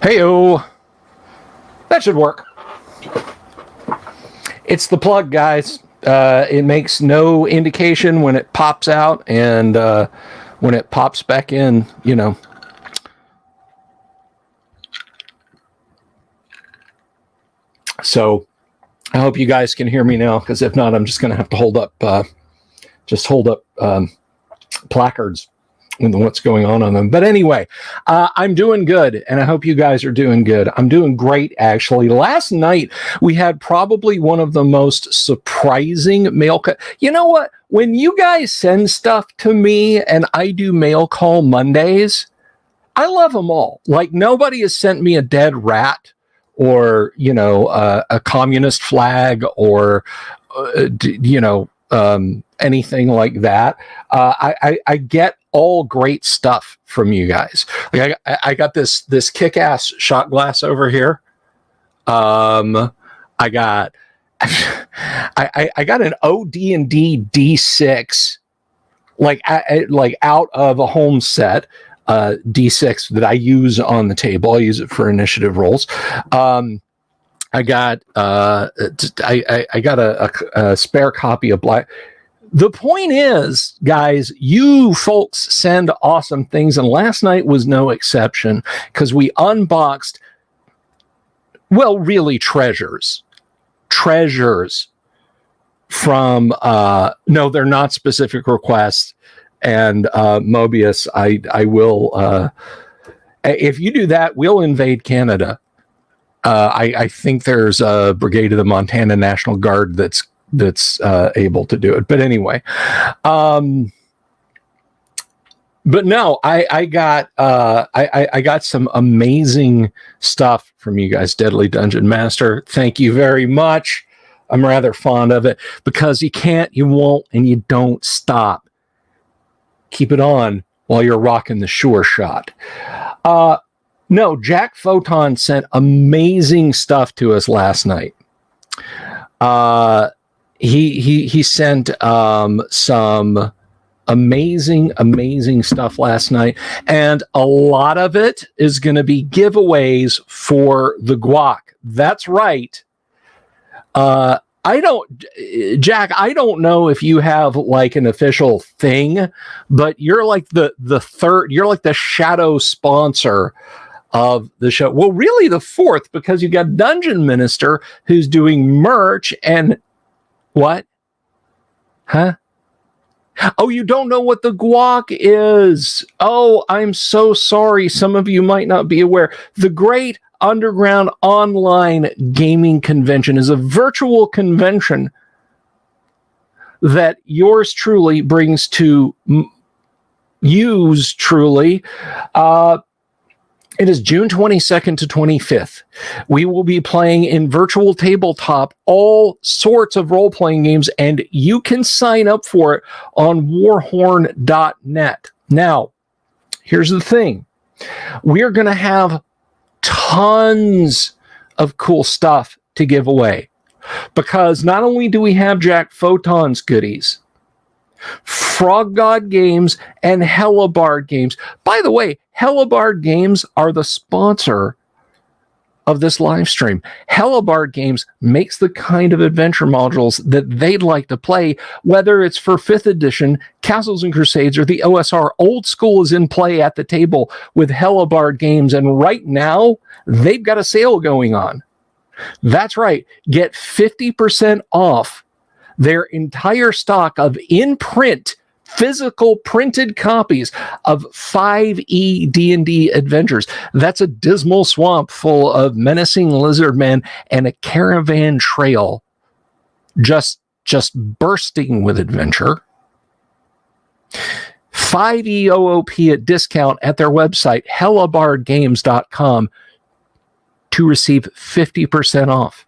Heyo, that should work. It's the plug, guys. It makes no indication when it pops out, and when it pops back in, you know. So I hope you guys can hear me now, because if not, I'm just going to have to hold up placards with what's going on them. But anyway, I'm doing good, and I hope you guys are doing good. I'm doing great, actually. Last night, we had probably one of the most surprising mail... You know what? When you guys send stuff to me, and I do Mail Call Mondays, I love them all. Like, nobody has sent me a dead rat, or, you know, a communist flag, or, anything like that. I get all great stuff from you guys. Like I got this kick-ass shot glass over here. I got I got an AD&D D6, like out of a home set, D6 that I use on the table. I use it for initiative rolls. I got I got a spare copy of Black. The point is, guys, you folks send awesome things, and last night was no exception, because we unboxed, well, really treasures from, no, they're not specific requests, and Mobius, I will, if you do that, we'll invade Canada. I think there's a brigade of the Montana National Guard that's able to do it. But anyway, but no, I got some amazing stuff from you guys. Deadly Dungeon Master, thank you very much. I'm rather fond of it, because you can't, you won't, and you don't stop. Keep it on while you're rocking the Sure Shot. No, Jack Photon sent amazing stuff to us last night. He sent some amazing stuff last night, and a lot of it is going to be giveaways for the guac. That's right. Jack, I don't know if you have like an official thing, but you're like the third, you're like the shadow sponsor of the show. Well, really the fourth, because you got Dungeon Minister, who's doing merch. And what? Huh? Oh, you don't know what the guac is. Oh, I'm so sorry. Some of you might not be aware. The Great Underground Online Gaming Convention is a virtual convention that yours truly brings to use truly. It is June 22nd to 25th. We will be playing in virtual tabletop all sorts of role-playing games, and you can sign up for it on warhorn.net. Now, here's the thing. We're going to have tons of cool stuff to give away, because not only do we have Jack Photon's goodies, Frog God Games and Hellabard Games. By the way, Hellabard Games are the sponsor of this live stream. Hellebarde Games makes the kind of adventure modules that they'd like to play, whether it's for 5th edition, Castles and Crusades, or the OSR. Old school is in play at the table with Hellebarde Games, and right now, they've got a sale going on. That's right. Get 50% off their entire stock of in-print physical printed copies of 5e D&D adventures. That's a dismal swamp full of menacing lizard men and a caravan trail just bursting with adventure. 5e OOP at discount at their website, hellebardegames.com, to receive 50% off.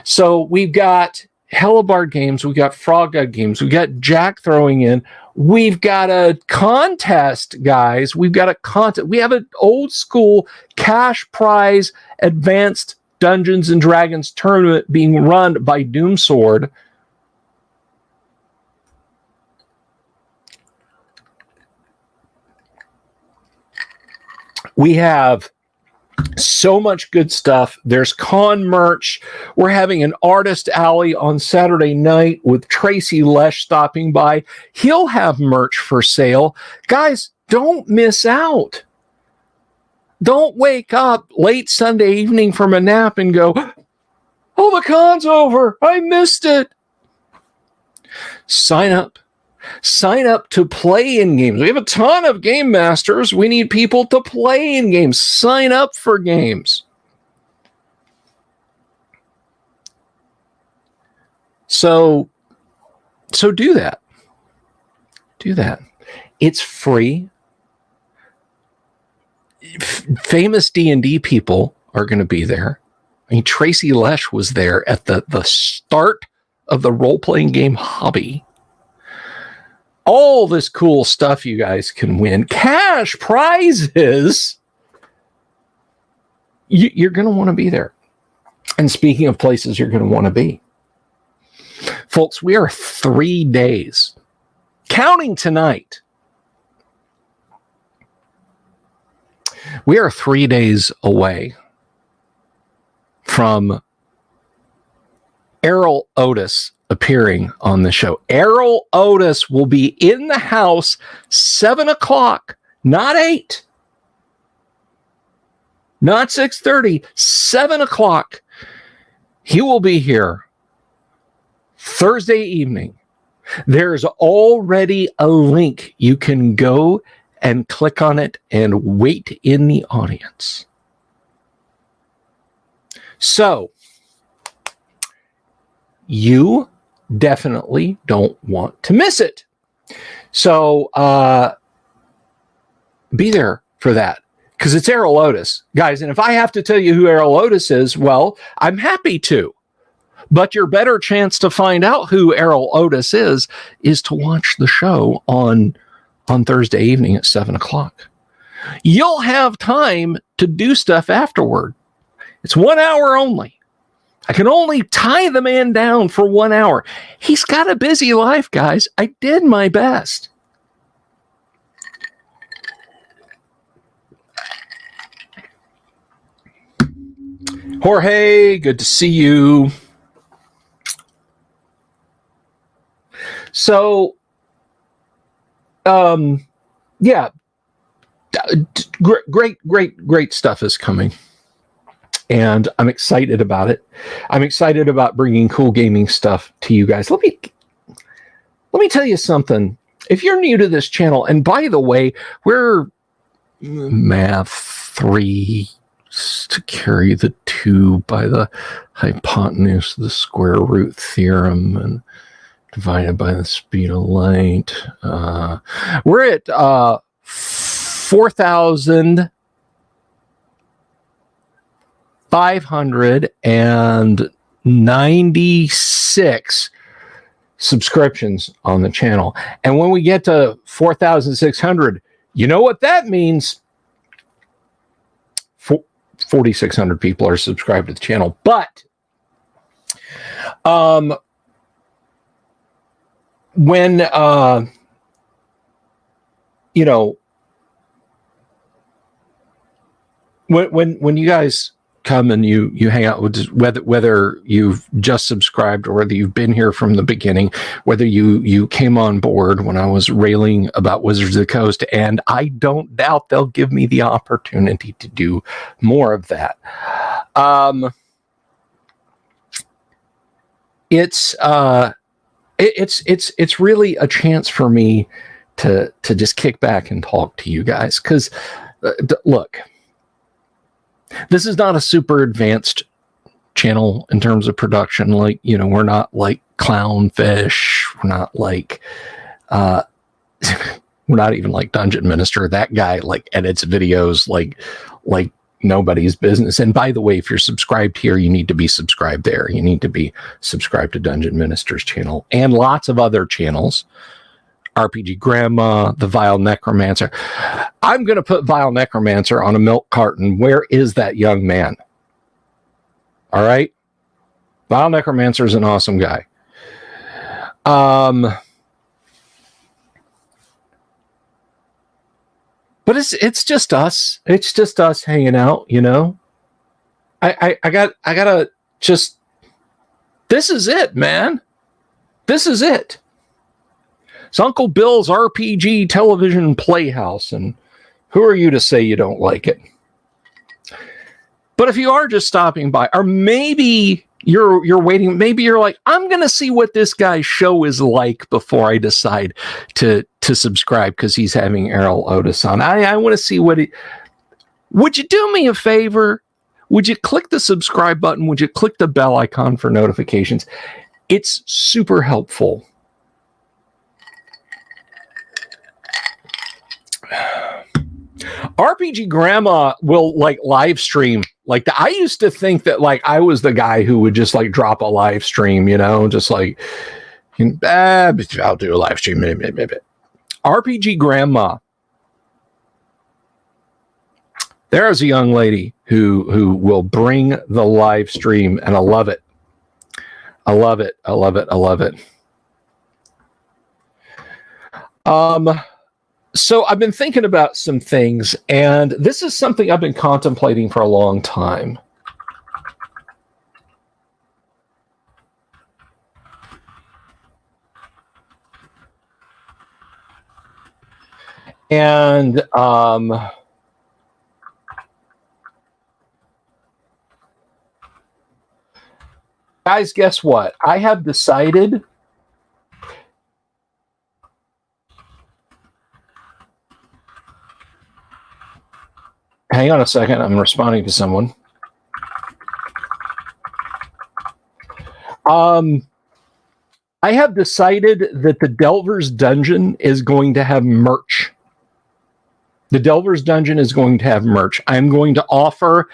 So we've got Hellebarde Games, we've got Frog God Games, we've got Jack throwing in, we've got a contest, guys. We have an old school cash prize advanced Dungeons and Dragons tournament being run by Doomsword. We have so much good stuff. There's con merch. We're having an artist alley on Saturday night with Tracy Lesh stopping by. He'll have merch for sale. Guys, don't miss out. Don't wake up late Sunday evening from a nap and go, oh, the con's over. I missed it. Sign up. Sign up to play in games. We have a ton of game masters. We need people to play in games. Sign up for games. So do that. Do that. It's free. Famous D&D people are going to be there. I mean, Tracy Lesh was there at the start of the role-playing game hobby. All this cool stuff you guys can win. Cash prizes. You're going to want to be there. And speaking of places you're going to want to be, folks, we are 3 days, counting tonight. We are 3 days away from Errol Otis appearing on the show. Errol Otis will be in the house 7 o'clock, not 8, not 6:30, 7 o'clock. He will be here Thursday evening. There's already a link. You can go and click on it and wait in the audience. So, you definitely don't want to miss it. So be there for that, because it's Errol Otis, guys. And if I have to tell you who Errol Otis is, well, I'm happy to. But your better chance to find out who Errol Otis is to watch the show on Thursday evening at 7 o'clock. You'll have time to do stuff afterward. It's 1 hour only. I can only tie the man down for 1 hour. He's got a busy life, guys. I did my best. Jorge, good to see you. So, yeah, great stuff is coming. And I'm excited about it. I'm excited about bringing cool gaming stuff to you guys. Let me tell you something. If you're new to this channel, and by the way, we're math 3 to carry the 2 by the hypotenuse of the square root theorem and divided by the speed of light. We're at 4,596 subscriptions on the channel. And when we get to 4,600, you know what that means? 4,600 people are subscribed to the channel. But when when you guys come and you hang out with, whether you've just subscribed or whether you've been here from the beginning, whether you came on board when I was railing about Wizards of the Coast, and I don't doubt they'll give me the opportunity to do more of that. It's really a chance for me to just kick back and talk to you guys, because look, this is not a super advanced channel in terms of production. Like, we're not like Clownfish. We're not like, we're not even like Dungeon Minister. That guy like edits videos like nobody's business. And by the way, if you're subscribed here, you need to be subscribed there. You need to be subscribed to Dungeon Minister's channel and lots of other channels. RPG Grandma, the Vile Necromancer. I'm going to put Vile Necromancer on a milk carton. Where is that young man? All right. Vile Necromancer is an awesome guy. But it's just us. It's just us hanging out, I gotta just, this is it, man. This is it. It's Uncle Bill's RPG television playhouse, and who are you to say you don't like it? But if you are just stopping by, or maybe you're waiting, maybe you're like, I'm going to see what this guy's show is like before I decide to subscribe because he's having Errol Otis on. I want to see what he... Would you do me a favor? Would you click the subscribe button? Would you click the bell icon for notifications? It's super helpful. RPG Grandma will like live stream. Like I used to think that like I was the guy who would just like drop a live stream, just like, I'll do a live stream. RPG Grandma. There's a young lady who will bring the live stream, and I love it. I love it. I love it. I love it. So I've been thinking about some things, and this is something I've been contemplating for a long time. And guys, guess what? I have decided hang on a second. I'm responding to someone. I have decided that the Delver's Dungeon is going to have merch. The Delver's Dungeon is going to have merch. I'm going to offer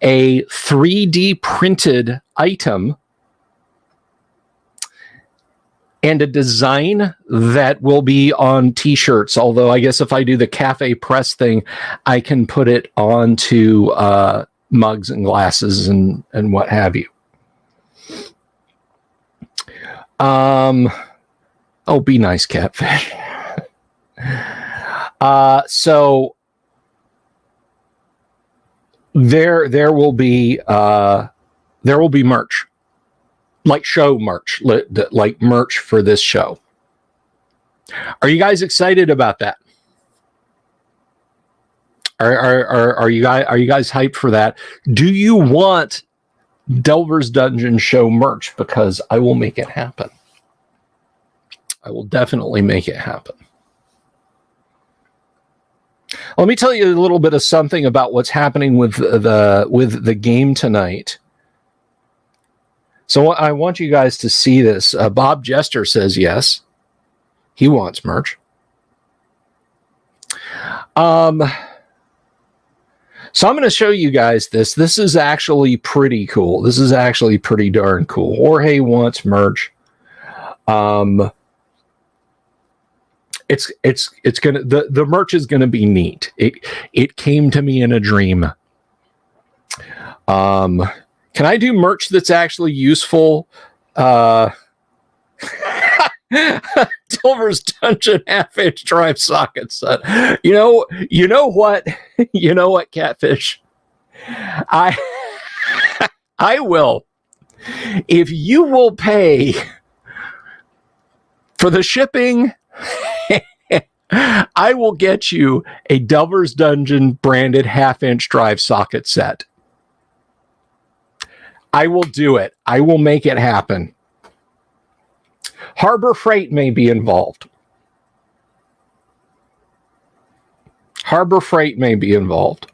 a 3D printed item and a design that will be on t-shirts. Although I guess if I do the cafe press thing, I can put it onto mugs and glasses and what have you. Oh, be nice, Catfish. So there will be merch. Like show merch, like merch for this show. Are you guys excited about that? Are you guys hyped for that? Do you want Delver's Dungeon show merch? Because I will make it happen. I will definitely make it happen. Let me tell you a little bit of something about what's happening with the game tonight. So I want you guys to see this. Bob Jester says yes. He wants merch. So I'm going to show you guys this. This is actually pretty cool. This is actually pretty darn cool. Jorge wants merch. It's gonna the merch is gonna be neat. It came to me in a dream. Can I do merch that's actually useful? Delver's Dungeon half-inch drive socket set. You know what? You know what, Catfish? I will. If you will pay for the shipping, I will get you a Delver's Dungeon branded half-inch drive socket set. I will do it. I will make it happen. Harbor Freight may be involved. Harbor Freight may be involved.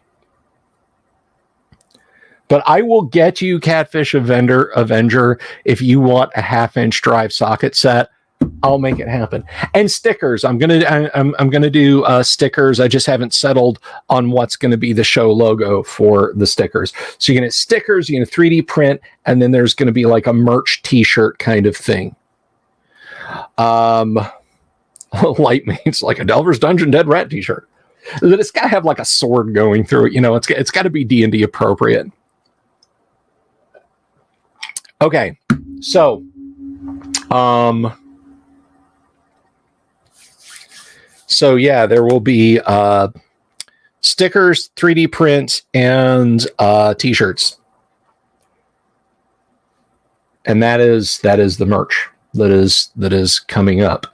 But I will get you Catfish Avenger if you want a half-inch drive socket set. I'll make it happen. And stickers. I'm gonna do stickers. I just haven't settled on what's going to be the show logo for the stickers. So you're gonna get stickers, you're gonna 3D print, and then there's going to be like a merch T-shirt kind of thing. Lightmates, like a Delver's Dungeon Dead Rat T-shirt. But it's got to have like a sword going through it. You know, it's got to be D&D appropriate. Okay, so yeah, there will be stickers, 3D prints, and T-shirts, and that is the merch that is coming up.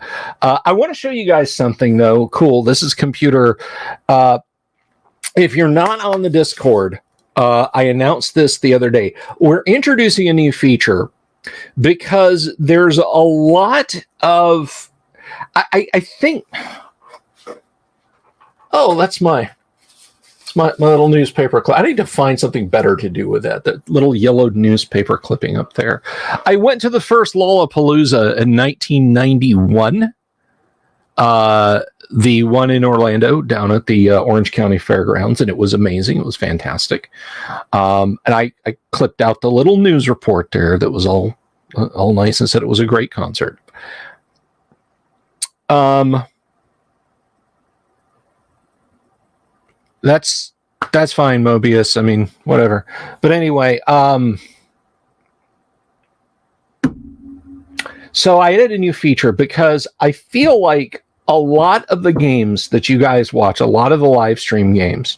I want to show you guys something though. Cool. This is computer. If you're not on the Discord, I announced this the other day. We're introducing a new feature because there's a lot of, I think, oh, that's my little newspaper clip. I need to find something better to do with that. That little yellowed newspaper clipping up there. I went to the first Lollapalooza in 1991. The one in Orlando down at the Orange County Fairgrounds, and it was amazing. It was fantastic. And I clipped out the little news report there that was all nice and said it was a great concert. That's fine, Mobius. I mean, whatever. But anyway, so I added a new feature because I feel like a lot of the games that you guys watch, a lot of the live stream games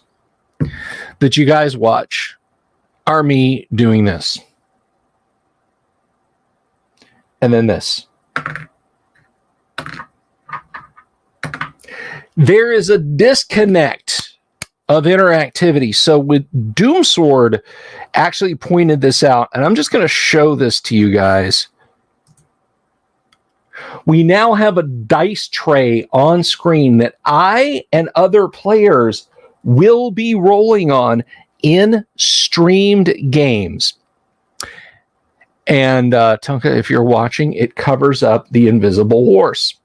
that you guys watch are me doing this. And then this. There is a disconnect of interactivity. So with Doomsword actually pointed this out, and I'm just going to show this to you guys. We now have a dice tray on screen that I and other players will be rolling on in streamed games. And Tonka, if you're watching, it covers up the invisible horse.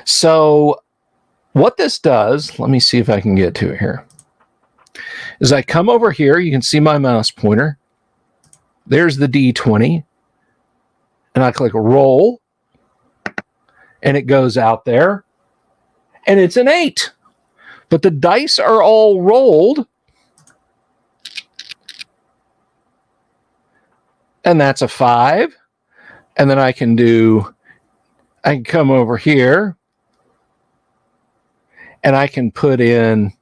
So what this does, let me see if I can get to it here, is I come over here, you can see my mouse pointer. There's the D20. And I click roll. And it goes out there. And it's an 8. But the dice are all rolled. And that's a 5. And then I can come over here. And I can put in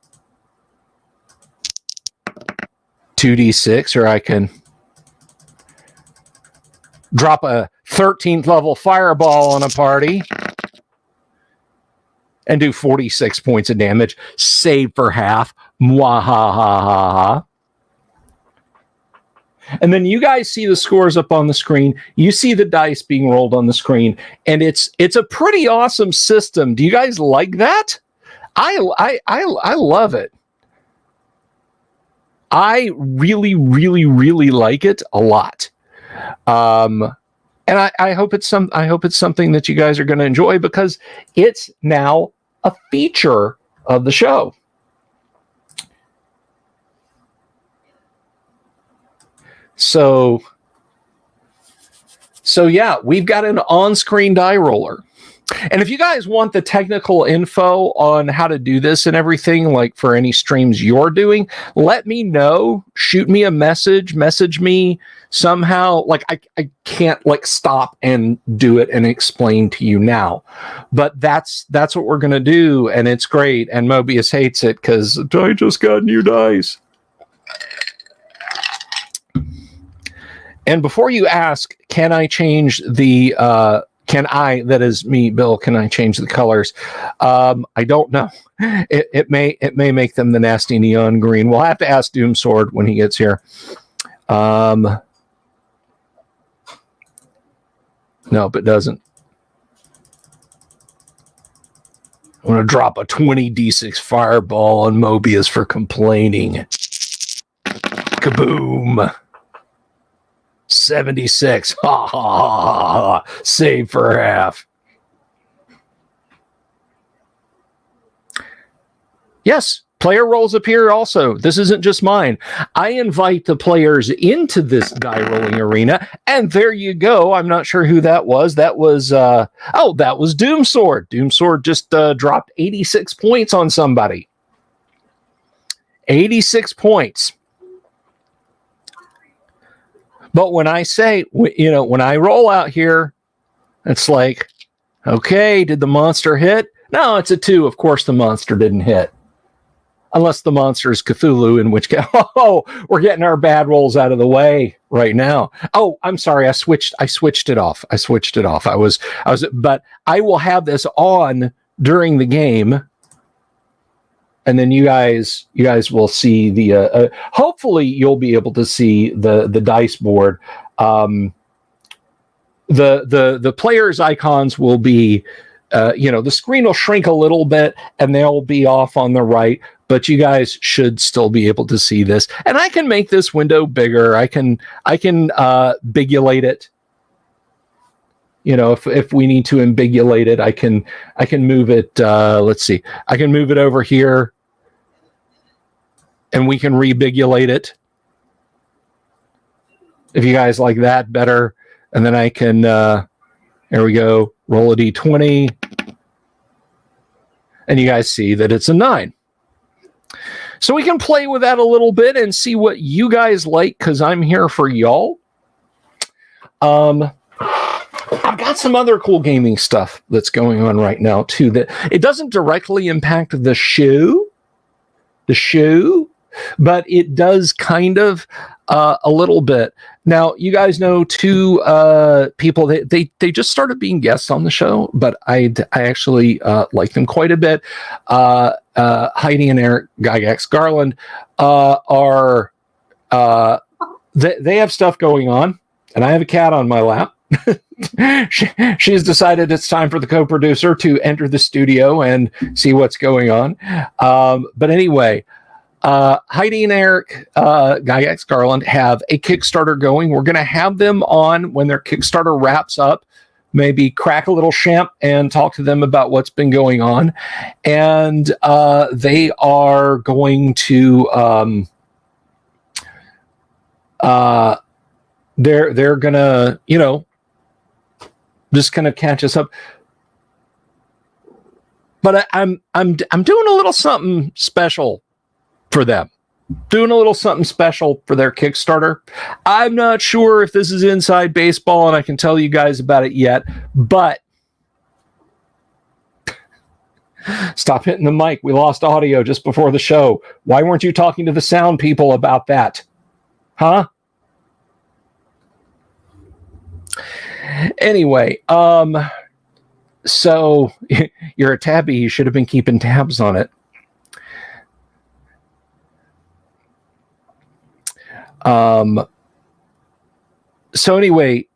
2d6, or I can drop a 13th level fireball on a party and do 46 points of damage, save for half. Mwahahaha. And then you guys see the scores up on the screen. You see the dice being rolled on the screen, and it's a pretty awesome system. Do you guys like that? I love it. I really, really, really like it a lot. And I hope it's something that you guys are going to enjoy, because it's now a feature of the show. So yeah, we've got an on-screen die roller. And if you guys want the technical info on how to do this and everything, like for any streams you're doing, let me know. Shoot me a message me somehow. Like I can't like stop and do it and explain to you now. But that's what we're gonna do, and it's great. And Mobius hates it because I just got new dice. And before you ask, can I change the that is me, Bill, can I change the colors? I don't know. It may make them the nasty neon green. We'll have to ask Doomsword when he gets here. Nope, it doesn't. I'm going to drop a 20d6 fireball on Mobius for complaining. Kaboom. 76. Ha ha ha ha. Save for half. Yes, player roles appear also. This isn't just mine. I invite the players into this die rolling arena, and there you go. I'm not sure who that was. That was that was Doomsword. Doomsword just dropped 86 points on somebody. 86 points. But when I say, when I roll out here, it's like, okay, did the monster hit? No, it's a 2. Of course, the monster didn't hit. Unless the monster is Cthulhu, in which case, we're getting our bad rolls out of the way right now. Oh, I'm sorry. I switched it off. But I will have this on during the game. And then you guys will see the. Hopefully, you'll be able to see the dice board. The players' icons will be, the screen will shrink a little bit, and they'll be off on the right. But you guys should still be able to see this. And I can make this window bigger. I can bigulate it. If we need to ambigulate it, I can move it. Let's see. I can move it over here. And we can rebigulate it if you guys like that better. And then I can, there we go, roll a d20. And you guys see that it's a 9. So we can play with that a little bit and see what you guys like, because I'm here for y'all. I've got some other cool gaming stuff that's going on right now, too, that it doesn't directly impact the show, but it does kind of a little bit. Now, you guys know 2 people, they just started being guests on the show, but I actually like them quite a bit. Heidi and Eric Gygax Garland are they have stuff going on, and I have a cat on my lap. She has decided it's time for the co-producer to enter the studio and see what's going on. But anyway, Heidi and Eric Gygax Garland have a Kickstarter going. We're going to have them on when their Kickstarter wraps up. Maybe crack a little champ and talk to them about what's been going on. And they are going to they're gonna, just kind of catch us up. But I'm doing a little something special for them. Doing a little something special for their Kickstarter. I'm not sure if this is inside baseball and I can tell you guys about it yet, but stop hitting the mic. We lost audio just before the show. Why weren't you talking to the sound people about that? Huh? Anyway, so you're a tabby. You should have been keeping tabs on it. So anyway,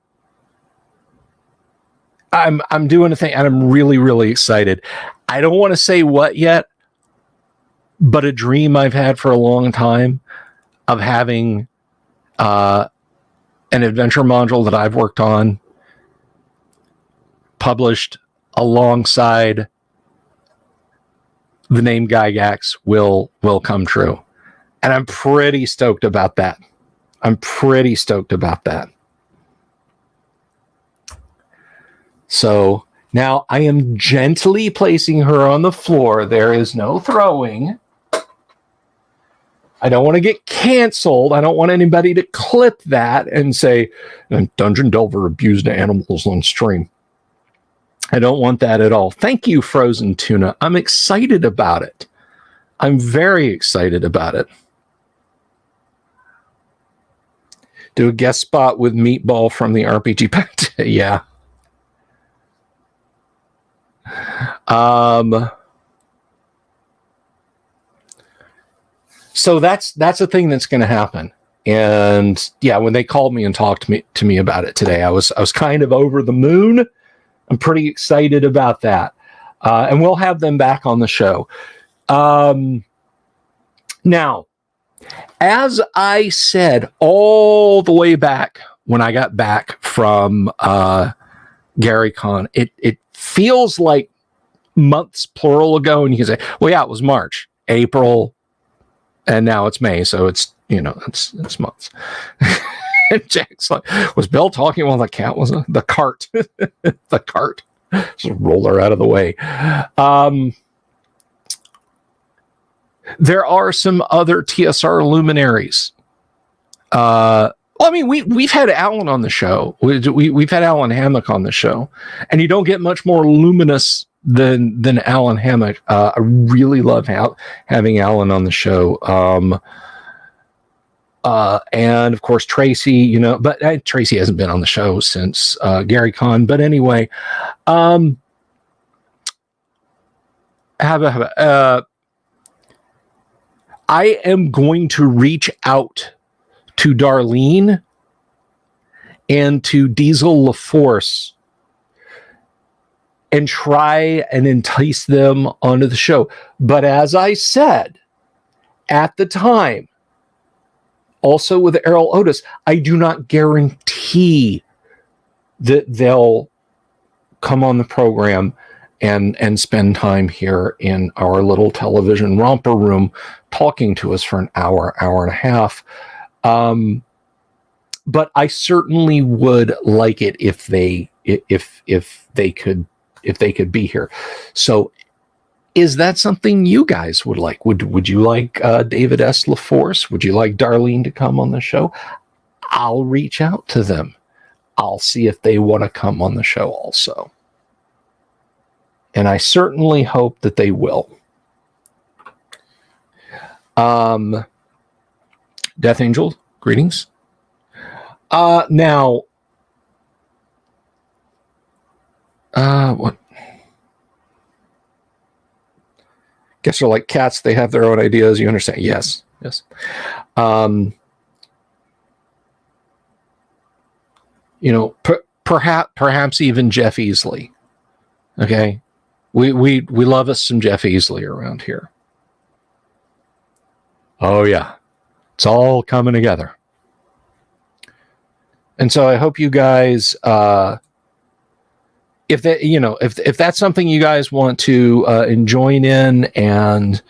I'm doing a thing and I'm really, really excited. I don't want to say what yet, but a dream I've had for a long time of having, an adventure module that I've worked on published alongside the name Gygax will come true. And I'm pretty stoked about that. So Now, I am gently placing her on the floor. There is no throwing. I don't want to get canceled. I don't want anybody to clip that and say, Dungeon Delver abused animals on stream. I don't want that at all. Thank you, Frozen Tuna. I'm excited about it. I'm very excited about it. Do a guest spot with Meatball from the RPG Pact. Yeah. So that's a thing that's going to happen. And yeah, when they called me and talked to me about it today, I was kind of over the moon. I'm pretty excited about that. And we'll have them back on the show. Now, as I said all the way back when I got back from GaryCon, it feels like months plural ago, and you can say, well, yeah, it was March, April, and now it's May, so it's it's months. And Jack's like, was Bill talking while the cat was the cart? The cart. Just roll her out of the way. There are some other TSR luminaries. Well, I mean, we've had Alan on the show. We've had Alan Hammock on the show, and you don't get much more luminous than Alan Hammock. I really love having Alan on the show. And of course Tracy, but Tracy hasn't been on the show since GaryCon. But anyway, I am going to reach out to Darlene and to Diesel LaForce and try and entice them onto the show. But as I said at the time, also with Errol Otis, I do not guarantee that they'll come on the program and spend time here in our little television romper room talking to us for an hour and a half. But I certainly would like it if they could be here. So is that something you guys would like? Would you like David S. LaForce? Would you like Darlene to come on the show? I'll reach out to them. I'll see if they want to come on the show also. And I certainly hope that they will. Death Angel, greetings. Now, what? Guess they're like cats. They have their own ideas. You understand? Yes. Perhaps even Jeff Easley. Okay. We love us some Jeff Easley around here. Oh yeah. It's all coming together. And so I hope you guys, if that's something you guys want to join in and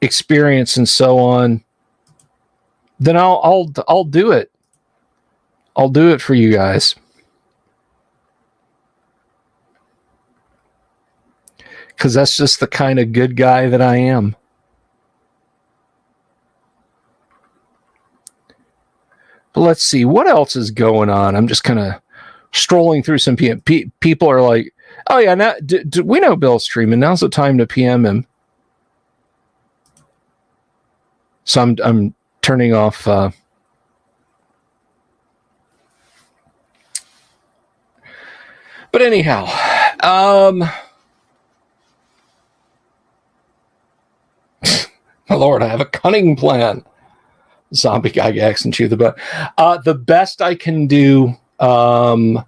experience and so on, then I'll do it. I'll do it for you guys. Because that's just the kind of good guy that I am. But let's see, what else is going on? I'm just kind of strolling through some PM. People are like, oh yeah, now we know Bill's streaming. Now's the time to PM him. So I'm turning off. But anyhow, my Lord, I have a cunning plan. Zombie Gygax and chew the butt. The best I can do. Now,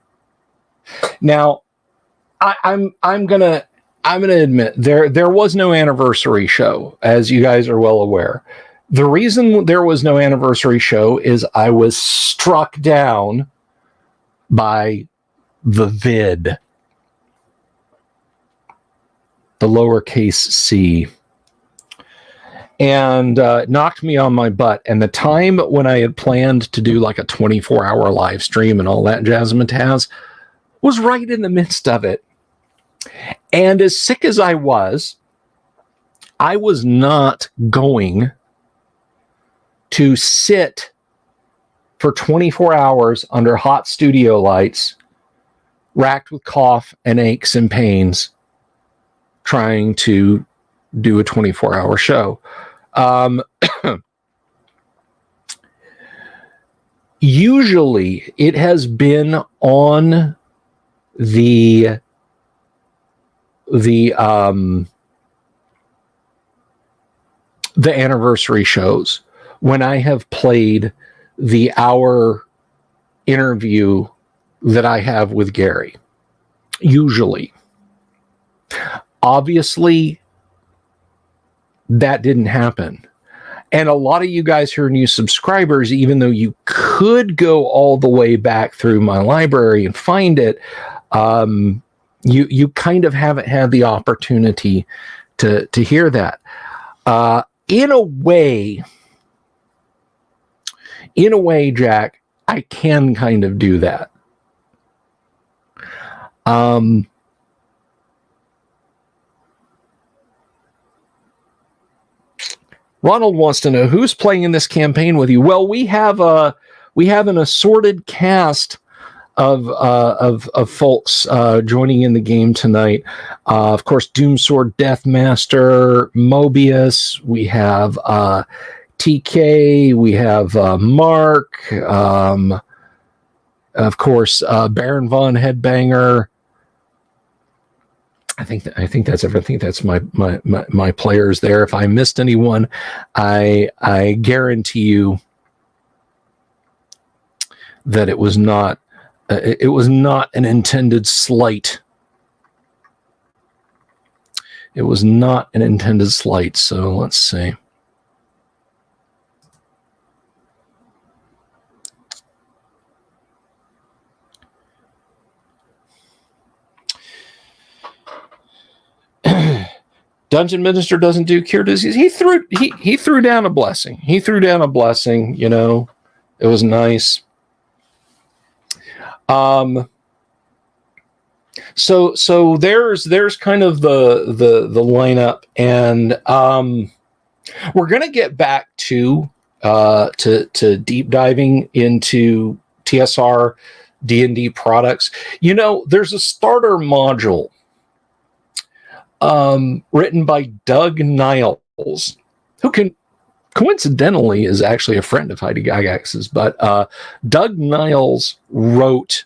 I'm gonna admit there was no anniversary show, as you guys are well aware. The reason there was no anniversary show is I was struck down by the vid, the lowercase c. and knocked me on my butt. And the time when I had planned to do like a 24-hour live stream and all that jazz and Taz was right in the midst of it. And as sick as I was not going to sit for 24 hours under hot studio lights, racked with cough and aches and pains, trying to do a 24-hour show. Usually it has been on the anniversary shows when I have played the hour interview that I have with Gary. Usually. Obviously, that didn't happen. And a lot of you guys who are new subscribers, even though you could go all the way back through my library and find it, you kind of haven't had the opportunity to hear that. In a way, Jack, I can kind of do that. Ronald wants to know who's playing in this campaign with you. Well, we have an assorted cast of folks joining in the game tonight. Of course, Doomsword Deathmaster, Mobius. We have TK. We have Mark. Of course, Baron Von Headbanger. I think that's everything. That's my players there. If I missed anyone, I guarantee you that it was not an intended slight. It was not an intended slight. So let's see. Dungeon Minister doesn't do cure disease. He threw down a blessing. He threw down a blessing. You know, it was nice. So there's kind of the lineup, and we're gonna get back to deep diving into TSR D&D products. You know, there's a starter module written by Doug Niles, who coincidentally is actually a friend of Heidi Gygax's, but Doug Niles wrote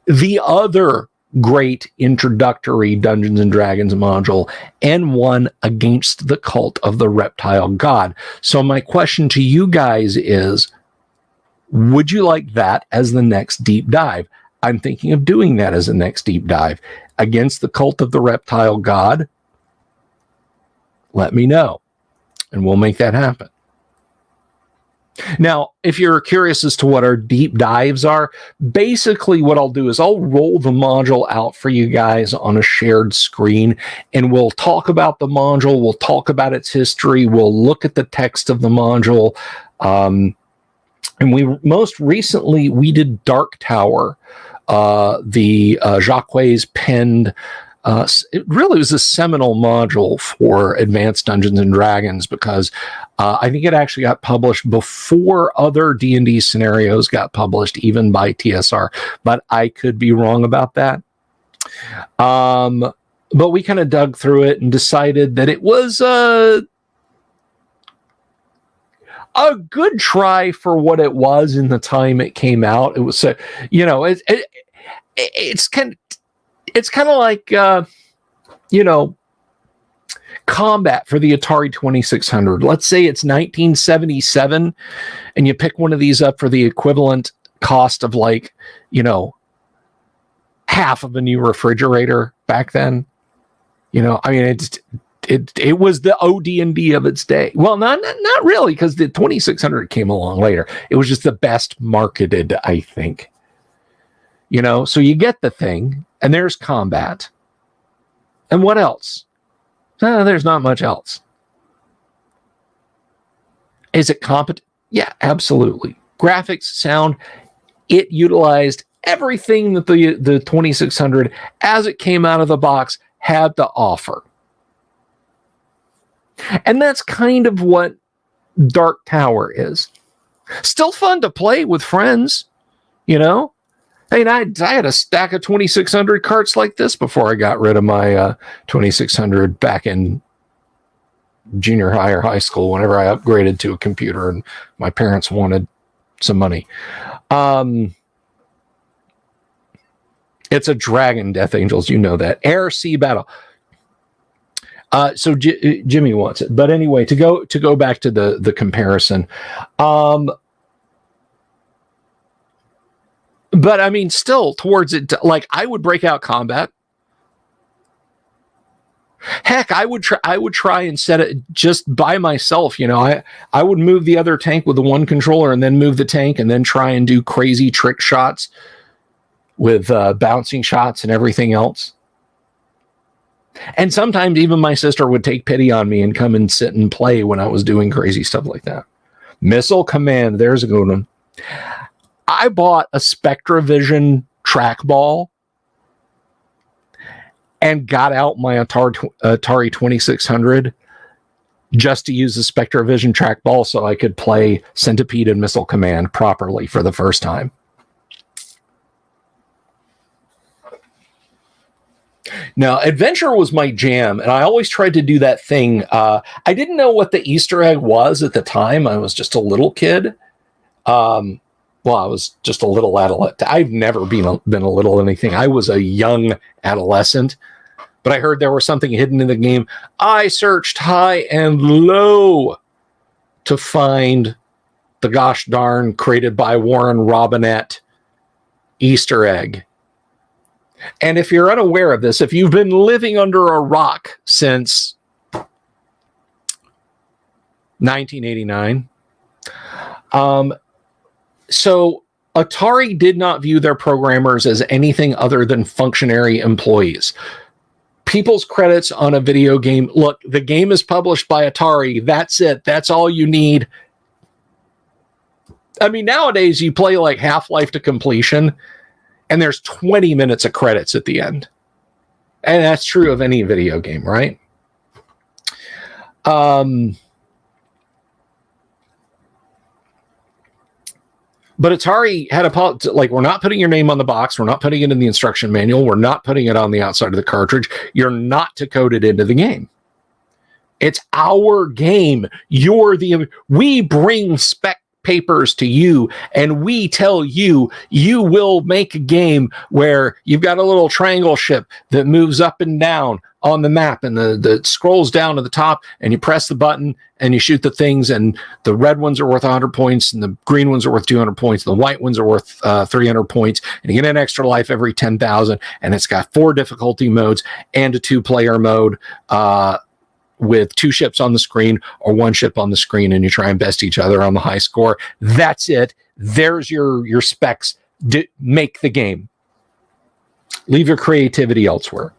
the other great introductory Dungeons and Dragons module, N1 Against the Cult of the Reptile God. So my question to you guys is, would you like that as the next deep dive? I'm thinking of doing that as the next deep dive. Against the Cult of the Reptile God, let me know, and we'll make that happen. Now, if you're curious as to what our deep dives are, basically what I'll do is I'll roll the module out for you guys on a shared screen, and we'll talk about the module, we'll talk about its history, we'll look at the text of the module, and we most recently, we did Dark Tower, the Jacques penned. It really was a seminal module for Advanced Dungeons and Dragons, because I think it actually got published before other D&D scenarios got published, even by TSR. But I could be wrong about that. But we kind of dug through it and decided that it was a good try for what it was in the time it came out. It was, you know, it's kind of like, you know, combat for the Atari 2600. Let's say it's 1977 and you pick one of these up for the equivalent cost of, like, you know, half of a new refrigerator back then. You know, I mean, it was the OD&D of its day. Well, not really, because the 2600 came along later. It was just the best marketed, I think. You know, so you get the thing, and there's combat. And what else? There's not much else. Is it competent? Yeah, absolutely. Graphics, sound, it utilized everything that the 2600 as it came out of the box had to offer. And that's kind of what Dark Tower is. Still fun to play with friends, you know? Hey, I had a stack of 2600 carts like this before I got rid of my 2600 back in junior high or high school whenever I upgraded to a computer and my parents wanted some money. It's a dragon, Death Angels, you know that. Air Sea Battle. So Jimmy wants it, but anyway, to go back to the comparison, but I mean, still towards it, like I would break out combat. Heck, I would try and set it just by myself. You know, I would move the other tank with the one controller and then move the tank and then try and do crazy trick shots with bouncing shots and everything else. And sometimes even my sister would take pity on me and come and sit and play when I was doing crazy stuff like that. Missile Command, there's a good one. I bought a SpectraVision trackball and got out my Atari 2600 just to use the SpectraVision trackball so I could play Centipede and Missile Command properly for the first time. Now, adventure was my jam, and I always tried to do that thing. I didn't know what the Easter egg was at the time. I was just a little kid. I was just a little adolescent. I've never been a little anything. I was a young adolescent, but I heard there was something hidden in the game. I searched high and low to find the gosh darn created by Warren Robinette Easter egg. And if you're unaware of this, if you've been living under a rock since 1989, so Atari did not view their programmers as anything other than functionary employees. People's credits on a video game, look, the game is published by Atari. That's it. That's all you need. I mean, nowadays you play like Half-Life to completion, and there's 20 minutes of credits at the end. And that's true of any video game, right? But Atari had a policy, like, we're not putting your name on the box. We're not putting it in the instruction manual. We're not putting it on the outside of the cartridge. You're not to code it into the game. It's our game. We bring spec papers to you, and we tell you will make a game where you've got a little triangle ship that moves up and down on the map, and the scrolls down to the top, and you press the button and you shoot the things, and the red ones are worth 100 points and the green ones are worth 200 points, the white ones are worth 300 points, and you get an extra life every 10,000, and it's got 4 difficulty modes and a 2-player mode with 2 ships on the screen or 1 ship on the screen, and you try and best each other on the high score. That's it. There's your specs. Make the game. Leave your creativity elsewhere.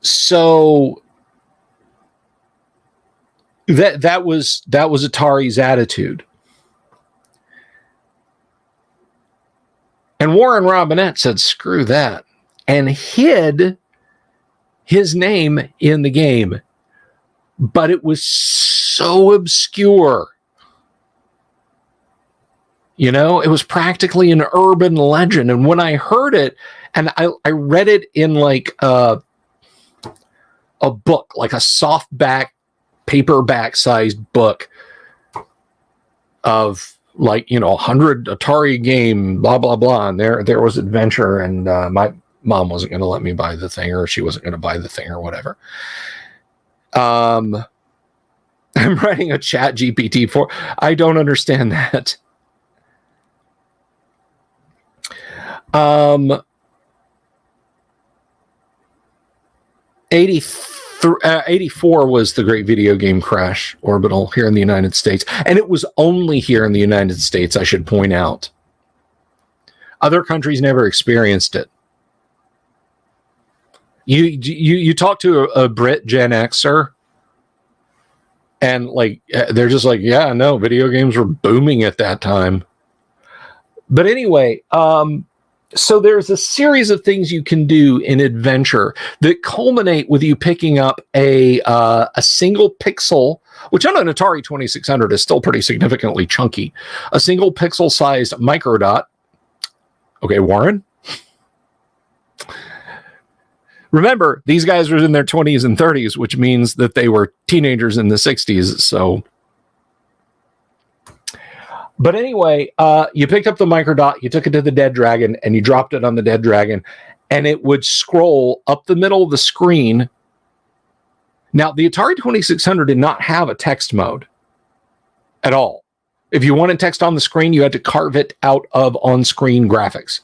So that was Atari's attitude. And Warren Robinette said, screw that, and hid his name in the game. But it was so obscure. You know, it was practically an urban legend. And when I heard it, and I read it in like a book, like a softback, paperback-sized book of, like, you know, 100 Atari game, blah, blah, blah. And there was adventure, and my mom wasn't going to let me buy the thing, or she wasn't going to buy the thing or whatever. I'm writing a chat GPT for, I don't understand that. 84 was the great video game crash, Orbital, here in the United States. And it was only here in the United States, I should point out. Other countries never experienced it. You talk to a Brit Gen Xer, and like they're just like, yeah, no, video games were booming at that time. But anyway, so there's a series of things you can do in adventure that culminate with you picking up a single pixel, which on an Atari 2600 is still pretty significantly chunky, a single pixel sized microdot. Okay, Warren. Remember, these guys were in their 20s and 30s, which means that they were teenagers in the 60s. So, but anyway, you picked up the microdot, you took it to the dead dragon, and you dropped it on the dead dragon, and it would scroll up the middle of the screen. Now, the Atari 2600 did not have a text mode at all. If you wanted text on the screen, you had to carve it out of on-screen graphics.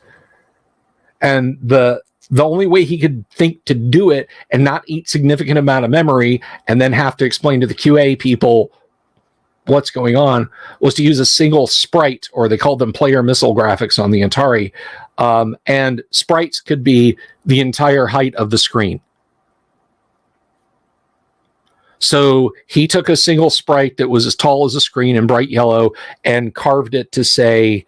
And the only way he could think to do it and not eat significant amount of memory and then have to explain to the QA people what's going on was to use a single sprite, or they called them player missile graphics on the Atari. And sprites could be the entire height of the screen. So he took a single sprite that was as tall as a screen in bright yellow and carved it to say,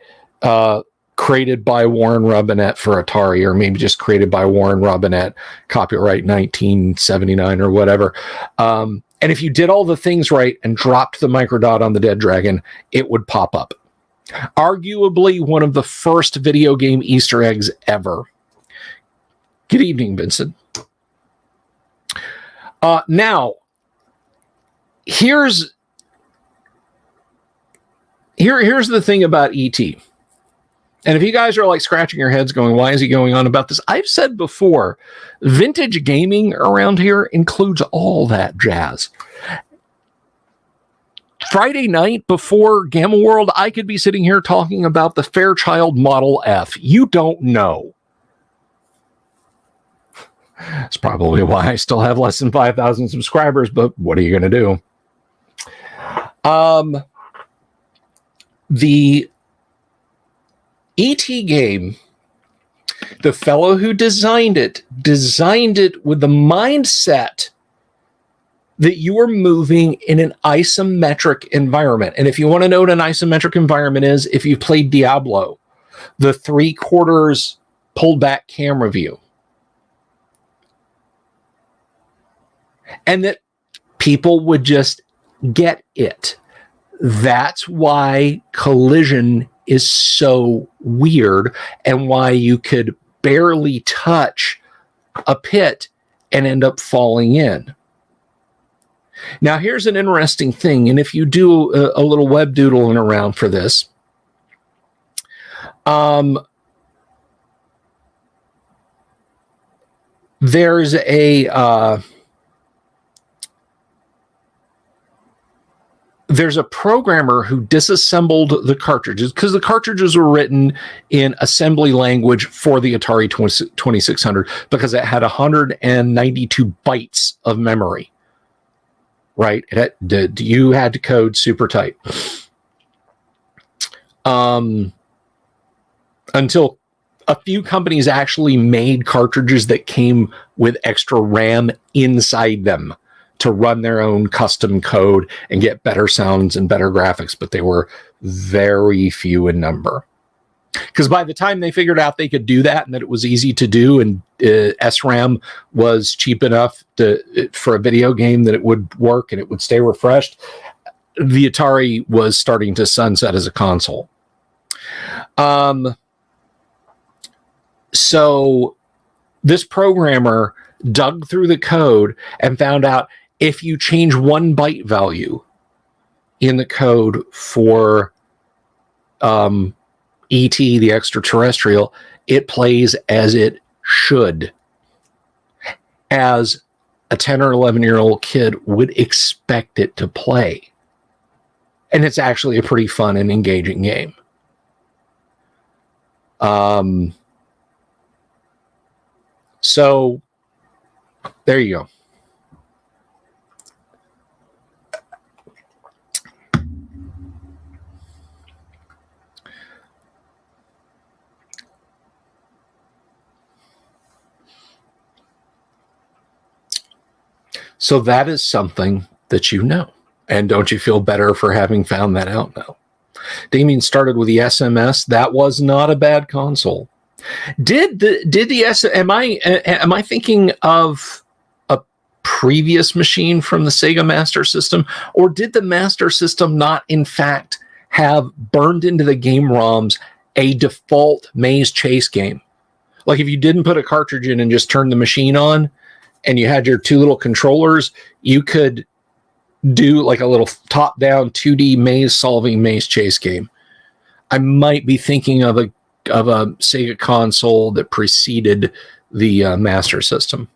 created by Warren Robinette for Atari, or maybe just created by Warren Robinette, copyright 1979 or whatever. And if you did all the things right and dropped the microdot on the dead dragon, it would pop up. Arguably one of the first video game Easter eggs ever. Good evening, Vincent. Now, here's the thing about E.T. And if you guys are like scratching your heads going, why is he going on about this? I've said before, vintage gaming around here includes all that jazz. Friday night before Gamma World, I could be sitting here talking about the Fairchild Model F. You don't know. That's probably why I still have less than 5,000 subscribers, but what are you going to do? The E.T. game, the fellow who designed it with the mindset that you are moving in an isometric environment. And if you want to know what an isometric environment is, if you've played Diablo, the 3/4 pulled back camera view. And that people would just get it. That's why collision is so weird, and why you could barely touch a pit and end up falling in. Now, here's an interesting thing, and if you do a little web doodling around for this, there's a programmer who disassembled the cartridges, because the cartridges were written in assembly language for the Atari 2600 because it had 192 bytes of memory. Right? You had to code super tight. Until a few companies actually made cartridges that came with extra RAM inside them to run their own custom code and get better sounds and better graphics, but they were very few in number. Because by the time they figured out they could do that and that it was easy to do, and SRAM was cheap enough for a video game that it would work and it would stay refreshed, the Atari was starting to sunset as a console. So this programmer dug through the code and found out if you change one byte value in the code for E.T., the extraterrestrial, it plays as it should, as a 10 or 11-year-old kid would expect it to play. And it's actually a pretty fun and engaging game. So there you go. So that is something that you know. And don't you feel better for having found that out now? Damien started with the SMS. That was not a bad console. Am I thinking of a previous machine from the Sega Master System, or did the Master System not in fact have burned into the game ROMs a default maze chase game? Like if you didn't put a cartridge in and just turn the machine on and you had your two little controllers, you could do like a little top-down 2D maze-solving maze chase game. I might be thinking of a Sega console that preceded the Master System.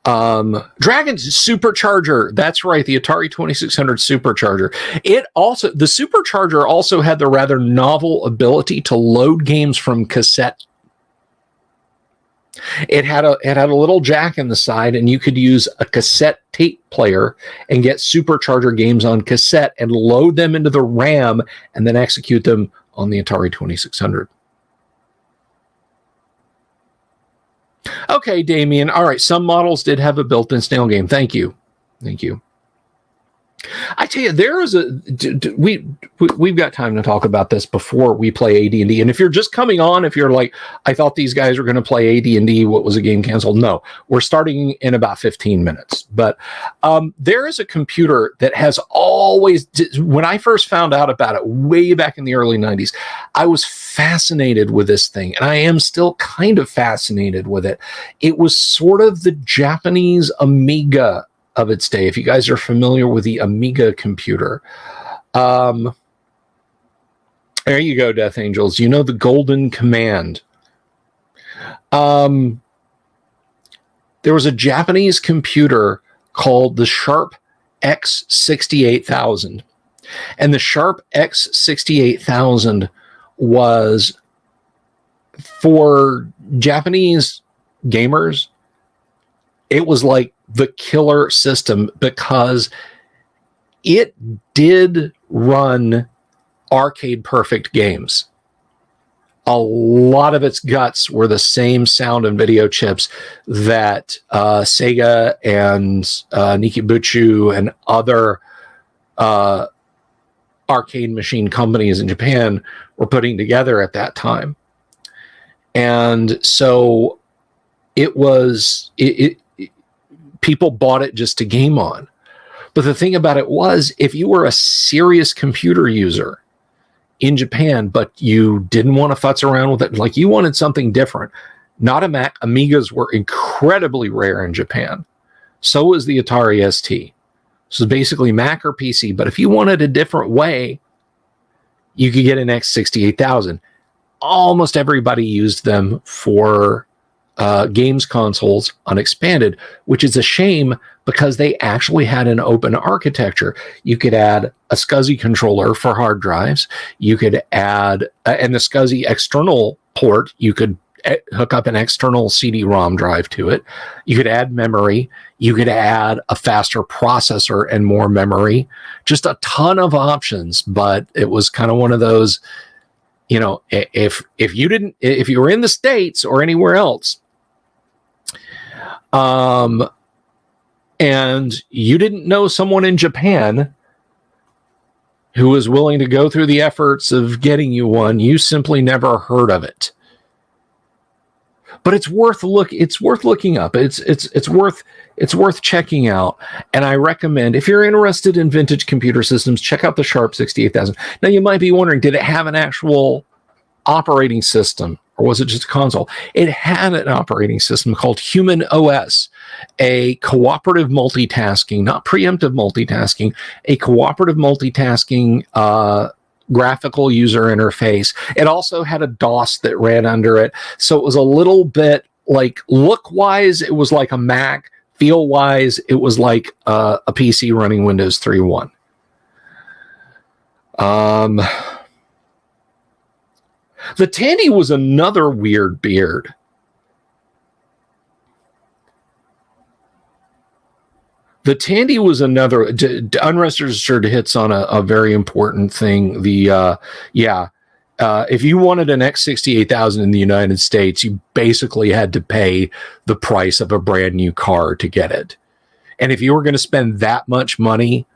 Dragon's Supercharger. That's right, the Atari 2600 Supercharger. The Supercharger also had the rather novel ability to load games from cassette. It had a little jack in the side, and you could use a cassette tape player and get Supercharger games on cassette and load them into the RAM and then execute them on the Atari 2600. Okay, Damien. All right, some models did have a built-in snail game. Thank you. I tell you, there is we've got time to talk about this before we play AD&D. And if you're just coming on, if you're like, I thought these guys were going to play AD&D, what was a game canceled? No, we're starting in about 15 minutes. But there is a computer that has always, when I first found out about it way back in the early 90s, I was fascinated with this thing, and I am still kind of fascinated with it. It was sort of the Japanese Amiga of its day. If you guys are familiar with the Amiga computer, there you go, Death Angels. You know the Golden Command. There was a Japanese computer called the Sharp X68000, and the Sharp X68000 was for Japanese gamers. It was like the killer system because it did run arcade perfect games. A lot of its guts were the same sound and video chips that Sega and Nikibuchu and other arcade machine companies in Japan were putting together at that time. And so people bought it just to game on. But the thing about it was, if you were a serious computer user in Japan, but you didn't want to futz around with it, like you wanted something different, not a Mac, Amigas were incredibly rare in Japan. So was the Atari ST. So basically Mac or PC, but if you wanted a different way, you could get an X68000. Almost everybody used them for games consoles unexpanded, which is a shame because they actually had an open architecture. You could add a SCSI controller for hard drives. You could add, and the SCSI external port, you could hook up an external CD-ROM drive to it. You could add memory. You could add a faster processor and more memory. Just a ton of options, but it was kind of one of those, you know, if you were in the States or anywhere else, and you didn't know someone in Japan who was willing to go through the efforts of getting you one, you simply never heard of it. But it's worth looking up. It's worth checking out. And I recommend, if you're interested in vintage computer systems, check out the Sharp 68000. Now you might be wondering, did it have an actual operating system, or was it just a console? It had an operating system called Human OS, a cooperative multitasking, not preemptive multitasking, a cooperative multitasking graphical user interface. It also had a DOS that ran under it. So it was a little bit like, look-wise, it was like a Mac. Feel-wise, it was like a PC running Windows 3.1. The Tandy was another weird beard. The Tandy was another. Unregistered hits on a very important thing. If you wanted an X68,000 in the United States, you basically had to pay the price of a brand new car to get it. And if you were going to spend that much money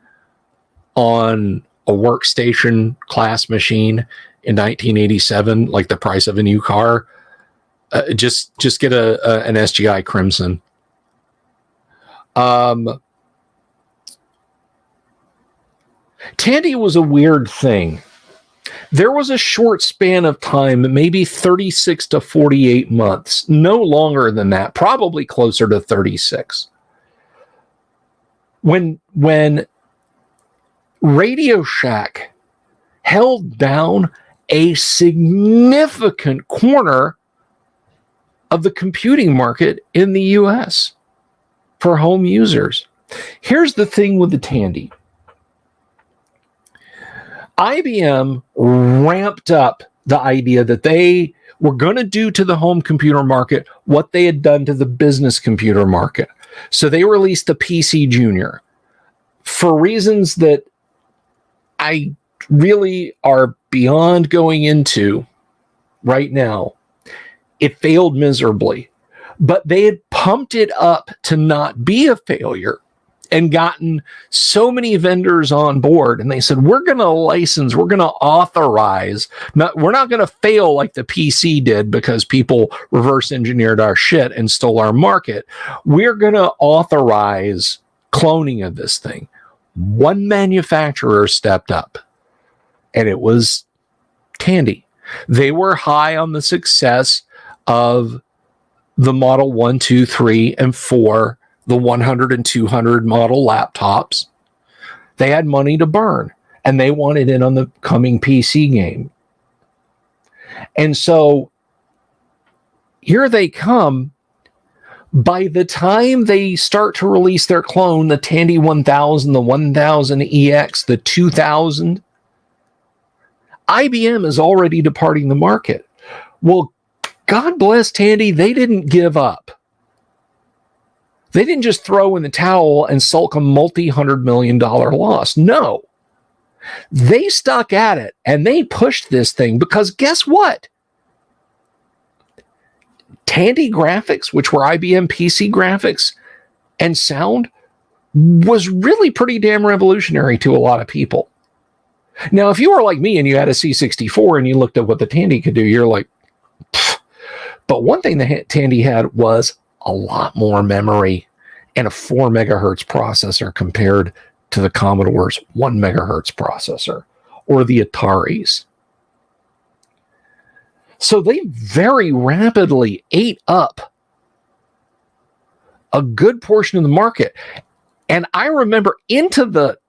on a workstation class machine in 1987, like the price of a new car, just get an SGI Crimson. Tandy was a weird thing. There was a short span of time, maybe 36 to 48 months, no longer than that, probably closer to 36. When Radio Shack held down a significant corner of the computing market in the US for home users. Here's the thing with the Tandy. IBM ramped up the idea that they were going to do to the home computer market what they had done to the business computer market. So they released the PC Junior for reasons that I really are beyond going into right now. It failed miserably, but they had pumped it up to not be a failure and gotten so many vendors on board. And they said, we're going to license, we're going to authorize, we're not going to fail like the PC did because people reverse engineered our shit and stole our market. We're going to authorize cloning of this thing. One manufacturer stepped up, and it was Tandy. They were high on the success of the Model 1, 2, 3, and 4, the 100 and 200 model laptops. They had money to burn, and they wanted in on the coming PC game. And so here they come. By the time they start to release their clone, the Tandy 1000, the 1000EX, the 2000, IBM is already departing the market. Well, God bless Tandy, they didn't give up. They didn't just throw in the towel and sulk a multi-$100 million loss. No. They stuck at it, and they pushed this thing because guess what? Tandy graphics, which were IBM PC graphics and sound, was really pretty damn revolutionary to a lot of people. Now, if you were like me and you had a C64 and you looked at what the Tandy could do, you're like, pfft. But one thing the Tandy had was a lot more memory and a 4 megahertz processor compared to the Commodore's 1 megahertz processor or the Ataris. So they very rapidly ate up a good portion of the market. And I remember into the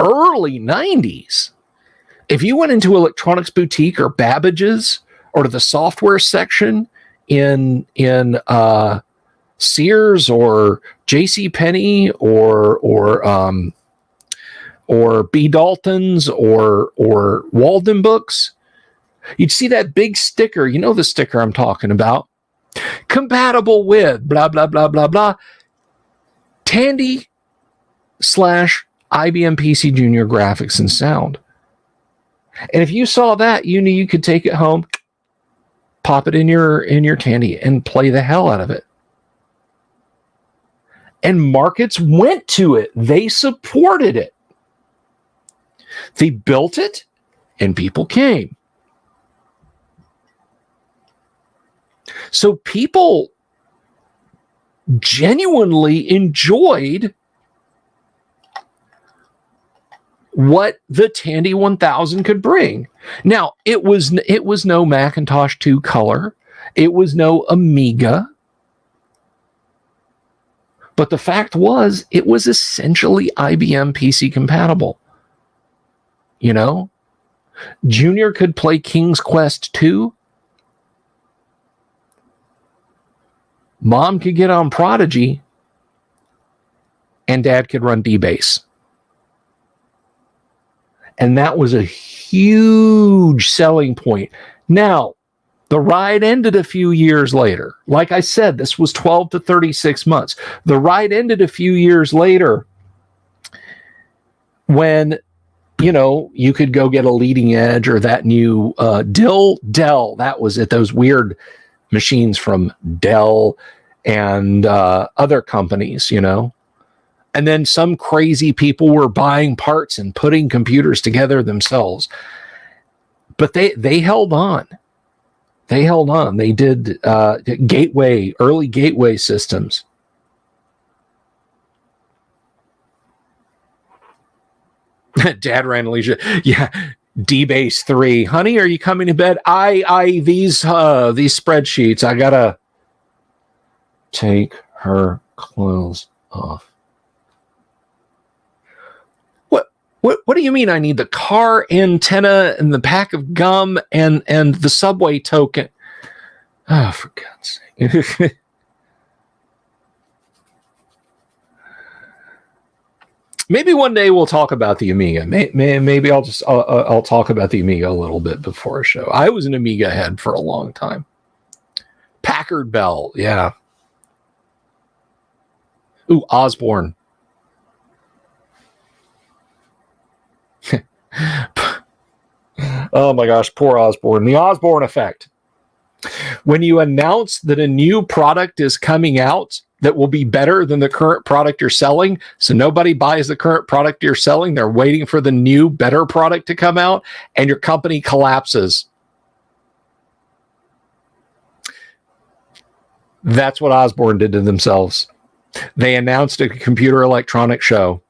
early 90s, if you went into Electronics Boutique or Babbage's or to the software section in Sears or JCPenney or B. Dalton's or Walden Books, you'd see that big sticker. You know the sticker I'm talking about. Compatible with blah, blah, blah, blah, blah. Tandy / IBM PC Junior graphics and sound. And if you saw that, you knew you could take it home, pop it in your Tandy, and play the hell out of it. And markets went to it. They supported it. They built it, and people came. So people genuinely enjoyed what the Tandy 1000 could bring. Now, it was no Macintosh 2 color. It was no Amiga. But the fact was, it was essentially IBM PC compatible. You know? Junior could play King's Quest 2. Mom could get on Prodigy. And Dad could run DBase. And that was a huge selling point. Now, the ride ended a few years later. Like I said, this was 12 to 36 months. The ride ended a few years later when you could go get a leading edge or that new Dell. That was it. Those weird machines from Dell and other companies, And then some crazy people were buying parts and putting computers together themselves. But they held on. They held on. They did early gateway systems. Dad ran Alicia. Yeah. D-Base 3. Honey, are you coming to bed? These spreadsheets, I gotta take her clothes off. What do you mean I need the car antenna and the pack of gum and the subway token? Oh, for God's sake. Maybe one day we'll talk about the Amiga. Maybe I'll talk about the Amiga a little bit before a show. I was an Amiga head for a long time. Packard Bell, yeah. Ooh, Osborne. Oh my gosh, poor Osborne. The Osborne effect. When you announce that a new product is coming out that will be better than the current product you're selling, so nobody buys the current product you're selling, they're waiting for the new, better product to come out, and your company collapses. That's what Osborne did to themselves. They announced a computer electronics show.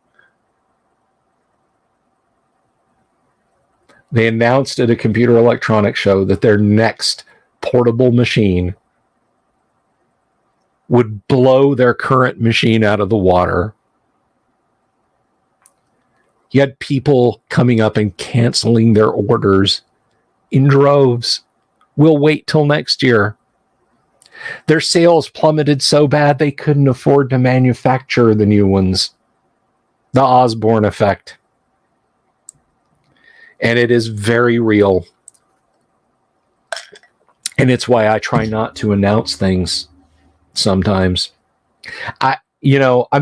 They announced at a computer electronics show that their next portable machine would blow their current machine out of the water. You had people coming up and canceling their orders in droves. We'll wait till next year. Their sales plummeted so bad they couldn't afford to manufacture the new ones. The Osborne effect. And it is very real. And it's why I try not to announce things sometimes. I shouldn't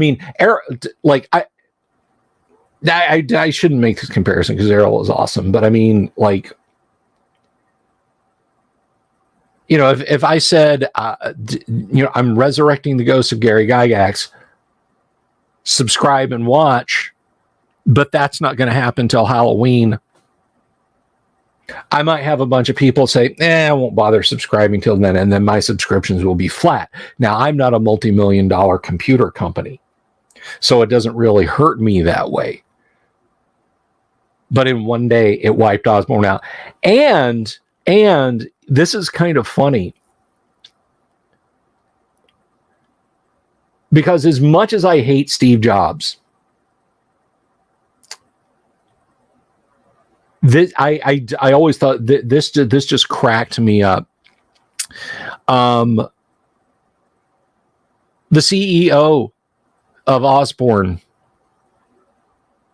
make this comparison because Errol is awesome. But I mean, like, if I said, I'm resurrecting the ghost of Gary Gygax, subscribe and watch, but that's not going to happen till Halloween. I might have a bunch of people say, I won't bother subscribing till then, and then my subscriptions will be flat. Now, I'm not a multi-million-dollar computer company, so it doesn't really hurt me that way. But in one day, it wiped Osborne out. And this is kind of funny, because as much as I hate Steve Jobs, I always thought that this just cracked me up. The CEO of Osborne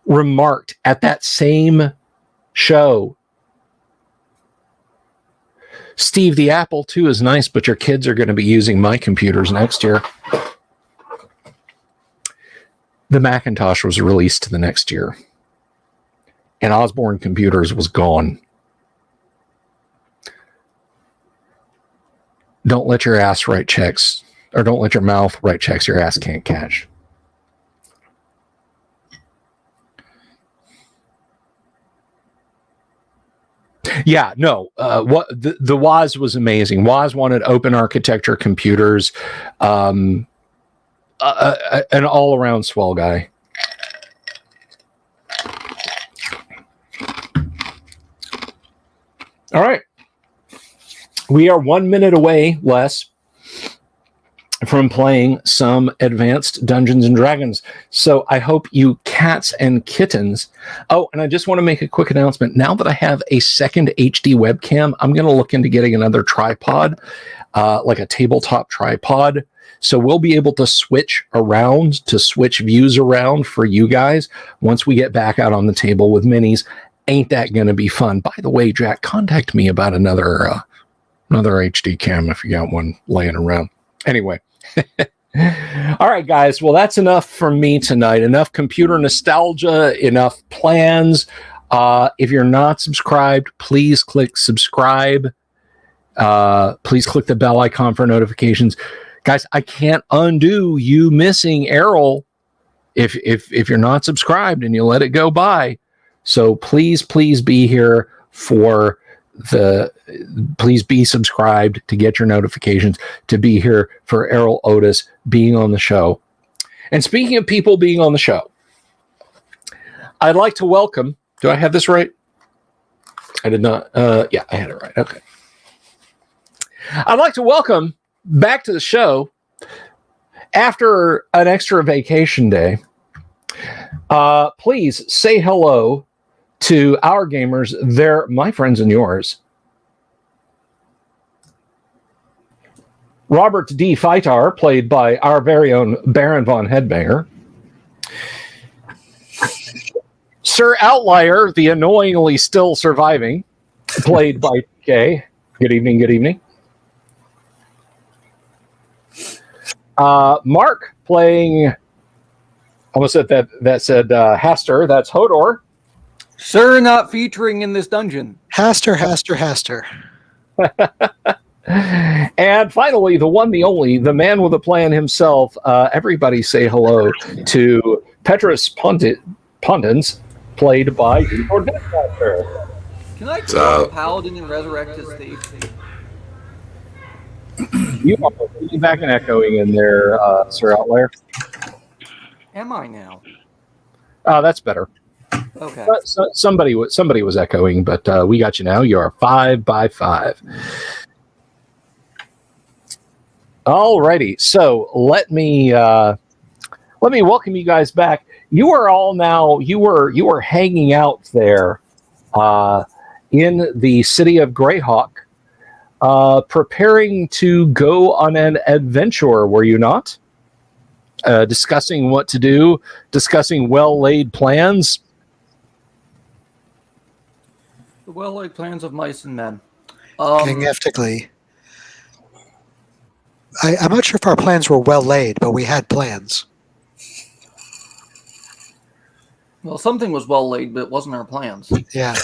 remarked at that same show, Steve, the Apple II is nice, but your kids are going to be using my computers next year. The Macintosh was released the next year, and Osborne Computers was gone. Don't let your ass write checks, or don't let your mouth write checks your ass can't cash. Yeah, no. What the Woz was amazing. Woz wanted open architecture computers, an all-around swell guy. All right. We are 1 minute away, Les, from playing some advanced Dungeons and Dragons. So I hope you cats and kittens. Oh, and I just want to make a quick announcement. Now that I have a second HD webcam, I'm going to look into getting another tripod, like a tabletop tripod. So we'll be able to switch views around for you guys once we get back out on the table with minis. Ain't that going to be fun? By the way, Jack, contact me about another HD cam if you got one laying around. Anyway. All right, guys. Well, that's enough from me tonight. Enough computer nostalgia, enough plans. If you're not subscribed, please click subscribe. Please click the bell icon for notifications. Guys, I can't undo you missing Errol if you're not subscribed and you let it go by. So please be here for please be subscribed to get your notifications, to be here for Errol Otis being on the show. And speaking of people being on the show, I'd like to welcome, do I have this right? I did not. Yeah, I had it right. Okay. I'd like to welcome back to the show after an extra vacation day. Please say hello to our gamers. They're my friends and yours. Robert D. Feitar, played by our very own Baron von Headbanger. Sir Outlier, the annoyingly still surviving, played by TK. Good evening, good evening. Mark, playing, almost said that said Haster, that's Hodor. Sir, not featuring in this dungeon. Haster. And finally, the one, the only, the man with a plan himself. Everybody say hello to Petrus Pundens, played by Igor Deathmaster. Can I kill a paladin and resurrect his thief? You are feedback and echoing in there, Sir Outlier. Am I now? That's better. Okay. Somebody was echoing, but we got you now. You are 5 by 5. Alrighty, so let me welcome you guys back. You are all now. You were hanging out there in the city of Greyhawk, preparing to go on an adventure. Were you not? Discussing what to do, discussing well-laid plans. The well-laid plans of mice and men. King Eftigly. I'm not sure if our plans were well laid, but we had plans. Well, something was well laid, but it wasn't our plans. Yeah.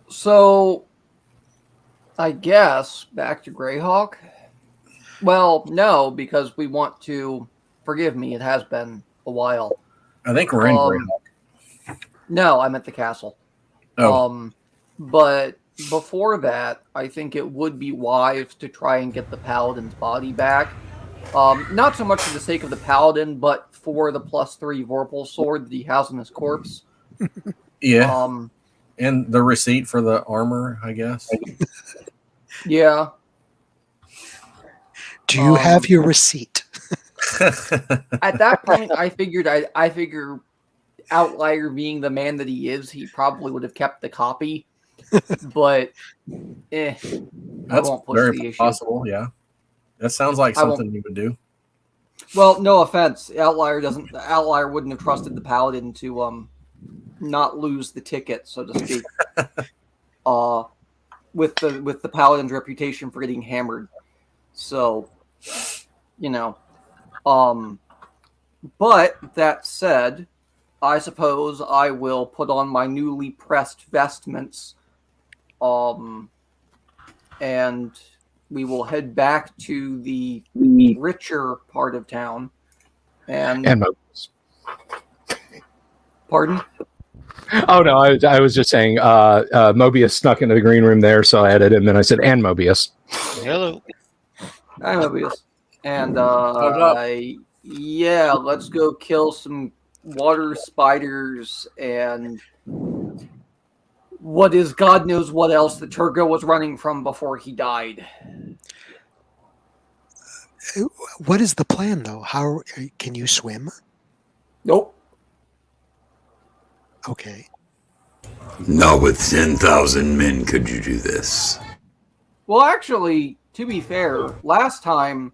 So, I guess back to Greyhawk. Well, no, because we want to. Forgive me, it has been a while. I think we're in Greyhawk. No, I'm at the castle. Oh. But before that, I think it would be wise to try and get the paladin's body back. Not so much for the sake of the paladin, but for the +3 Vorpal sword that he has in his corpse. Yeah. And the receipt for the armor, I guess. Yeah. Do you have your receipt? At that point, I figure Outlier being the man that he is, he probably would have kept the copy. But I won't push very the issue. possible, yeah. That sounds like something you would do. Well, no offense. Outlier wouldn't have trusted the paladin to not lose the ticket, so to speak. With the paladin's reputation for getting hammered. So, but that said, I suppose I will put on my newly pressed vestments, and we will head back to the richer part of town. And Mobius. Pardon? Oh no, I was just saying Mobius snuck into the green room there, so I added him, and I said, and Mobius. Hello. Hi, Mobius. And yeah, let's go kill some water spiders and what is God knows what else that Turgo was running from before he died. What is the plan, though? How can you swim? Nope. Okay. Not with 10,000 men could you do this. Well, actually, to be fair, last time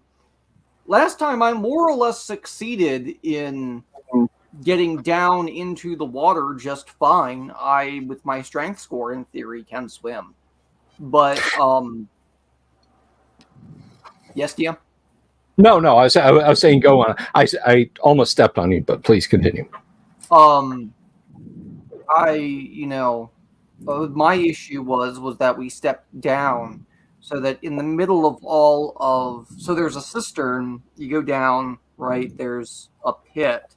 I more or less succeeded in getting down into the water just fine. I, with my strength score, in theory, can swim. But, yes, DM? No, I was saying go on. I almost stepped on you, but please continue. my issue was that we stepped down so that in the middle of so there's a cistern, you go down, right? There's a pit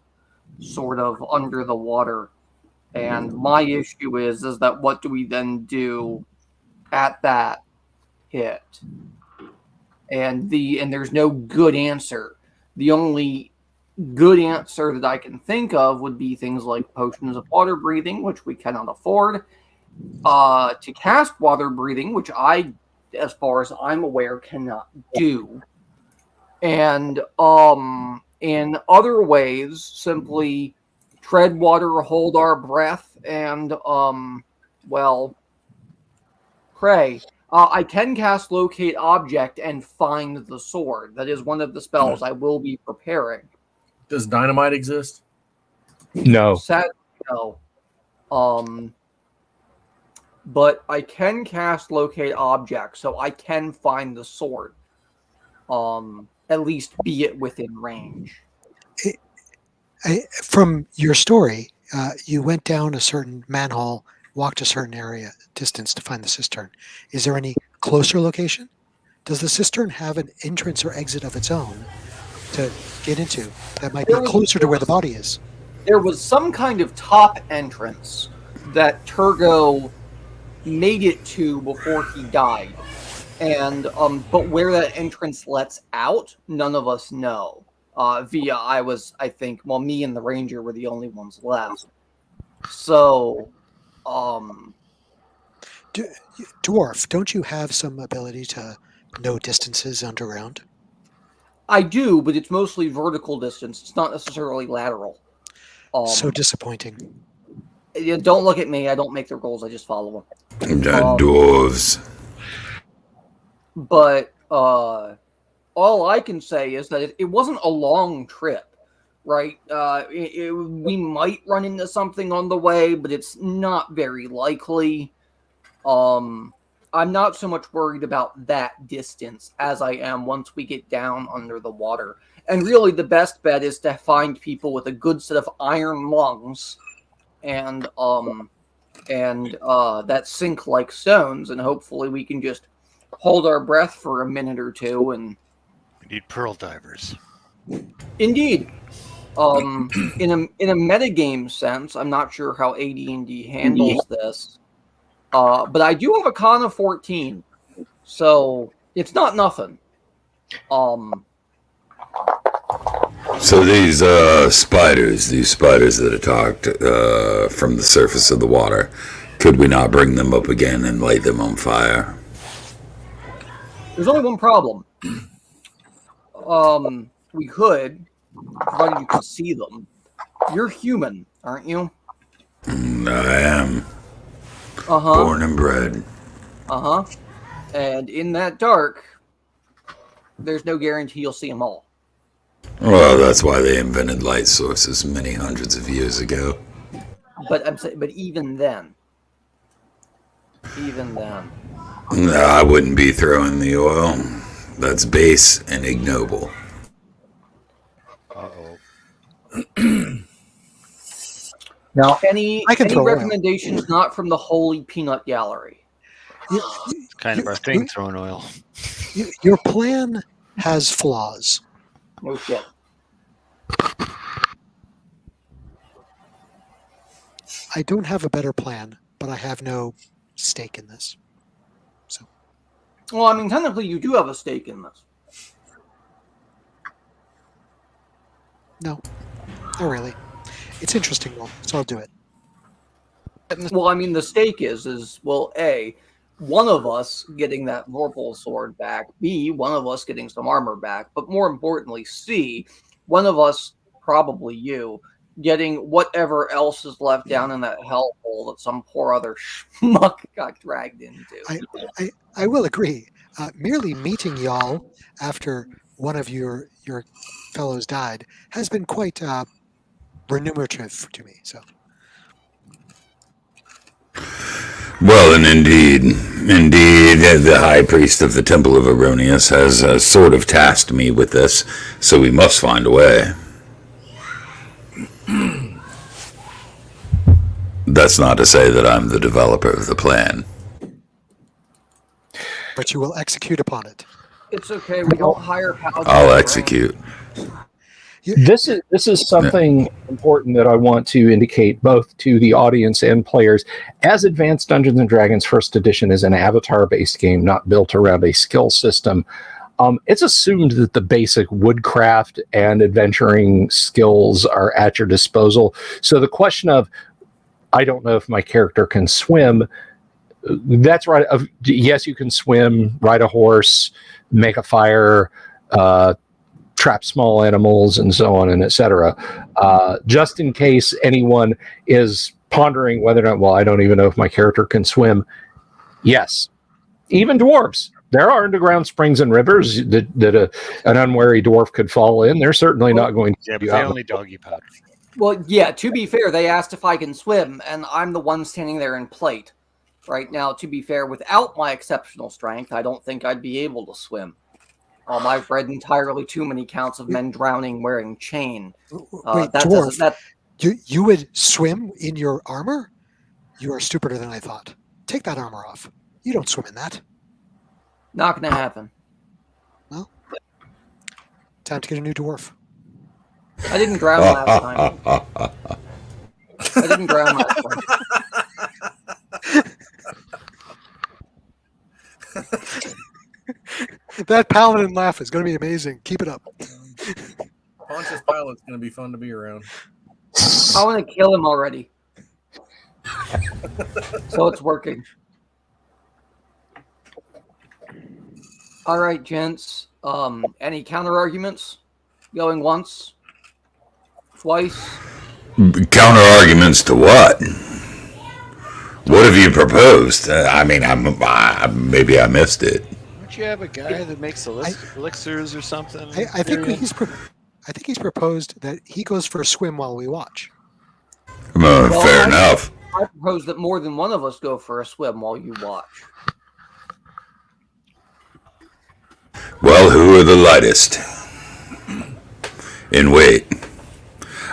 sort of under the water. And my issue is that what do we then do at that pit? And there's no good answer. The only good answer that I can think of would be things like potions of water breathing, which we cannot afford. To cast water breathing, which I, as far as I'm aware, cannot do. And in other ways, simply tread water, hold our breath, and pray. I can cast locate object and find the sword. That is one of the spells I will be preparing. Does dynamite exist? No. Sadly, no. But I can cast locate object, so I can find the sword. At least be it within range. From your story, you went down a certain manhole, walked a certain area distance to find the cistern. Is there any closer location? Does the cistern have an entrance or exit of its own to get into that might be closer to where the body is? There was some kind of top entrance that Turgo made it to before he died. And but where that entrance lets out, none of us know. Me and the ranger were the only ones left. So, Dwarf, don't you have some ability to know distances underground? I do, but it's mostly vertical distance. It's not necessarily lateral. So disappointing. Don't look at me. I don't make the rules. I just follow them. Dwarves. But all I can say is that it wasn't a long trip, right? We might run into something on the way, but it's not very likely. I'm not so much worried about that distance as I am once we get down under the water. And really, the best bet is to find people with a good set of iron lungs and that sink like stones, and hopefully we can just hold our breath for a minute or two. And we need pearl divers. Indeed. In a metagame sense, I'm not sure how AD&D handles this, but I do have a con of 14, so it's not nothing. So these spiders that attacked from the surface of the water, could we not bring them up again and light them on fire? There's only one problem. We could, provided you can see them. You're human, aren't you? I am. Born and bred. And in that dark, there's no guarantee you'll see them all. Well, that's why they invented light sources many hundreds of years ago. But even then. I wouldn't be throwing the oil. That's base and ignoble. Now, any recommendations not from the Holy Peanut Gallery? It's kind of our thing, throwing oil. Your plan has flaws. No shit. I don't have a better plan, but I have no stake in this. So, well, I mean, technically, you do have a stake in this. No, not really. It's interesting, though, so I'll do it. Well, I mean, the stake is well, A, one of us getting that Vorpal sword back, B, one of us getting some armor back, but more importantly, C, one of us, probably you, getting whatever else is left down in that hellhole that some poor other schmuck got dragged into. I will agree. Merely meeting y'all after one of your fellows died has been quite remunerative to me. So. Well, and indeed, the high priest of the Temple of Erroneous has sort of tasked me with this, so we must That's not to say that I'm the developer of the plan. But you will execute upon it. It's okay. We don't hire paladins. I'll execute. This is something important that I want to indicate both to the audience and players. As Advanced Dungeons and Dragons First Edition is an avatar-based game, not built around a skill system, it's assumed that the basic woodcraft and adventuring skills are at your disposal. So the question of, I don't know if my character can swim, that's right. Yes, you can swim, ride a horse, make a fire, trap small animals, and so on and etc. Just in case anyone is pondering whether or not, well, I don't even know if my character can swim. Yes, even dwarves. There are underground springs and rivers that an unwary dwarf could fall in. They're certainly not going to. Yeah, but they only doggy paddle. Well, yeah, to be fair, they asked if I can swim, and I'm the one standing there in plate. Right now, to be fair, without my exceptional strength, I don't think I'd be able to swim. I've read entirely too many accounts of men drowning wearing chain. Wait, dwarf, you would swim in your armor? You are stupider than I thought. Take that armor off. You don't swim in that. Not going to happen. Well, time to get a new dwarf. I didn't drown last time. I didn't drown last time. That paladin laugh is going to be amazing. Keep it up. Pontius Pilate's going to be fun to be around. I want to kill him already. So it's working. All right, gents. Any counter arguments? Going once? Twice? Counter arguments to what? What have you proposed? I mean, maybe I missed it. Don't you have a guy that makes elixirs or something? I think he's proposed that he goes for a swim while we watch. Fair enough. I propose that more than one of us go for a swim while you watch. Well, who are the lightest in weight?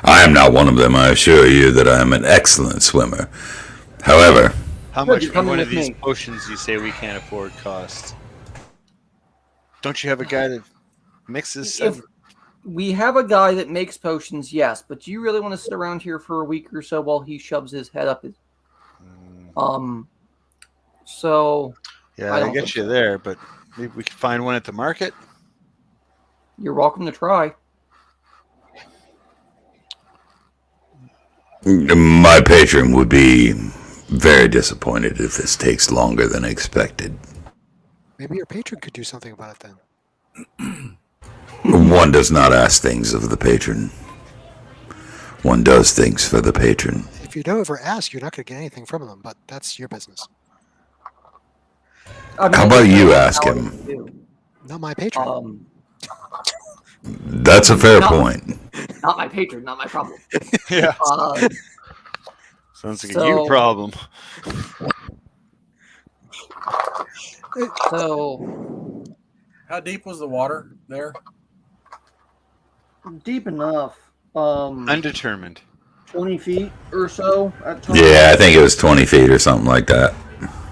I am not one of them. I assure you that I am an excellent swimmer. However, how much for one of these potions you say we can't afford costs? Don't you have a guy that mixes? We have a guy that makes potions, yes, but do you really want to sit around here for a week or so while he shoves his head up his... So... Yeah, I get you there, but maybe we could find one at the market? You're welcome to try. My patron would be very disappointed if this takes longer than expected. Maybe your patron could do something about it then. One does not ask things of the patron. One does things for the patron. If you don't ever ask, you're not going to get anything from them, but that's your business. I mean, how about you ask him? Not my patron. That's a fair point. Not my patron, not my problem. Yeah. Sounds like a you problem. So, how deep was the water there? Deep enough. Undetermined. 20 feet or so at times. Yeah, I think it was 20 feet or something like that.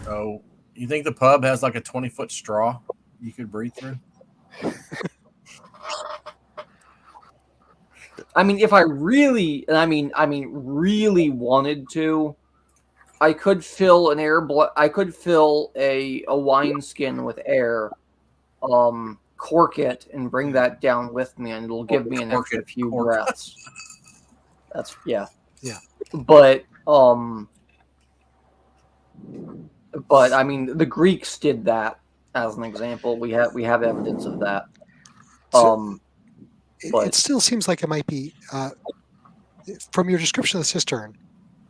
Oh, you think the pub has like a 20-foot straw you could breathe through? I mean, if I really, really wanted to, I could fill I could fill a wineskin with air, cork it, and bring that down with me, and it'll give me an extra few breaths. That's yeah. But I mean, the Greeks did that as an example. We have evidence of that. It still seems like it might be, from your description of the cistern,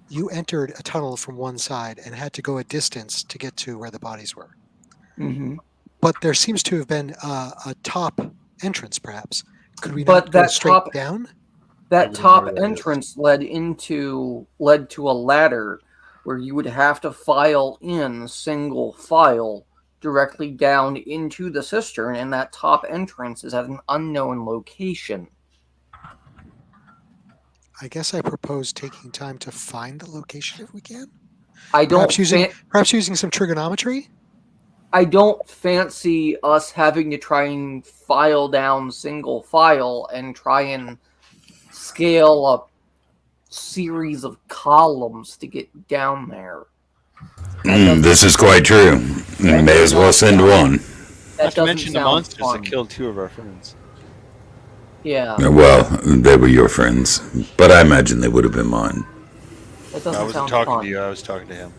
you entered a tunnel from one side and had to go a distance to get to where the bodies were. Mm-hmm. But there seems to have been a top entrance, perhaps. Could we not go straight down? That top entrance led to a ladder where you would have to file in single file directly down into the cistern, and that top entrance is at an unknown location. I guess I propose taking time to find the location if we can. I don't Perhaps using some trigonometry. I don't fancy us having to try and file down single file and try and scale a series of columns to get down there. This is quite true. May as well send one. Not to mention the monsters that killed 2 of our friends. Yeah. Well, they were your friends, but I imagine they would have been mine. That doesn't I wasn't talking to you. I was talking to him.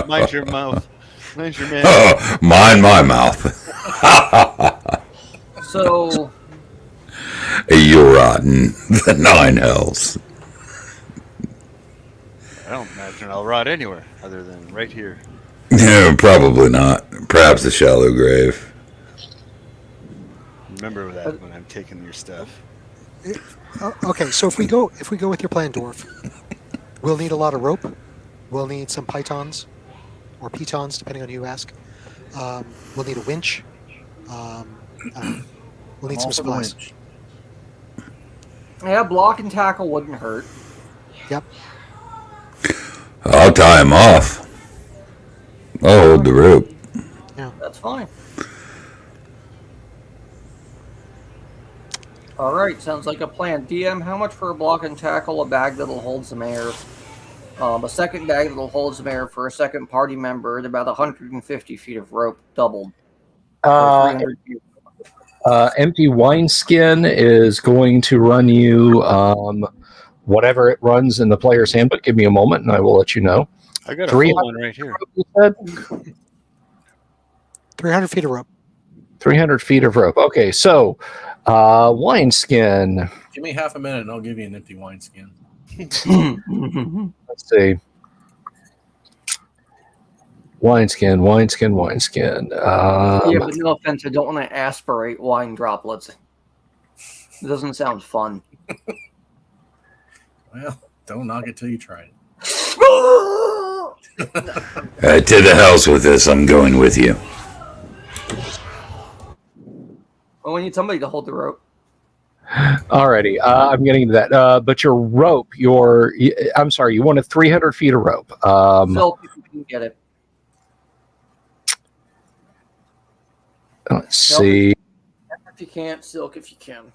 Mind your mouth. Mind your man. Oh, mind my mouth. So You're rotten. The 9 hells. I don't imagine I'll rot anywhere other than right here. Yeah, probably not. Perhaps a shallow grave. Remember that when I'm taking your stuff. Okay, so if we go with your plan, Dwarf, we'll need a lot of rope. We'll need some pythons or pitons, depending on who you ask. We'll need a winch. We'll need some supplies. yeah, block and tackle wouldn't hurt. Yep. I'll tie him off. I'll hold the rope. Yeah. That's fine. All right, sounds like a plan. DM, how much for a block and tackle? A bag that'll hold some air. A second bag that'll hold some air for a second party member at about 150 feet of rope, doubled. Empty wineskin is going to run you whatever it runs in the player's handbook. Give me a moment, and I will let you know. I got a full one right here. You said? 300 feet of rope. 300 feet of rope. Okay, so wineskin. Give me half a minute and I'll give you an empty wineskin. Let's see. Wineskin. Yeah, but no offense, I don't want to aspirate wine droplets. It doesn't sound fun. Well, don't knock it till you try it. To the hells with this. I'm going with you. Well, we need somebody to hold the rope. Alrighty, I'm getting to that. But your rope, I'm sorry, you wanted 300 feet of rope. Phil, if you can get it. Let's see. If you can't, Silk if you can.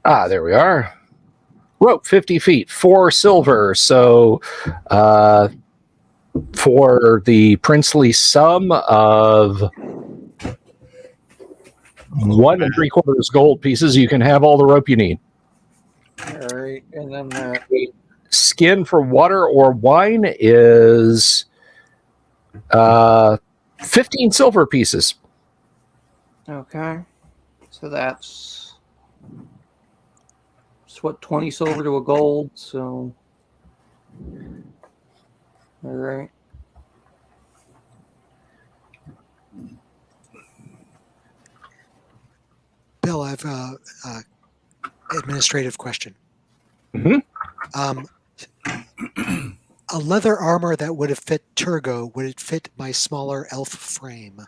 There we are. Rope, 50 feet, 4 silver. So for the princely sum of 1 3/4 gold pieces, you can have all the rope you need. All right, and then that. Skin for water or wine is 15 silver pieces. Okay, so that's what, 20 silver to a gold. So, all right. Bill, I've administrative question. Mm-hmm. A leather armor that would have fit Turgo, would it fit my smaller elf frame?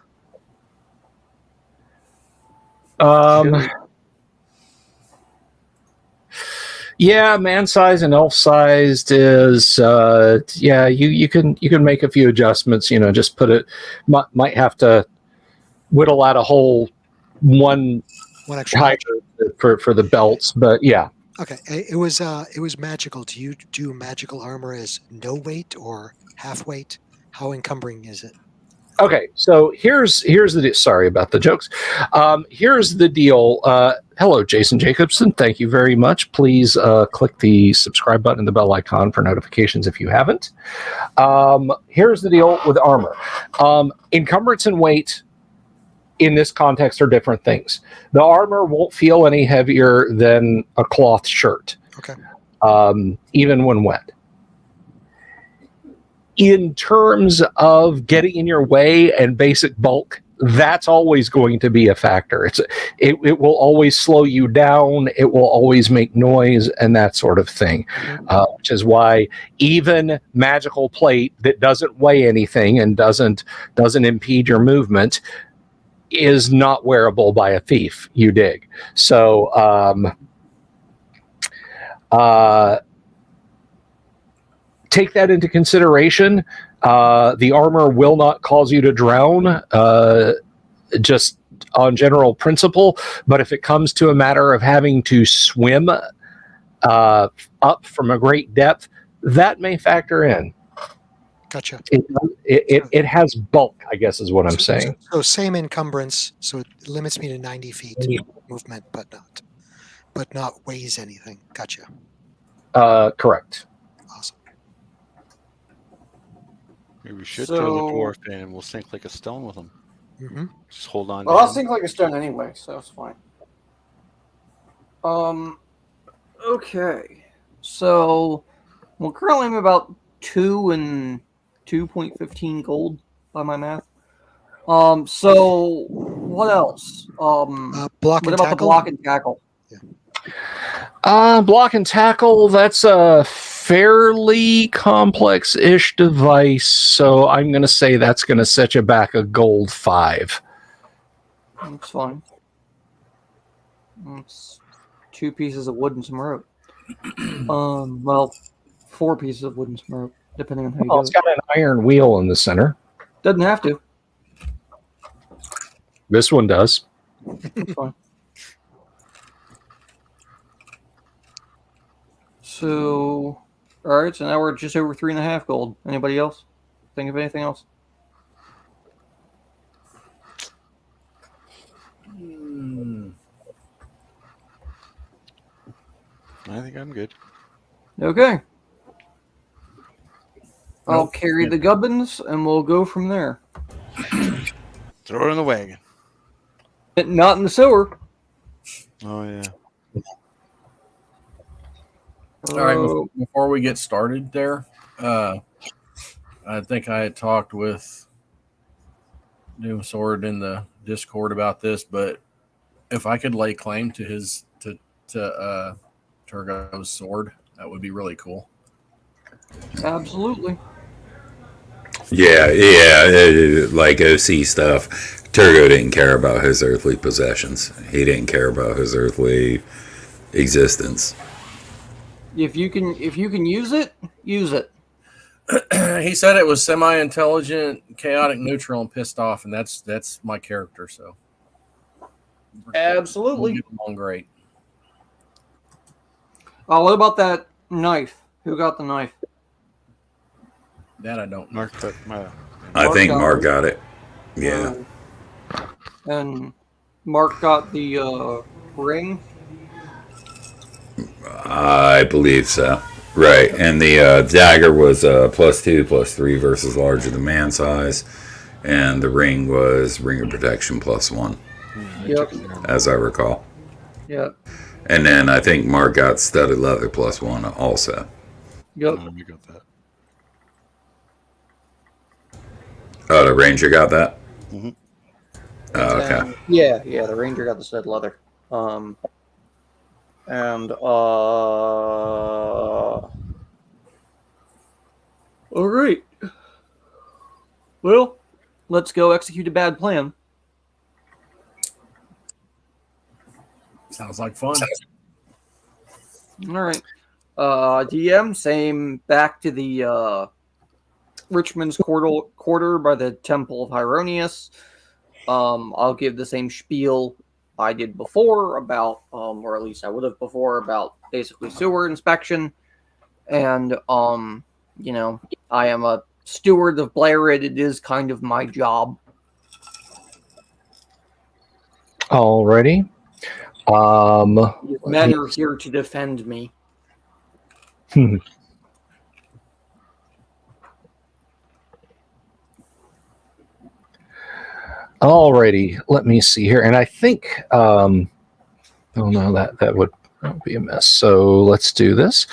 Yeah, man sized and elf sized is you can make a few adjustments, just put it, might have to whittle out a whole one extra height for the belts, but yeah. Okay, it was magical. Do you do magical armor as no weight or half weight? How encumbering is it? Okay, so here's the deal. Sorry about the jokes. Here's the deal. Hello, Jason Jacobson. Thank you very much. Please click the subscribe button and the bell icon for notifications if you haven't. Here's the deal with armor. Encumbrance and weight in this context are different things. The armor won't feel any heavier than a cloth shirt. Okay. Even when wet. In terms of getting in your way and basic bulk, that's always going to be a factor. It will always slow you down. It will always make noise and that sort of thing, which is why even magical plate that doesn't weigh anything and doesn't impede your movement is not wearable by a thief. You dig? So take that into consideration. The armor will not cause you to drown, just on general principle. But if it comes to a matter of having to swim up from a great depth, that may factor in. Gotcha. It has bulk, I guess, is what I'm saying. So same encumbrance. So it limits me to 90 feet movement, but not weighs anything. Gotcha. Correct. Awesome. Maybe we should throw the dwarf in and we'll sink like a stone with him. Mm-hmm. Just hold on. Well, I'll sink like a stone anyway, so it's fine. Okay. So, well, currently I'm about 2 and 2.15 gold by my math. So what else? Block what and about tackle? the block and tackle? Block and tackle, that's a fairly complex-ish device, so I'm going to say that's going to set you back a gold 5. That's fine. It's 2 pieces of wood and some rope. Well, 4 pieces of wood and some rope, depending on how you do It's got an iron wheel in the center. Doesn't have to. This one does. That's fine. So, all right. So now we're just over 3.5 gold. Anybody else? Think of anything else? I think I'm good. Okay. I'll carry the gubbins and we'll go from there. Throw it in the wagon. Not in the sewer. Oh, yeah. All right, before we get started there, I think I had talked with Doomsword in the Discord about this, but if I could lay claim to his to Turgo's sword, that would be really cool. Absolutely. Yeah, like OC stuff. Turgo didn't care about his earthly possessions. He didn't care about his earthly existence. If you can use it, use it. He said it was semi-intelligent, chaotic, neutral, and pissed off, and that's my character. So Absolutely. we'll get along great. What about that knife? Who got the knife? That I don't know. Mark that. I think Mark got it. Yeah. And Mark got the ring. I believe so. Right. And the dagger was +2, +3 versus larger than man size. And the ring was ring of protection +1. Yep. As I recall. Yep. And then I think Mark got studded leather +1 also. Yep. You got that. Oh, the ranger got that? Mm-hmm. Oh, okay. Yeah, the ranger got the stud leather. All right. Well, let's go execute a bad plan. Sounds like fun. All right. DM, same back to the Richmond's quarter by the Temple of Hieronius. I'll give the same spiel I did before about, or at least I would have before, about basically sewer inspection. And, you know, I am a steward of Blairid. It is kind of my job. Alrighty. Men are here to defend me. Alrighty, let me see here. And I think, oh no, that would be a mess. So let's do this.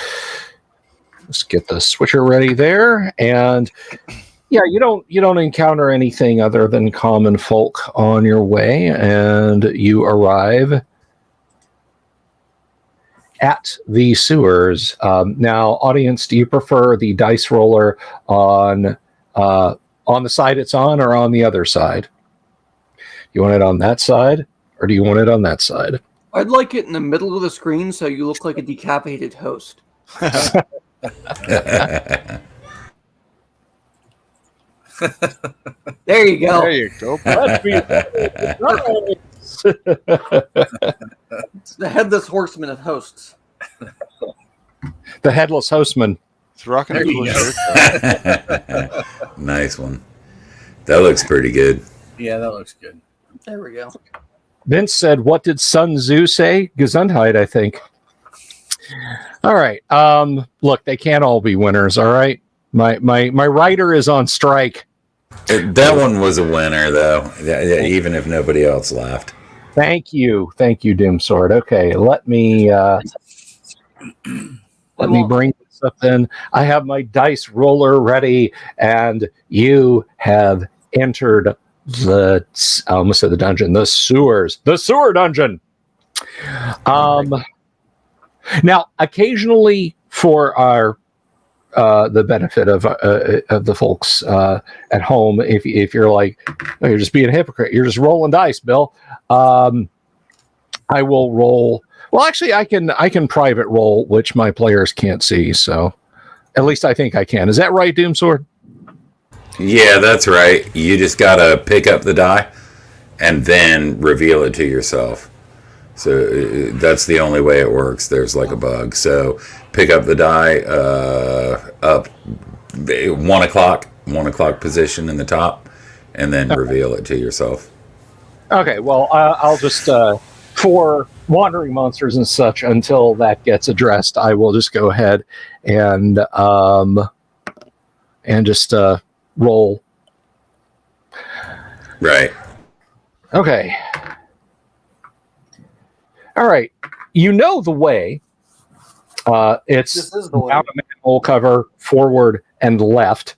Let's get the switcher ready there. And Yeah, you don't encounter anything other than common folk on your way, and you arrive at the sewers. Now, audience, do you prefer the dice roller on the side it's on, or on the other side? You want it on that side, or do you want it on that side? I'd like it in the middle of the screen so you look like a decapitated host. There you go. There you go. It's the headless horseman of hosts. The headless hostman. It's rocking a cool shirt. Nice one. That looks pretty good. Yeah, that looks good. There we go. Vince said, "What did Sun Tzu say?" Gesundheit, I think. All right. Look, they can't all be winners. All right. My writer is on strike. That one was a winner, though. Even if nobody else laughed. Thank you, Doomsword. Okay, let me bring this up. Then I have my dice roller ready, and you have entered the I almost said the dungeon, the sewers, the sewer dungeon. Now, occasionally, for our the benefit of the folks at home, if you're like, oh, you're just being a hypocrite, you're just rolling dice, Bill. I will roll. Well, actually, I can private roll, which my players can't see. So, at least I think I can. Is that right, Doomsword? Yeah, that's right. You just gotta pick up the die and then reveal it to yourself. So that's the only way it works. There's like a bug. So pick up the die up 1 o'clock position in the top, and then reveal it to yourself. Okay. Well, I'll just for wandering monsters and such, until that gets addressed, I will just go ahead and just roll. Right. Okay. All right. You know the way. It's This is the way. down a manhole cover, forward and left.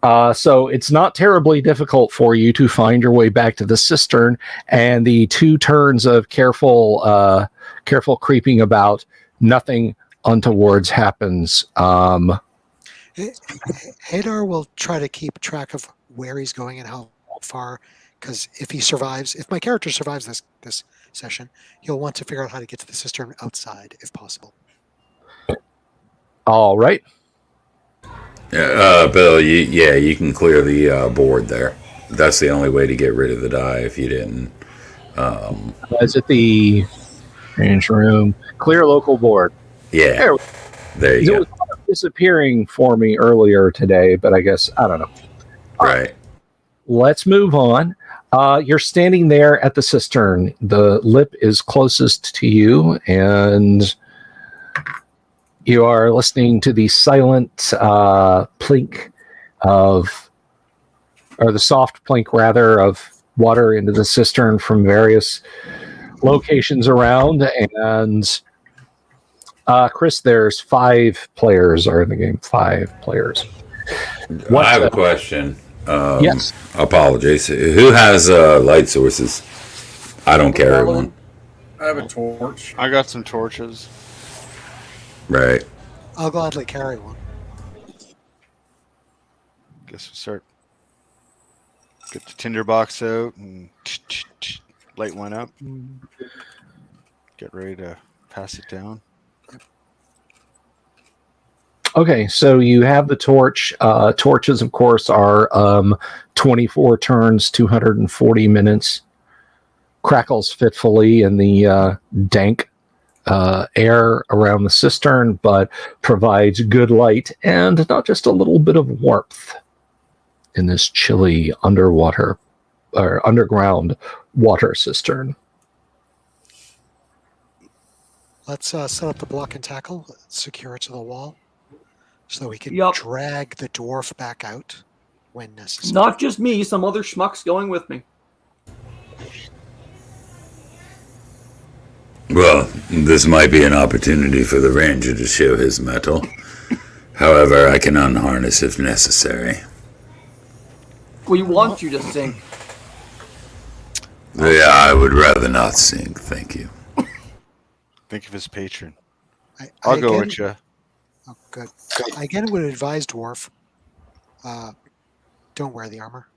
So it's not terribly difficult for you to find your way back to the cistern, and the 2 turns of careful creeping about, nothing untowards happens. Hadar will try to keep track of where he's going and how far, because if my character survives this session, he'll want to figure out how to get to the cistern outside, if possible. All right. Bill, you can clear the board there. That's the only way to get rid of the die if you didn't. Is it the range room? Clear local board. Yeah. There you It go. was disappearing for me earlier today, but I guess, I don't know. Right. Let's move on. You're standing there at the cistern. The lip is closest to you, and you are listening to the silent plink or the soft plink, rather, of water into the cistern from various locations around. And Chris, there's 5 players are in the game. 5 players. I have a question. Yes. Apologies. Who has light sources? I don't carry one. I have a torch. I got some torches. Right. I'll gladly carry one. Guess we start. Get the tinder box out and light one up. Get ready to pass it down. Okay, so you have the torch. Torches, of course, are 24 turns, 240 minutes. Crackles fitfully in the dank air around the cistern, but provides good light and not just a little bit of warmth in this chilly underground water cistern. Let's set up the block and tackle, secure it to the wall, so we can Yup. drag the dwarf back out when necessary. Not just me, some other schmucks going with me. Well, this might be an opportunity for the ranger to show his mettle. However, I can unharness if necessary. We want you to sink. Yeah, I would rather not sink. Thank you. Think of his patron. I I'll go again, with you. Oh, good. I again would advise dwarf. Don't wear the armor.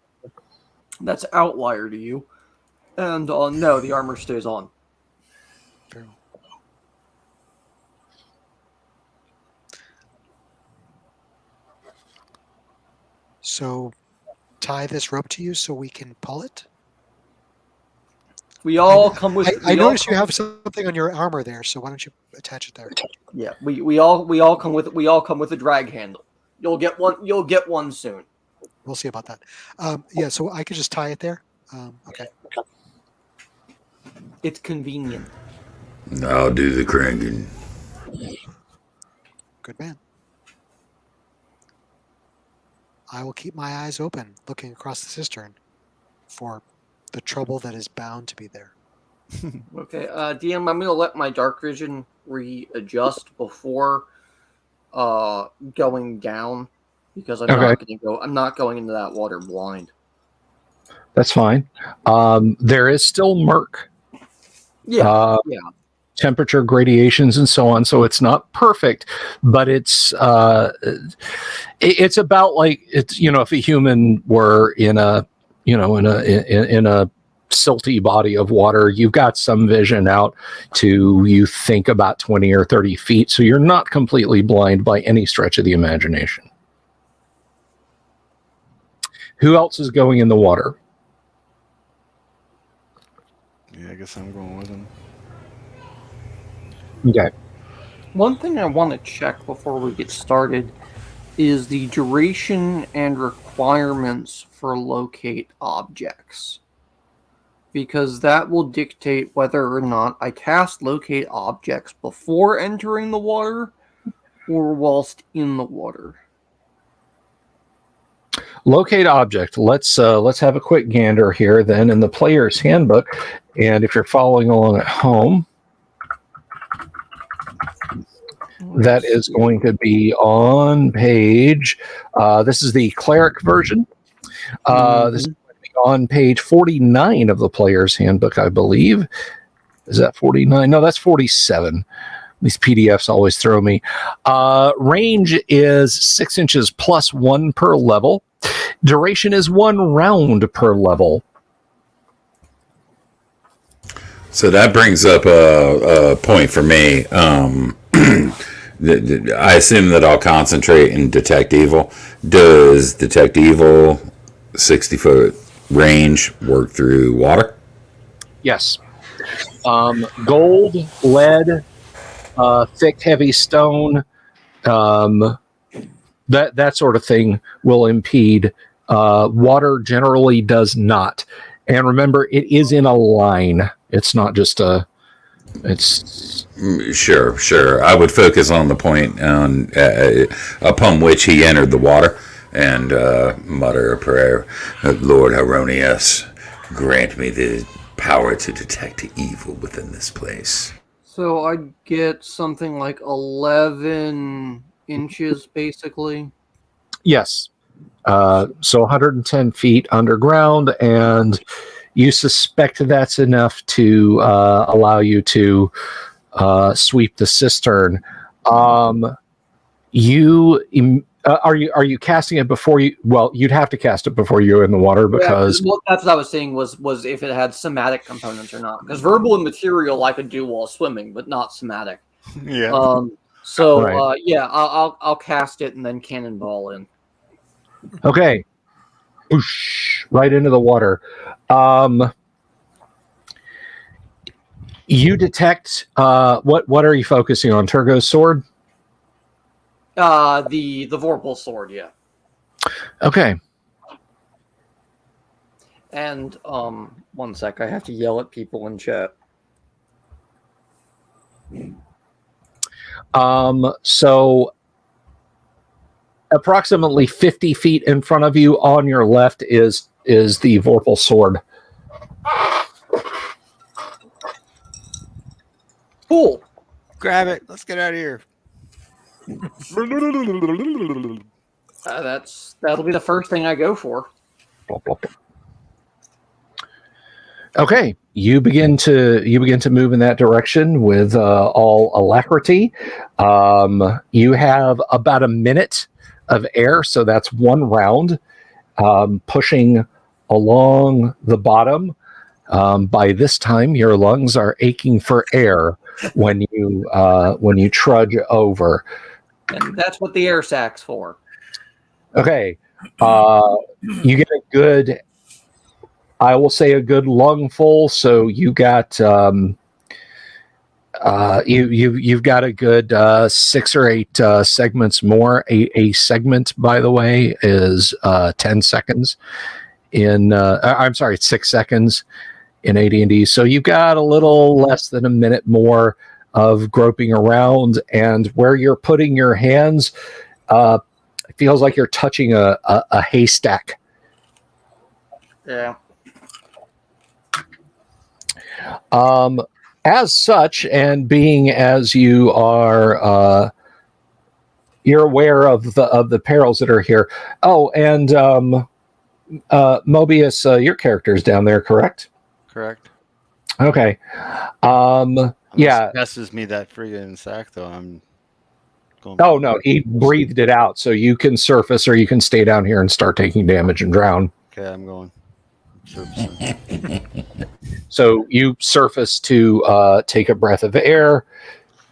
That's outlier to you. And no, the armor stays on. Very well. So, tie this rope to you so we can pull it. We all come with. I we all noticed you come- have something on your armor there, so why don't you attach it there? Yeah, we all come with a drag handle. You'll get one. You'll get one soon. We'll see about that. Yeah, so I could just tie it there. Okay. It's convenient. I'll do the cranking. Good man. I will keep my eyes open, looking across the cistern for the trouble that is bound to be there. Okay, DM, I'm gonna let my dark vision readjust before going down because I'm not going into that water blind. That's fine. There is still murk. Yeah. Temperature gradations and so on, so it's not perfect, but it's about like it's if a human were in a in a silty body of water, you've got some vision out to you think about 20 or 30 feet, so you're not completely blind by any stretch of the imagination. Who else is going in the water? Yeah, I guess I'm going with him. Okay. One thing I want to check before we get started is the duration and requirements for locate objects. Because that will dictate whether or not I cast locate objects before entering the water or whilst in the water. Locate object. Let's have a quick gander here then in the player's handbook. And if you're following along at home, that is going to be on page. This is the cleric version. This is going to be on page 49 of the player's handbook, I believe. Is that 49? No, that's 47. These PDFs always throw me. Range is 6 inches plus 1 per level. Duration is 1 round per level. So that brings up a point for me. I assume that I'll concentrate and detect evil. Does detect evil 60-foot range work through water? Yes. Gold, lead, thick, heavy stone, that sort of thing will impede. Water generally does not. And remember, it is in a line. It's not just a. It's Sure. I would focus on the point on upon which he entered the water and mutter a prayer. Lord Haronius, grant me the power to detect evil within this place. So I'd get something like 11 inches, basically. yes. So 110 feet underground, and you suspect that's enough to allow you to sweep the cistern. Are you casting it before you? Well, you'd have to cast it before you're in the water because that's what I was saying was if it had somatic components or not. Because verbal and material I could do while swimming, but not somatic. Yeah. Right. I'll cast it and then cannonball in. okay, whoosh, right into the water. You detect what are you focusing on? Turgo's sword? The Vorpal sword, yeah. Okay. And one sec, I have to yell at people in chat. So approximately 50 feet in front of you on your left is the Vorpal sword. Cool. Grab it. Let's get out of here. That'll be the first thing I go for. Okay, you begin to move in that direction with all alacrity. You have about a minute of air, so that's one round, pushing along the bottom. By this time, your lungs are aching for air when you trudge over. And that's what the air sack's for. Okay, you get a good, I will say, a good lungful. So you got you've got a good 6 or 8 segments more. A segment, by the way, is 10 seconds. I'm sorry, 6 seconds in AD&D. So you've got a little less than a minute more of groping around, and where you're putting your hands, it feels like you're touching a haystack. Yeah. As such, and being as you are, you're aware of the perils that are here. Oh, and Mobius, your character's down there, correct? Correct. Okay. Yeah. Messes me that friggin' sack though. I'm going. Oh no, he breathed it out, so you can surface or you can stay down here and start taking damage and drown. Okay, I'm going. Surfacing. So you surface to take a breath of air.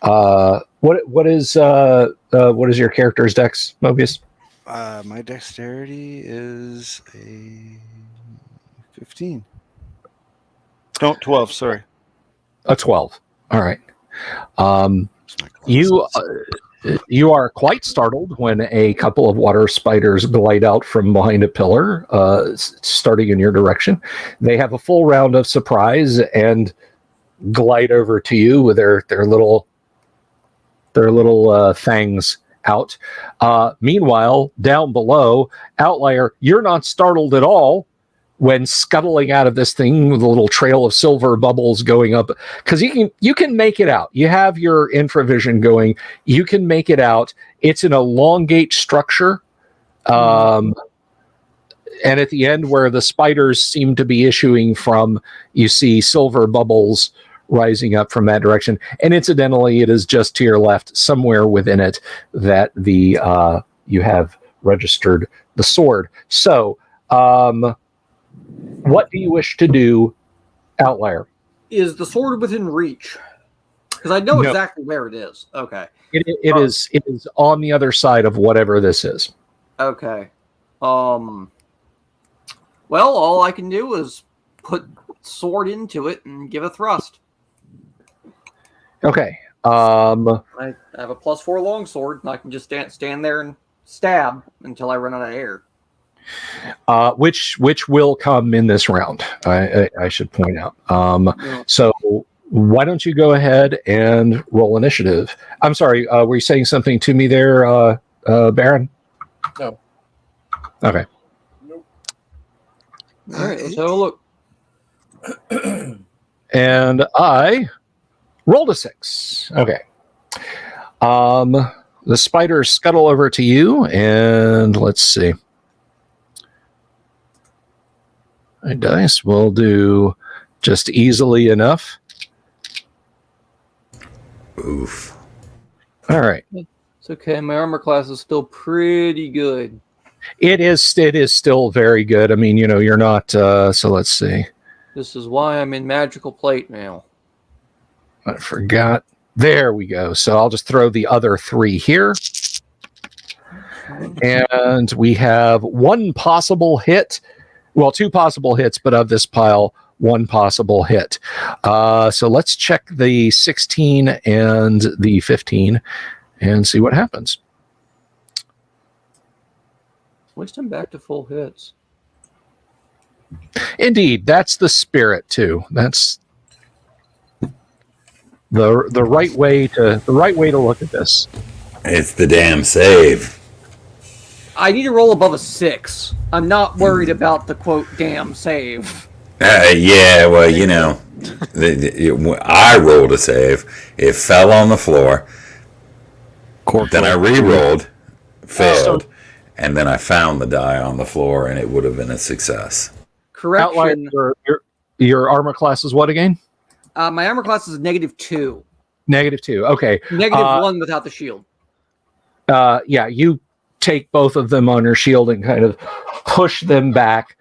What is your character's dex, Mobius? My dexterity is a 15. No, 12. Sorry. A 12. All right. You are quite startled when a couple of water spiders glide out from behind a pillar, starting in your direction. They have a full round of surprise and glide over to you with their little fangs out. Meanwhile, down below, Outlier, you're not startled at all when scuttling out of this thing with a little trail of silver bubbles going up, because you can make it out. You have your infravision going. You can make it out. It's an elongate structure, and at the end where the spiders seem to be issuing from, you see silver bubbles rising up from that direction. And incidentally, it is just to your left, somewhere within it, that you have registered the sword. So, what do you wish to do, Outlier? Is the sword within reach? Because I know exactly where it is. Okay. It is on the other side of whatever this is. Okay. Well, all I can do is put sword into it and give a thrust. Okay. I have a +4 longsword, and I can just stand there and stab until I run out of air. Which will come in this round, I should point out. So why don't you go ahead and roll initiative? I'm sorry, were you saying something to me there, Baron? No. Okay. Nope. All right, let's have a look. And I rolled a 6. Okay. The spiders scuttle over to you, and let's see. My dice will do just easily enough. Oof. All right. It's okay. My armor class is still pretty good. It is still very good. I mean, you're not. So let's see. This is why I'm in magical plate mail. I forgot. There we go. So I'll just throw the other 3 here. And we have one possible hit. Well, 2 possible hits, but of this pile, 1 possible hit. So let's check the 16 and the 15 and see what happens. At least I'm back to full hits. Indeed, that's the spirit too. That's the right way to look at this. It's the damn save. I need to roll above a 6. I'm not worried about the quote damn save. Yeah, well, I rolled a save. It fell on the floor. Then I re-rolled, failed, and then I found the die on the floor, and it would have been a success. Outlier, Correction. your armor class is what again? My armor class is -2. -2. Okay. -1 without the shield. Yeah, you take both of them on your shield and kind of push them back.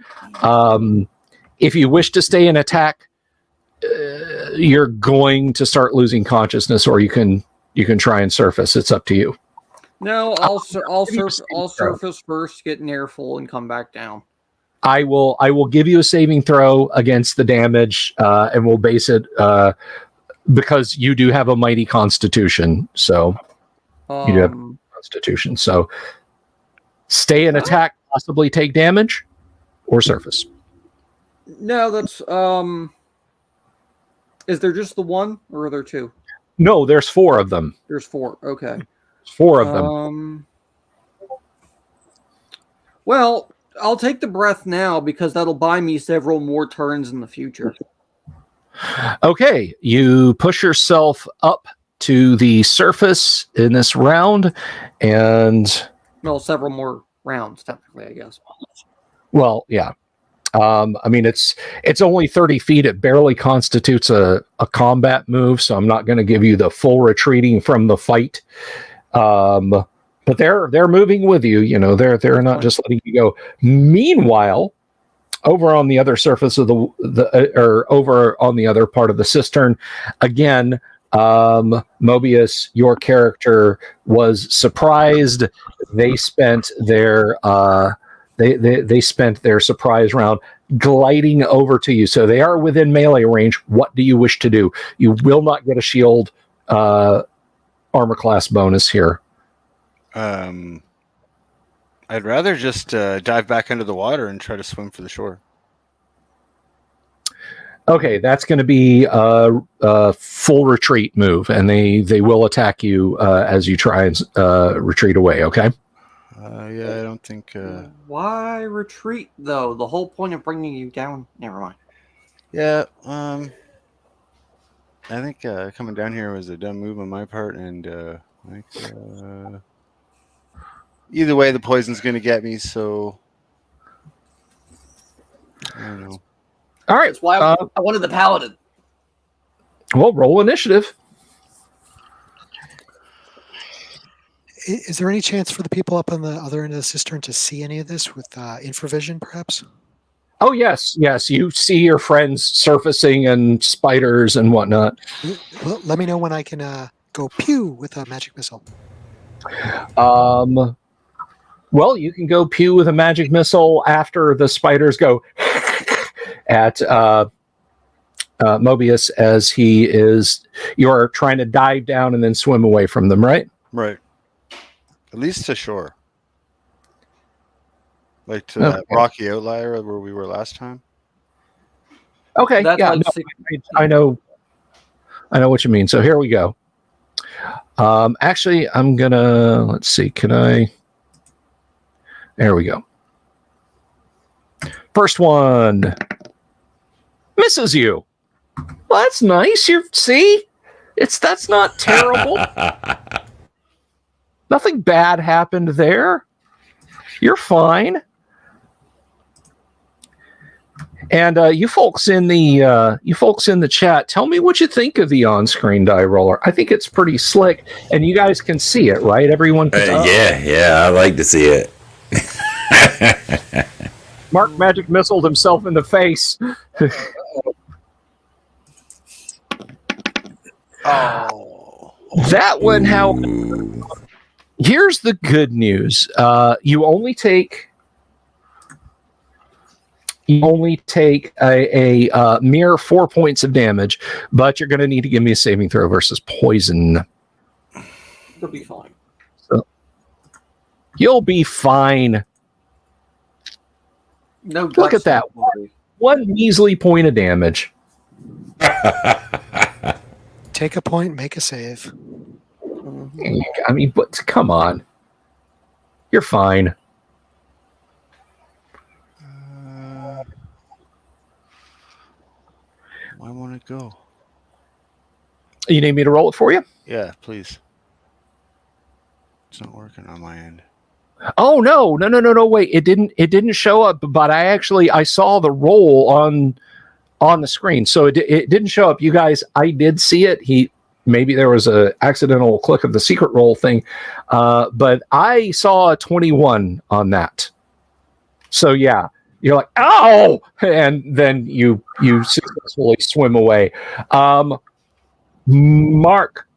If you wish to stay in attack, you're going to start losing consciousness, or you can try and surface. It's up to you. No, I'll surface first, get an air full, and come back down. I will give you a saving throw against the damage, and we'll base it because you do have a mighty constitution. So you do have a constitution. So stay in attack, possibly take damage, or surface. No, that's is there just the one, or are there two? No, there's 4 of them. There's 4. Okay. 4 of them. Well, I'll take the breath now because that'll buy me several more turns in the future. Okay, you push yourself up to the surface in this round, and Well, several more rounds, technically, I guess. well, yeah. I mean, it's only 30 feet. It barely constitutes a combat move, so I'm not going to give you the full retreating from the fight. But they're moving with you. You know, they're not just letting you go. Meanwhile, over on the other surface of or over on the other part of the cistern, again, Mobius, your character was surprised. They spent their they spent their surprise round gliding over to you. So they are within melee range. What do you wish to do? You will not get a shield armor class bonus here. I'd rather just dive back under the water and try to swim for the shore. Okay, that's going to be a full retreat move, and they will attack you as you try and retreat away. Okay. Yeah, I don't think. Why retreat though? The whole point of bringing you down. Never mind. Yeah. I think coming down here was a dumb move on my part, and either way, the poison's going to get me. So I don't know. All right. That's why I wanted the paladin. Well, roll initiative. Is there any chance for the people up on the other end of the cistern to see any of this with infravision, perhaps? Oh, yes. You see your friends surfacing and spiders and whatnot. Well, let me know when I can go pew with a magic missile. Well, you can go pew with a magic missile after the spiders go at Mobius as you're trying to dive down and then swim away from them, right? Right. At least to shore. Like to that rocky outlier where we were last time. Okay. That's Yeah, I know what you mean. So here we go. Actually, I'm gonna let's see. There we go. First one misses you. Well, that's nice. That's not terrible. Nothing bad happened there. You're fine. And you folks in the chat, tell me what you think of the on-screen die roller. I think it's pretty slick, and you guys can see it, right? Everyone can. Yeah, I like to see it. Mark magic missiled himself in the face. Oh. That one, how? Here's the good news. You only take a mere 4 points of damage, but you're going to need to give me a saving throw versus poison. You'll be fine. So, you'll be fine. No, Look at that. One measly point of damage. Take a point, make a save. I mean, but come on. You're fine. I want to go. You need me to roll it for you? Yeah, please. It's not working on my end. Oh no! Wait, it didn't show up, but I saw the roll on the screen, so it didn't show up. You guys, I did see it. Maybe there was a accidental click of the secret roll thing, but I saw a 21 on that. So yeah, you're like, ow, and then you successfully swim away. Mark,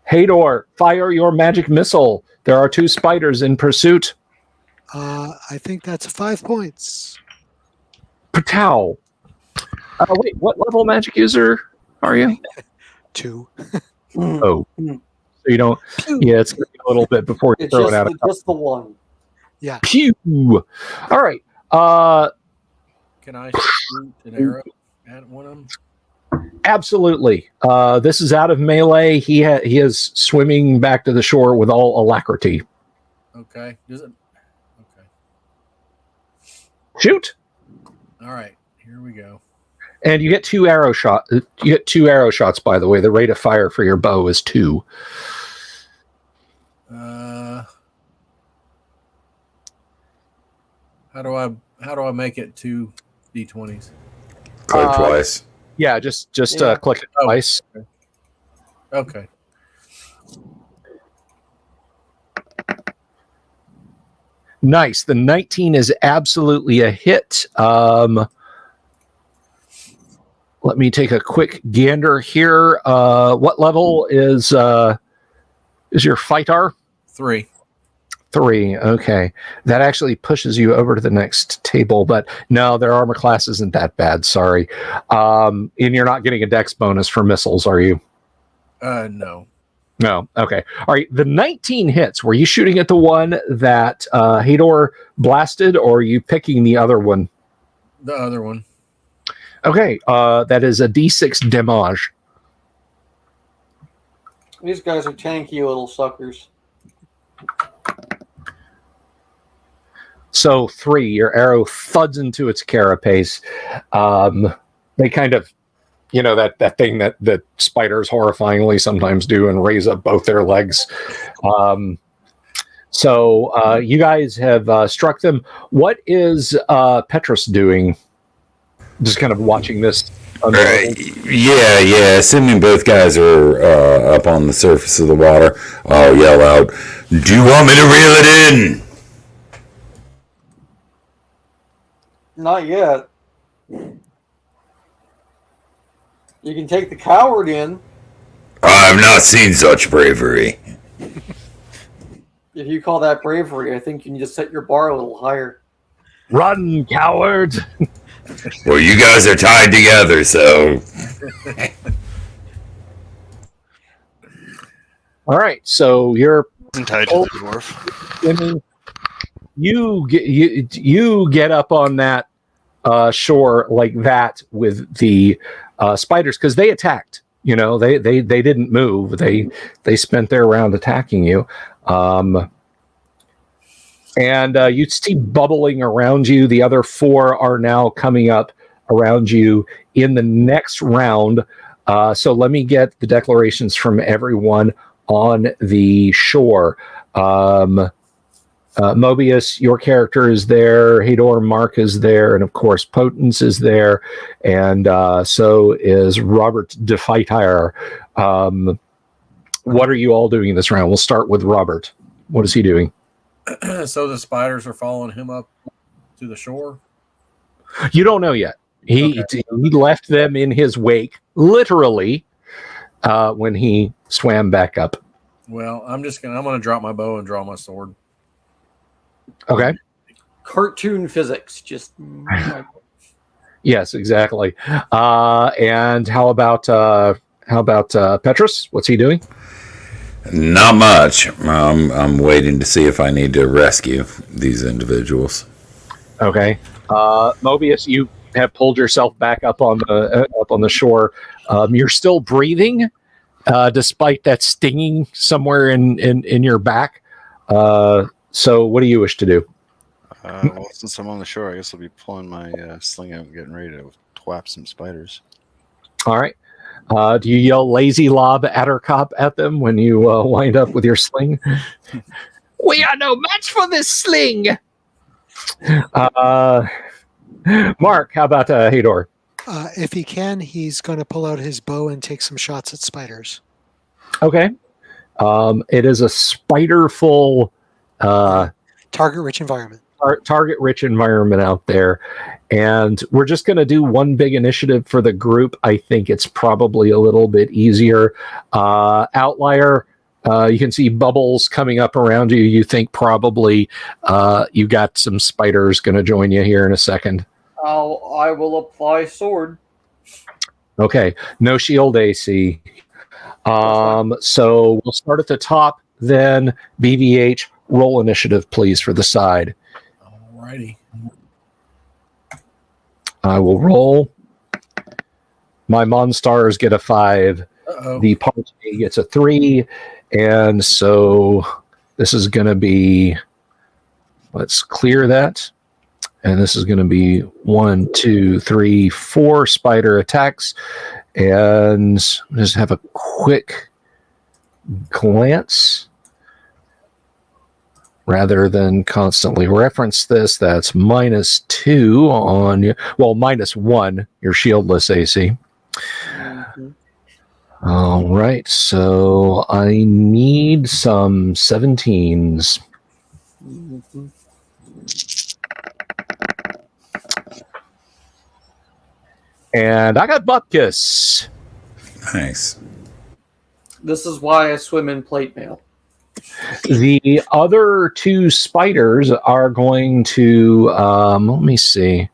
Hador, fire your magic missile. There are 2 spiders in pursuit. I think that's 5 points. Patow. Wait, what level magic user are you? 2. Oh, so you don't. Yeah, it's gonna be a little bit before you It's throw it out. just the one. Yeah. Pew. All right. Can I shoot an arrow at one of them? Absolutely. This is out of melee. He is swimming back to the shore with all alacrity. Okay. Does it? Okay. Shoot. All right. Here we go. And you get 2 arrow shots. You get 2 arrow shots, by the way. The rate of fire for your bow is 2. How do I make it 2 d20s? Click twice. Yeah, just Yeah. click it twice. Okay. Nice. The 19 is absolutely a hit. Let me take a quick gander here. What level is your fighter? 3. 3. Okay. That actually pushes you over to the next table, but no, their armor class isn't that bad. Sorry. And you're not getting a dex bonus for missiles, are you? No. No. Okay. All right. The 19 hits. Were you shooting at the one that Hador blasted, or are you picking the other one? The other one. Okay. That is a D6 damage. These guys are tanky little suckers. So 3, your arrow thuds into its carapace. They kind of, that thing that spiders horrifyingly sometimes do and raise up both their legs. So you guys have struck them. What is Petrus doing? Just kind of watching this. Yeah. Assuming both guys are up on the surface of the water, I'll yell out, "Do you want me to reel it in?" Not yet. You can take the coward in. I've not seen such bravery. If you call that bravery, I think you need to set your bar a little higher. Run, cowards! Well, you guys are tied together, so. All right, so you're Tied to the dwarf. I mean, you get up on that shore like that with the spiders because they attacked. They didn't move. They spent their round attacking you. And you see bubbling around you. The other 4 are now coming up around you in the next round. So let me get the declarations from everyone on the shore. Mobius, your character is there. Hador, Mark is there. And of course, Potence is there. And so is Robert DeFeitire. What are you all doing this round? We'll start with Robert. What is he doing? So the spiders are following him up to the shore? You don't know yet. He left them in his wake, literally, when he swam back up. Well, I'm gonna drop my bow and draw my sword. Okay. Cartoon physics, just. Yes, exactly. And how about Petrus? What's he doing? Not much. I'm waiting to see if I need to rescue these individuals. Okay. Mobius, you have pulled yourself back up on the shore. You're still breathing, despite that stinging somewhere in your back. So what do you wish to do? Well, since I'm on the shore, I guess I'll be pulling my sling out and getting ready to twap some spiders. All right. Do you yell lazy lob attercop at them when you wind up with your sling? We are no match for this sling. Mark, how about Hador? If he can, he's going to pull out his bow and take some shots at spiders. Okay. It is a spider-full, target-rich environment. Target-rich environment out there, and we're just going to do one big initiative for the group. I think it's probably a little bit easier. Outlier, you can see bubbles coming up around you. You think probably you got some spiders going to join you here in a second. I will apply sword. Okay, no shield AC. So we'll start at the top, then BVH, roll initiative, please, for the side. Alrighty. I will roll. My Monstars get a 5. Uh-oh. The party gets a 3. And so this is going to be, let's clear that. And this is going to be 1, 2, 3, 4 spider attacks. And just have a quick glance rather than constantly reference this. That's -2 on you. Well, -1, your shieldless AC. Mm-hmm. All right. So I need some 17s. Mm-hmm. And I got Bupkis. Nice. This is why I swim in plate mail. The other 2 spiders are going to, let me see.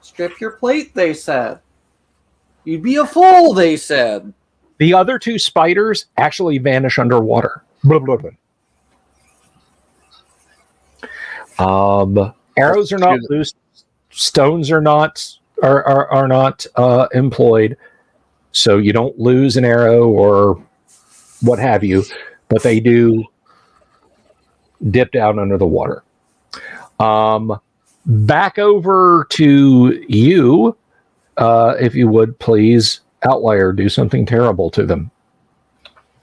Strip your plate, they said. You'd be a fool, they said. The other 2 spiders actually vanish underwater. Blah, blah, blah. Arrows are not loose. Stones are not employed, so you don't lose an arrow or what have you, but they do dip down under the water. Back over to you, if you would please, Outlier, do something terrible to them,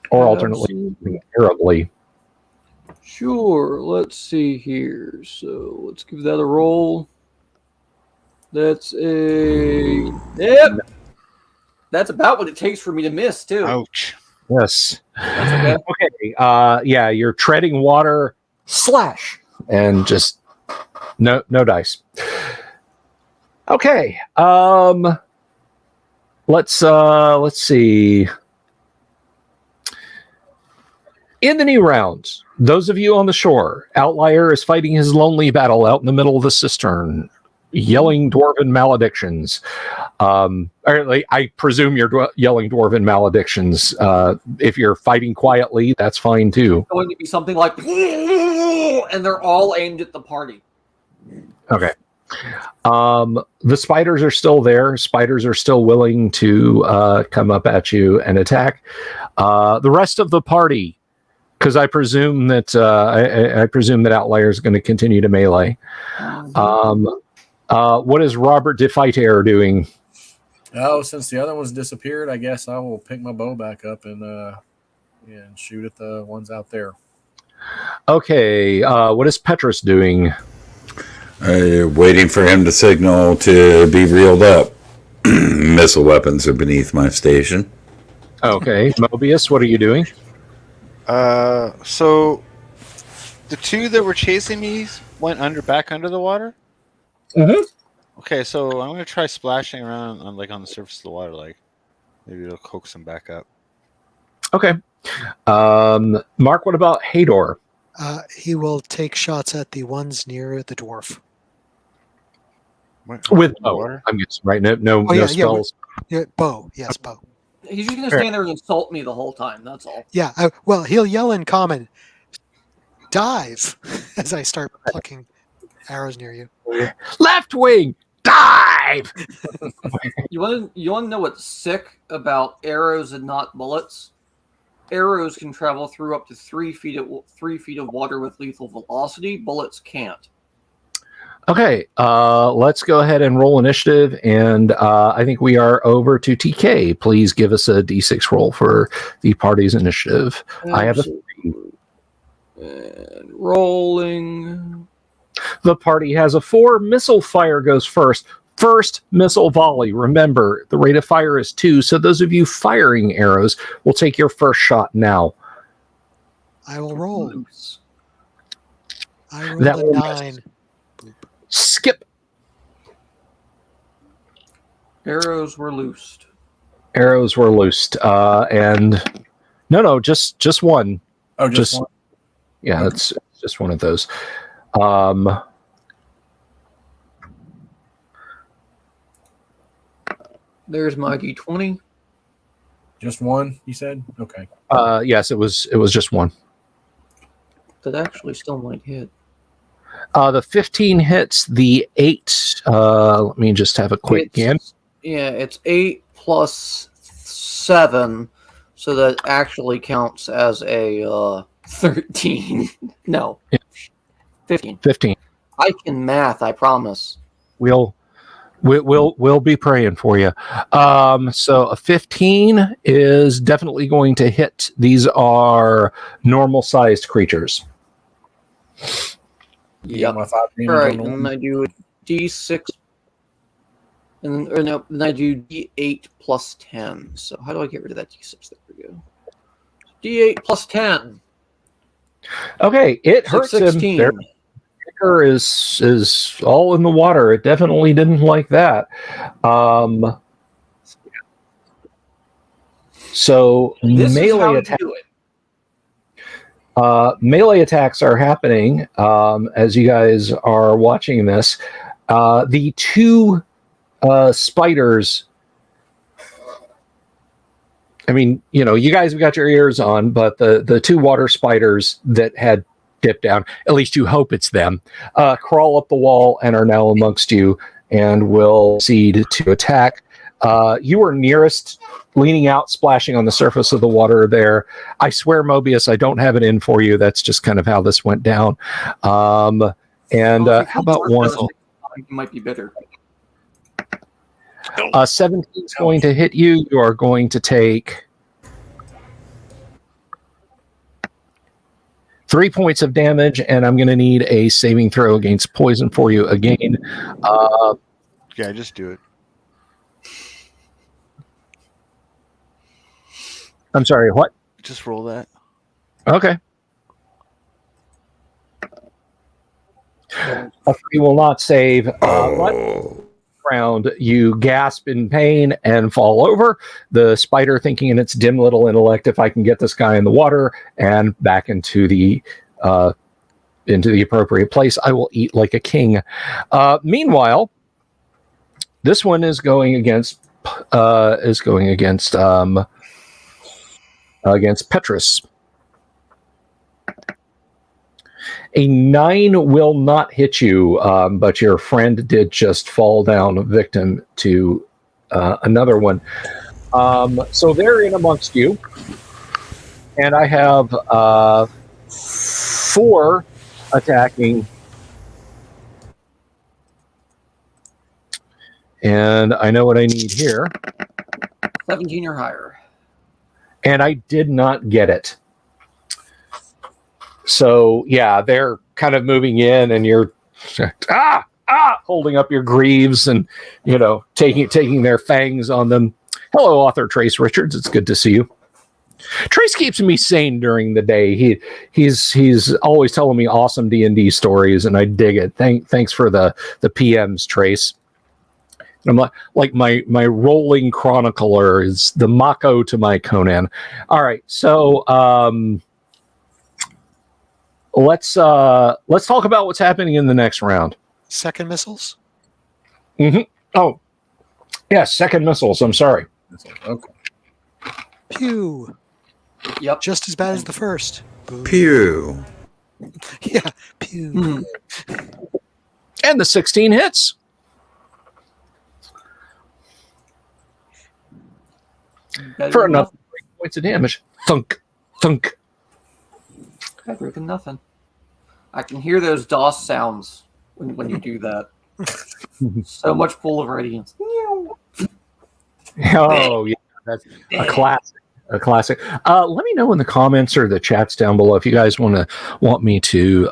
or alternately something terribly. Sure, let's see here. So let's give that a roll. That's a... Yep! That's about what it takes for me to miss, too. Ouch. Yes. That's okay. Okay. Yeah, you're treading water, slash, and just no dice. Okay. Let's see. In the new round, those of you on the shore, Outlier is fighting his lonely battle out in the middle of the cistern, yelling dwarven maledictions. I presume you're yelling dwarven maledictions. If you're fighting quietly, that's fine too. It's going to be something like, and they're all aimed at the party. Okay. The spiders are still there. Spiders are still willing to come up at you and attack. The rest of the party, because I presume that Outlier is going to continue to melee. What is Robert DeFighter doing? Oh, since the other ones disappeared, I guess I will pick my bow back up and shoot at the ones out there. Okay. What is Petrus doing? Waiting for him to signal to be reeled up. Missile weapons are beneath my station. Okay. Mobius, what are you doing? So the 2 that were chasing me went back under the water? Mm-hmm. Okay, so I'm gonna try splashing around on the surface of the water, maybe it'll coax them back up. Okay. Mark, what about Hador? He will take shots at the ones near the dwarf. With bow, I'm guessing, right? No spells. Yeah, bow. Yes, bow. He's just going to stand there and insult me the whole time. That's all. Yeah. Well, he'll yell in common, "Dive!" as I start plucking arrows near you. Left wing, dive! You want to know what's sick about arrows and not bullets? Arrows can travel through up to 3 feet of water with lethal velocity. Bullets can't. Okay, let's go ahead and roll initiative, and I think we are over to TK. Please give us a D6 roll for the party's initiative. I have a 3. And rolling. The party has a 4. Missile fire goes first. First missile volley. Remember, the rate of fire is 2, so those of you firing arrows will take your first shot now. I will roll. Loose. I rolled That a will 9. Skip. Arrows were loosed. Arrows were loosed. And no, just one. Oh, just one. Yeah, Okay. it's just one of those. There's my d20. Just one, you said? Okay. Yes, it was just one. That actually still might hit. The 15 hits. The 8. Let me just have a quick scan. Yeah, it's 8 plus 7, so that actually counts as a 13. No, Yeah. 15. 15. I can math, I promise. We'll be praying for you. So a 15 is definitely going to hit. These are normal sized creatures. Yep. My 5 damage All right, on the and one. I do a d6, then I do d8 plus 10. So how do I get rid of that d6? There we go. d8 plus 10. Okay, it So hurts him. 16. Their kicker is all in the water. It definitely didn't like that. So This is how melee you attack. do it. Melee attacks are happening as you guys are watching this. The 2 spiders. I mean, you guys have got your ears on, but the 2 water spiders that had dipped down, at least you hope it's them, crawl up the wall and are now amongst you and will proceed to attack. You are nearest, leaning out, splashing on the surface of the water there. I swear, Mobius, I don't have it in for you. That's just kind of how this went down. How about one? It might be better. 17 is going to hit you. You are going to take 3 points of damage, and I'm going to need a saving throw against poison for you again. Yeah, just do it. I'm sorry, what? Just roll that. Okay. A 3 will not save. Ground, you gasp in pain and fall over. The spider, thinking in its dim little intellect, if I can get this guy in the water and back into the appropriate place, I will eat like a king. Meanwhile, this one is going against Petrus. A 9 will not hit you, but your friend did just fall down victim to another one. So they're in amongst you. And I have 4 attacking. And I know what I need here. 17 or higher. And I did not get it. So yeah, they're kind of moving in, and you're holding up your greaves, and taking their fangs on them. Hello, author Trace Richards. It's good to see you. Trace keeps me sane during the day. He's always telling me awesome D&D stories, and I dig it. Thanks for the PMs, Trace. I'm like my rolling chronicler is the Mako to my Conan. All right, so let's talk about what's happening in the next round. Second missiles? Mm-hmm. Oh, yeah, second missiles. I'm sorry. Okay. Pew. Yep. Just as bad as the first. Boom. Pew. Yeah, pew. And the 16 hits. For another 3 points of damage. Thunk, thunk. Better than nothing. I can hear those DOS sounds when you do that. So much full of radiance. Oh, yeah, that's a classic. A classic. Let me know in the comments or the chats down below if you guys want me to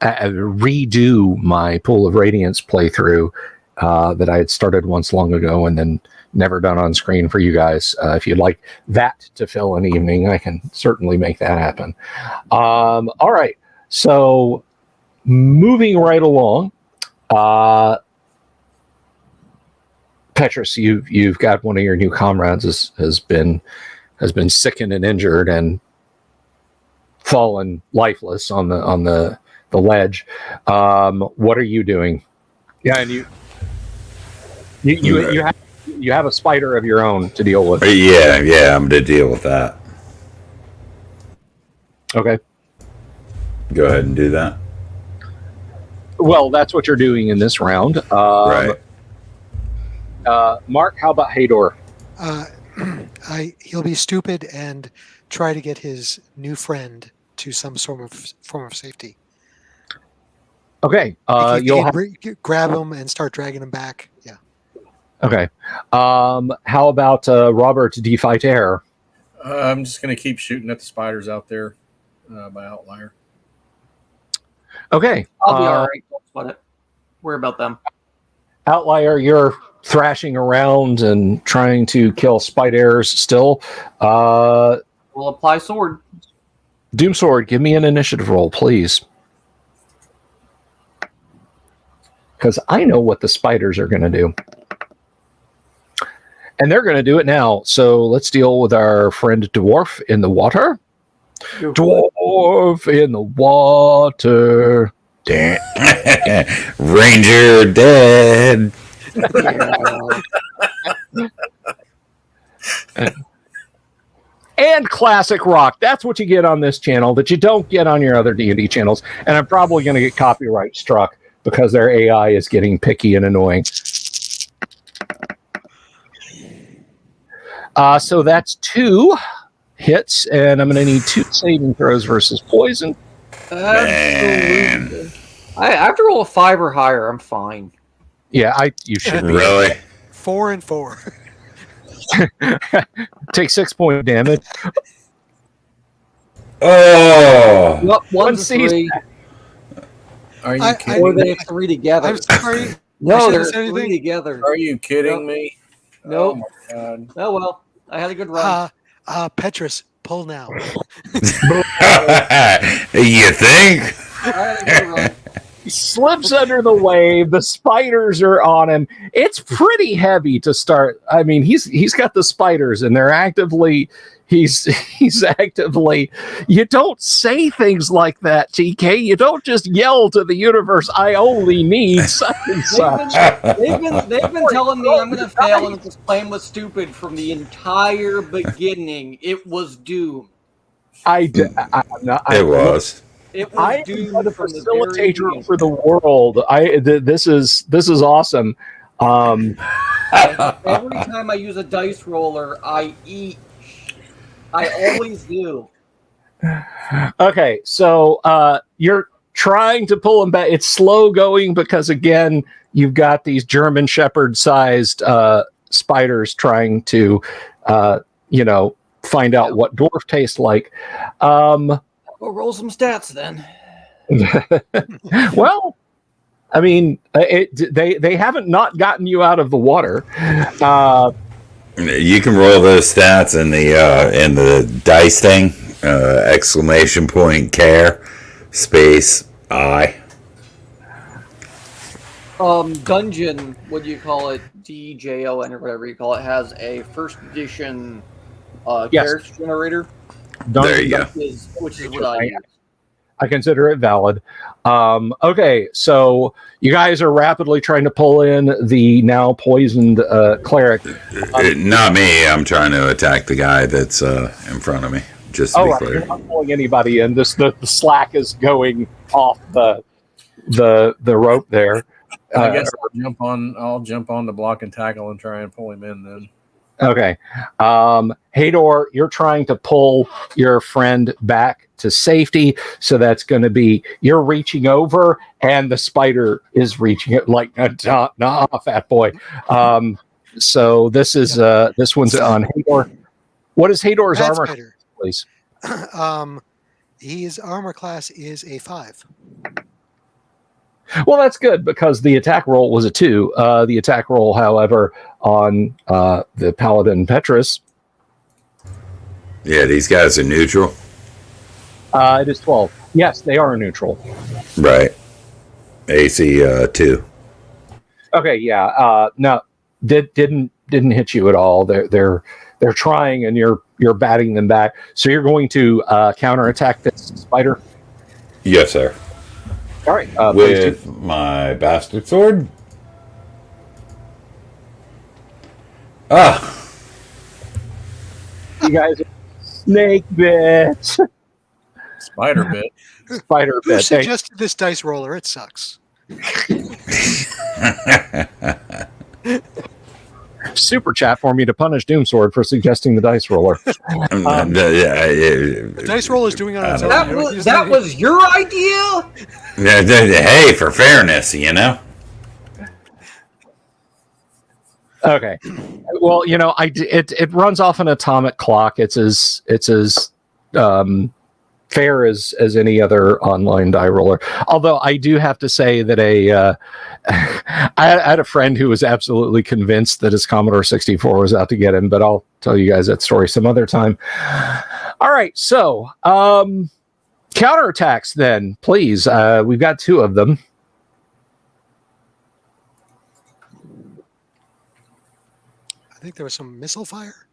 redo my Pool of Radiance playthrough that I had started once long ago and then never done on screen for you guys. If you'd like that to fill an evening, I can certainly make that happen. All right. So moving right along, Petrus, you've got one of your new comrades has been sickened and injured and fallen lifeless on the ledge. What are you doing? Yeah, and you have a spider of your own to deal with. Yeah, I'm to deal with that. Okay. Go ahead and do that. Well, that's what you're doing in this round. Right. Mark, how about Hador? He'll be stupid and try to get his new friend to some form of safety. Okay. You'll grab him and start dragging him back. Yeah. Okay. How about Robert DeFighter? I'm just going to keep shooting at the spiders out there by Outlier. Okay. I'll be all right. Don't sweat it. Worry about them. Outlier, you're thrashing around and trying to kill spiders still. We'll apply sword. Doom Sword, give me an initiative roll, please. Because I know what the spiders are going to do. And they're going to do it now. So let's deal with our friend Dwarf in the water. Dwarf in the water. Ranger dead. And classic rock. That's what you get on this channel that you don't get on your other D&D channels. And I'm probably going to get copyright struck because their AI is getting picky and annoying. So that's 2 hits, and I'm going to need 2 saving throws versus poison. Absolutely. After roll a 5 or higher, I'm fine. Yeah, you should be. Really? 4 and 4. Take 6 point damage. Oh! Well, 1's 3. Are you kidding Or me? they have 3 together. I'm sorry. No, I they're shouldn't say 3 together. Are you kidding me? Nope. Oh my god. Oh, well. I had a good run. Petrus, pull now. You think? I had a good run. He slips under the wave. The spiders are on him. It's pretty heavy to start. I mean, he's got the spiders, and they're actively. He's actively. You don't say things like that, TK. You don't just yell to the universe, "I only need such and such." They've been telling me I'm going to fail and this plan was stupid from the entire beginning. It was Doom. It was. It was I Doom am the from the very facilitator beginning. for the world. This is awesome. Every time I use a dice roller, I eat. I always do. Okay, so you're trying to pull him back. It's slow going because, again, you've got these German Shepherd-sized spiders trying to, find out what dwarf tastes like. We'll roll some stats then. Well, I mean, they haven't not gotten you out of the water. You can roll those stats in the dice thing. Exclamation point care space I. Dungeon, what do you call it? DJON or whatever you call it, has a first edition character generator. There you go. Which is what I use. I consider it valid. Okay, so you guys are rapidly trying to pull in the now poisoned cleric. Not me. I'm trying to attack the guy that's in front of me. Just to be clear. You're not pulling anybody in. The slack is going off the rope there. I guess I'll jump on the block and tackle and try and pull him in then. Okay. Hador, you're trying to pull your friend back to safety. So that's going to be you're reaching over and the spider is reaching it like, nah, fat boy. So this is this one's on Hador. What is Hador's Bad armor, spider. please? His armor class is a 5. Well, that's good because the attack roll was a 2. The attack roll, however, on the Paladin Petrus, Yeah, these guys are neutral. it is 12. Yes, they are neutral. Right. AC 2. Okay, yeah. No, didn't hit you at all. They're trying, and you're batting them back. So you're going to counterattack this spider. Yes, sir. All right, With my bastard sword. Ah, you guys are snake bit, Spider bit. spider Who bit. Hey, suggested this dice roller? It sucks. super chat for me to punish Doomsword for suggesting the dice roller. The dice roller is doing it on its own. That was your idea? Hey, for fairness, you know. Okay. Well, it runs off an atomic clock. It's as fair as any other online die roller. Although I do have to say that I had a friend who was absolutely convinced that his Commodore 64 was out to get him, but I'll tell you guys that story some other time. All right, so counterattacks then, please. We've got 2 of them. I think there was some missile fire.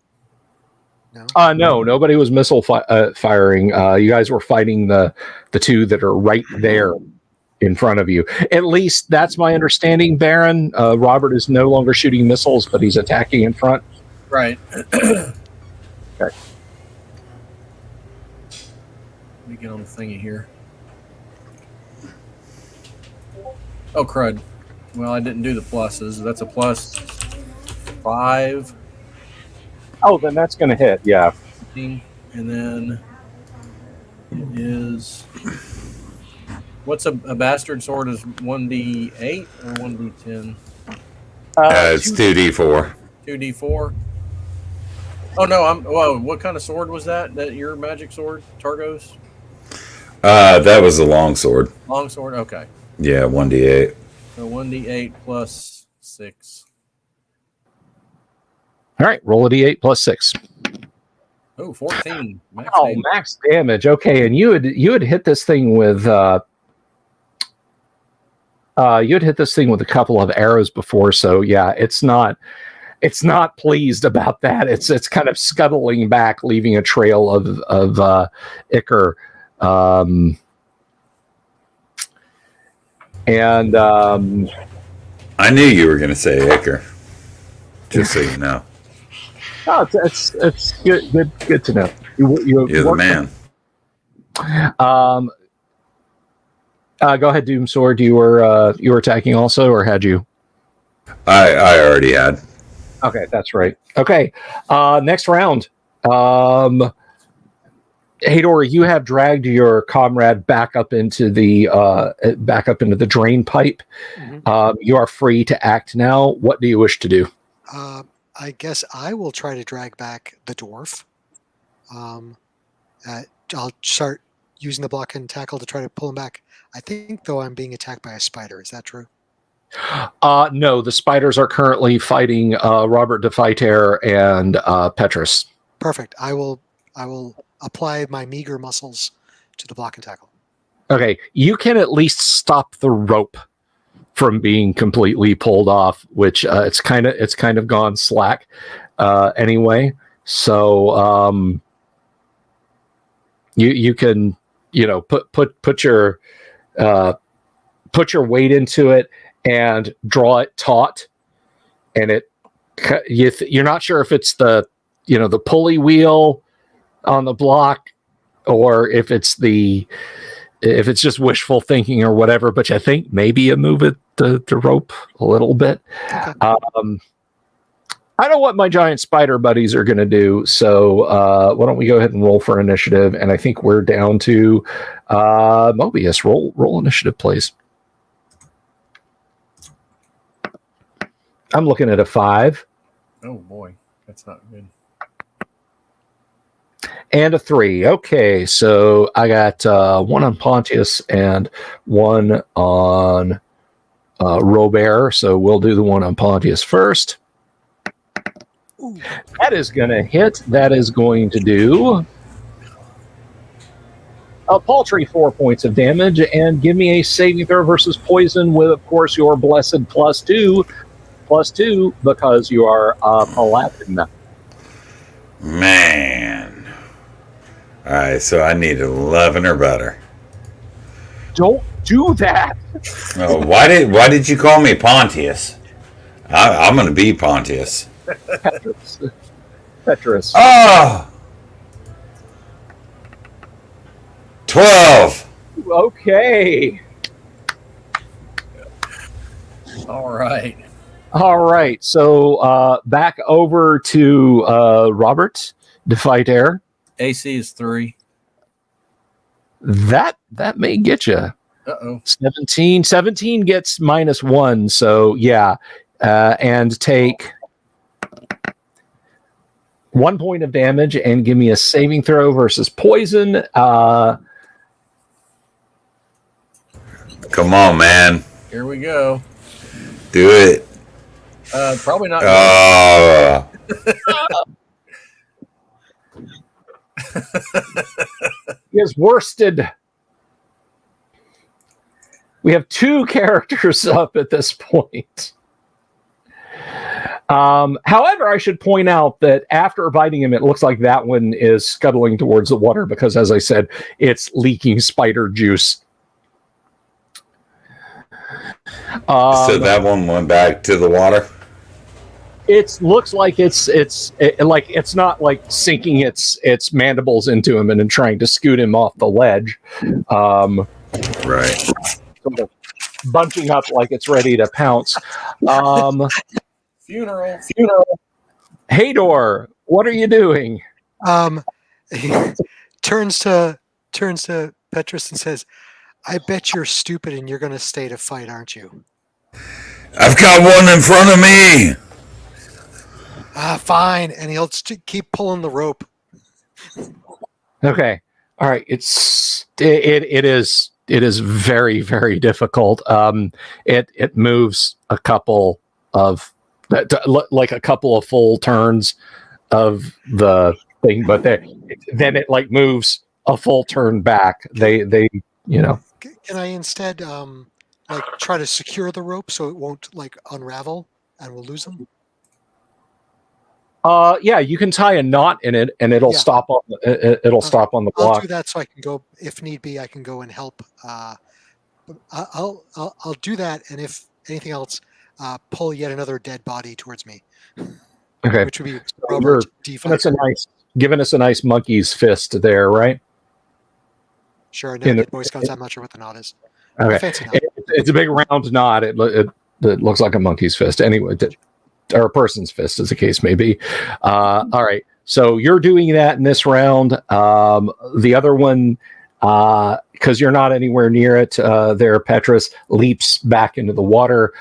No. No, nobody was missile firing. You guys were fighting the 2 that are right there in front of you. At least that's my understanding, Baron. Robert is no longer shooting missiles, but he's attacking in front. Right. Okay. Let me get on the thingy here. Oh, crud. Well, I didn't do the pluses. That's a +5. Oh, then that's going to hit, yeah. And then it is... What's a bastard sword? Is 1d8 or 1d10? It's 2d4. 2d4. Oh no! Whoa! What kind of sword was that? That your magic sword, Targos? That was a long sword. Long sword. Okay. Yeah, 1d8. So 1d8 plus 6. All right, roll a d8 plus 6. Oh, 14. Max Oh, damage. max damage. Okay, and you had hit this thing with you had hit this thing with a couple of arrows before, so yeah, it's not pleased about that. It's kind of scuttling back, leaving a trail of ichor. I knew you were going to say ichor. Just so you know. Oh, it's good to know. You're the man. Go ahead, Doomsword. You were attacking also, or had you? I already had. Okay, that's right. Okay, next round. Hador, you have dragged your comrade back up into the drain pipe. Mm-hmm. You are free to act now. What do you wish to do? I guess I will try to drag back the dwarf. I'll start using the block and tackle to try to pull him back. I think, though, I'm being attacked by a spider. Is that true? No, the spiders are currently fighting Robert de Fighter and Petrus. Perfect. I will apply my meager muscles to the block and tackle. Okay, you can at least stop the rope from being completely pulled off, which it's kind of gone slack anyway. So you can put your weight into it and draw it taut, and you're not sure if it's the pulley wheel on the block or if it's just wishful thinking or whatever, but I think maybe you move it the rope a little bit. Okay. I know what my giant spider buddies are going to do, so why don't we go ahead and roll for initiative? And I think we're down to Mobius. Roll initiative, please. I'm looking at a 5. Oh boy, that's not good. And a 3. Okay, so I got 1 on Pontius and 1 on Robert. So we'll do the 1 on Pontius first. Ooh. That is going to hit. That is going to do a paltry 4 points of damage. And give me a saving throw versus poison with, of course, your blessed +2. +2 because you are a paladin. Man. All right, so I need 11 or better. Don't do that. Oh, why did you call me Pontius? I'm going to be Pontius. Petrus. Oh! 12. Okay. All right. All right. So back over to Robert to fight air. AC is 3. That may get you. Uh-oh. 17. 17 gets -1. So yeah, and take 1 point of damage and give me a saving throw versus poison. Come on, man. Here we go. Do it. Probably not. He is worsted. We have 2 characters up at this point. However, I should point out that after biting him, it looks like that one is scuttling towards the water because, as I said, it's leaking spider juice. So that one went back to the water? It looks like it's not like sinking its mandibles into him and then trying to scoot him off the ledge. Right. Sort of bunching up like it's ready to pounce. Funeral. Hador, what are you doing? He turns to Petrus and says, "I bet you're stupid and you're going to stay to fight, aren't you?" I've got one in front of me. Fine. And he'll keep pulling the rope. Okay. All right. It is very, very difficult. It moves a couple of like a couple of full turns of the thing, but then it like moves a full turn back. They Can I instead like try to secure the rope so it won't like unravel and we'll lose them? Yeah, you can tie a knot in it and it'll stop on stop on the block. I'll do that so I can go if need be. I can go and help. I'll do that, and if anything else, pull yet another dead body towards me. Okay, which would be Robert D5. Giving us a nice monkey's fist there, right? Sure. No, Boy Scouts. I'm not sure what the knot is. Okay, fancy knot. It's a big round knot. It looks like a monkey's fist. Anyway, or a person's fist, as the case may be. All right. So you're doing that in this round. The other one, because you're not anywhere near it, there, Petrus leaps back into the water.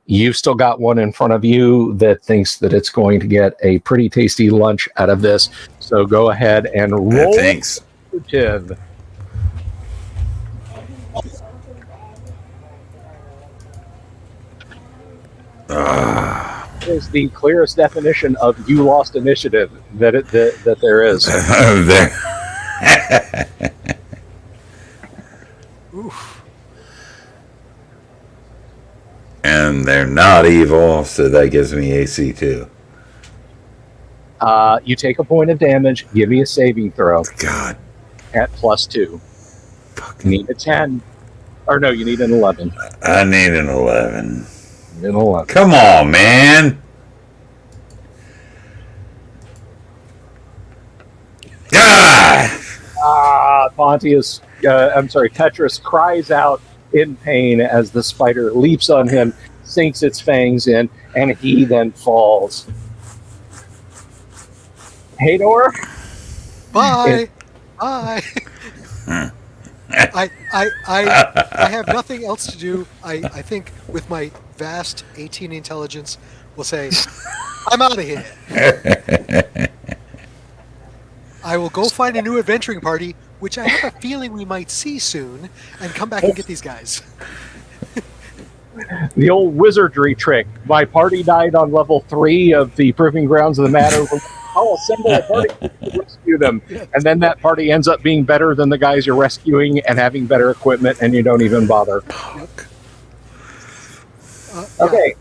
You've still got one in front of you that thinks that it's going to get a pretty tasty lunch out of this. So go ahead and roll. Thanks. Initiative. Is the clearest definition of you lost initiative that there is. Oof. And they're not evil, so that gives me AC 2. You take a point of damage. Give me a saving throw. God. At +2. You need a 10. Or no, you need an 11. I need an 11. An 11. Come on, man. Pontius, Petrus cries out in pain as the spider leaps on him, sinks its fangs in, and he then falls. Hador? Bye. Bye. I have nothing else to do. I think with my vast 18 intelligence, we'll say, I'm out of here. I will go find a new adventuring party, which I have a feeling we might see soon, and come back and get these guys. The old wizardry trick. My party died on level 3 of the Proving Grounds of the Matter. I'll assemble a party to rescue them. And then that party ends up being better than the guys you're rescuing and having better equipment, and you don't even bother. Okay.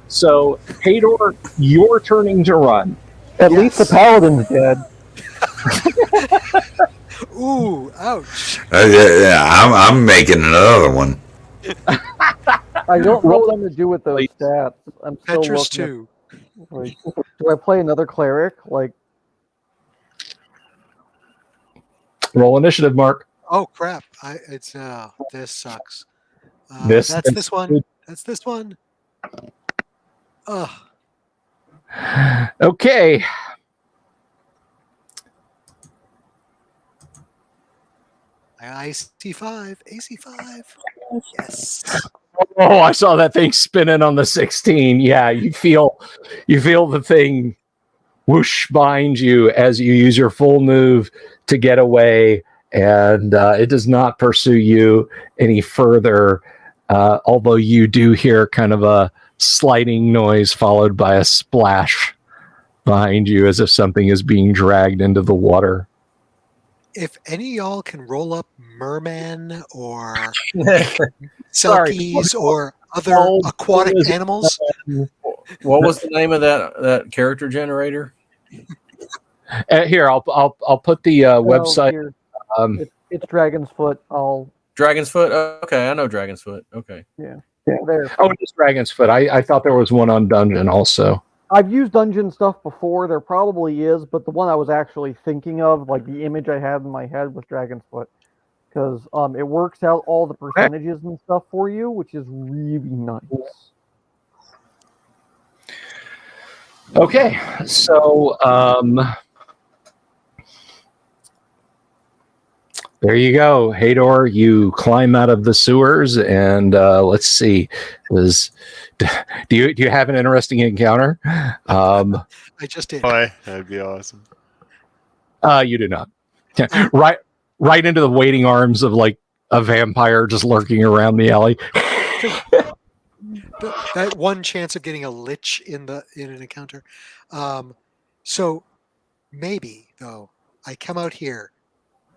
So, Hador, you're turning to run. At least the paladin's dead. Ooh, ouch. I'm making another one. I don't know what I'm going to do with those stats. I'm still Petrus looking 2. Like, do I play another cleric? Like, Roll initiative, Mark. Oh crap! This sucks. This one. That's this one. Ugh. Okay. AC5. Yes. Oh, I saw that thing spinning on the 16. Yeah, you feel the thing whoosh behind you as you use your full move to get away, and it does not pursue you any further, although you do hear kind of a sliding noise followed by a splash behind you as if something is being dragged into the water. If any of y'all can roll up merman or Sorry. selkies or other aquatic animals. What was the name of that character generator? Here, I'll put the website. here, it's Dragon's Foot. Dragon's Foot? Okay, I know Dragon's Foot. Okay. Yeah, there. Oh, it's Dragon's Foot. I thought there was one on Dungeon also. I've used dungeon stuff before. There probably is, but the one I was actually thinking of, like the image I had in my head, was Dragon's Foot, because it works out all the percentages and stuff for you, which is really nice. Okay, so there you go, Hador. You climb out of the sewers, and let's see. Do you have an interesting encounter? I just did. Boy, that'd be awesome. You do not. Right into the waiting arms of like a vampire just lurking around the alley. That one chance of getting a lich in an encounter. So maybe though, I come out here.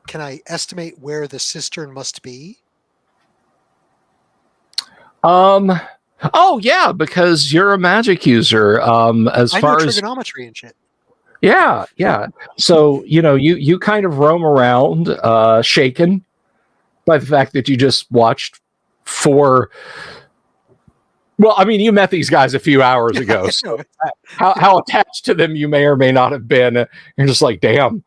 Can I estimate where the cistern must be? Oh yeah, because you're a magic user. As I far know as trigonometry and shit. Yeah. So you kind of roam around, shaken by the fact that you just watched 4. Well, I mean, you met these guys a few hours ago. So how attached to them you may or may not have been. You're just like, damn.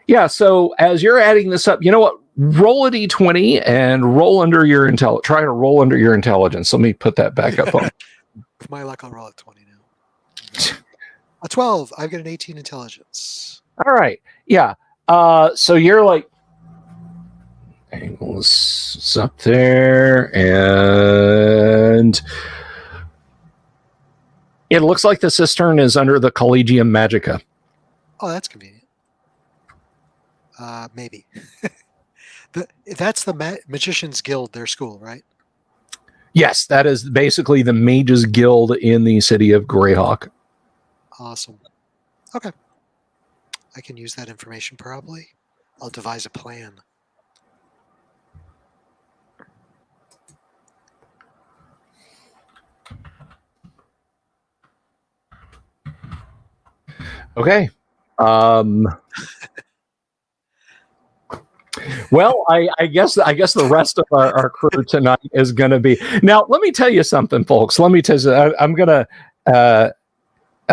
Yeah. So as you're adding this up, you know what? Roll a d20 and roll under your intelligence. Try to roll under your intelligence. Let me put that back up on. With my luck, I'll roll at 20 now. A 12. I've got an 18 intelligence. All right. Yeah. So you're like, angles up there, and it looks like the cistern is under the Collegium Magica. Oh, that's convenient. Maybe. That's the Magician's Guild, their school, right? Yes, that is basically the Mages Guild in the city of Greyhawk. Awesome. Okay. I can use that information probably. I'll devise a plan. Okay. Well, I guess the rest of our crew tonight is going to be. Now, let me tell you something, folks. Let me tell you. I'm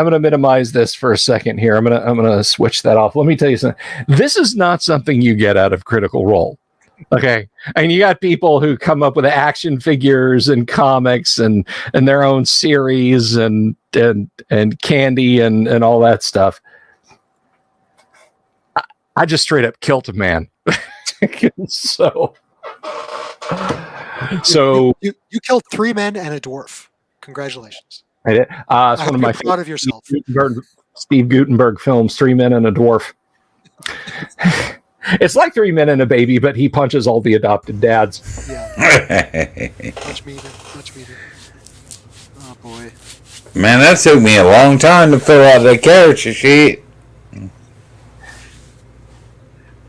gonna minimize this for a second here. I'm gonna switch that off. Let me tell you something. This is not something you get out of Critical Role. Okay, and you got people who come up with action figures and comics and their own series and candy and all that stuff. I just straight up killed a man. so you killed 3 men and a dwarf. Congratulations. I did. It's one of my proud of yourself. Steve Guttenberg films 3 Men and a Dwarf. It's like 3 Men and a Baby, but he punches all the adopted dads. Yeah. Much needed. Oh boy. Man, that took me a long time to fill out the character sheet.